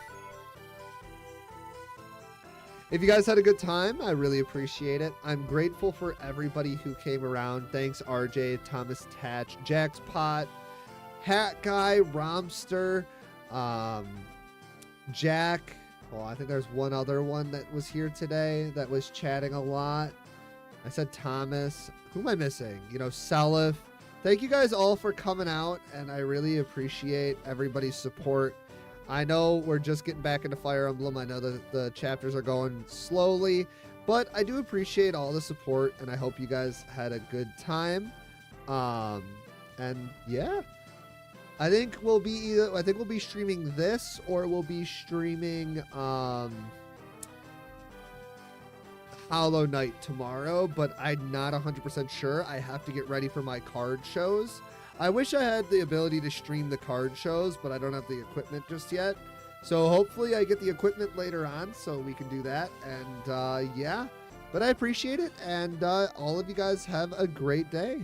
If you guys had a good time, I really appreciate it. I'm grateful for everybody who came around. Thanks, RJ, Thomas Tatch, Jack's Pot, Hat Guy, Romster, Jack. Well, I think there's one other one that was here today that was chatting a lot. I said Thomas. Who am I missing? You know, Salif. Thank you guys all for coming out, and I really appreciate everybody's support. I know we're just getting back into Fire Emblem. I know that the chapters are going slowly, but I do appreciate all the support, and I hope you guys had a good time. And yeah, I think we'll be streaming this, or we'll be streaming Hollow Knight tomorrow, but I'm not 100% sure. I have to get ready for my card shows. I wish I had the ability to stream the card shows, but I don't have the equipment just yet. So hopefully I get the equipment later on so we can do that. And yeah, but I appreciate it. And all of you guys have a great day.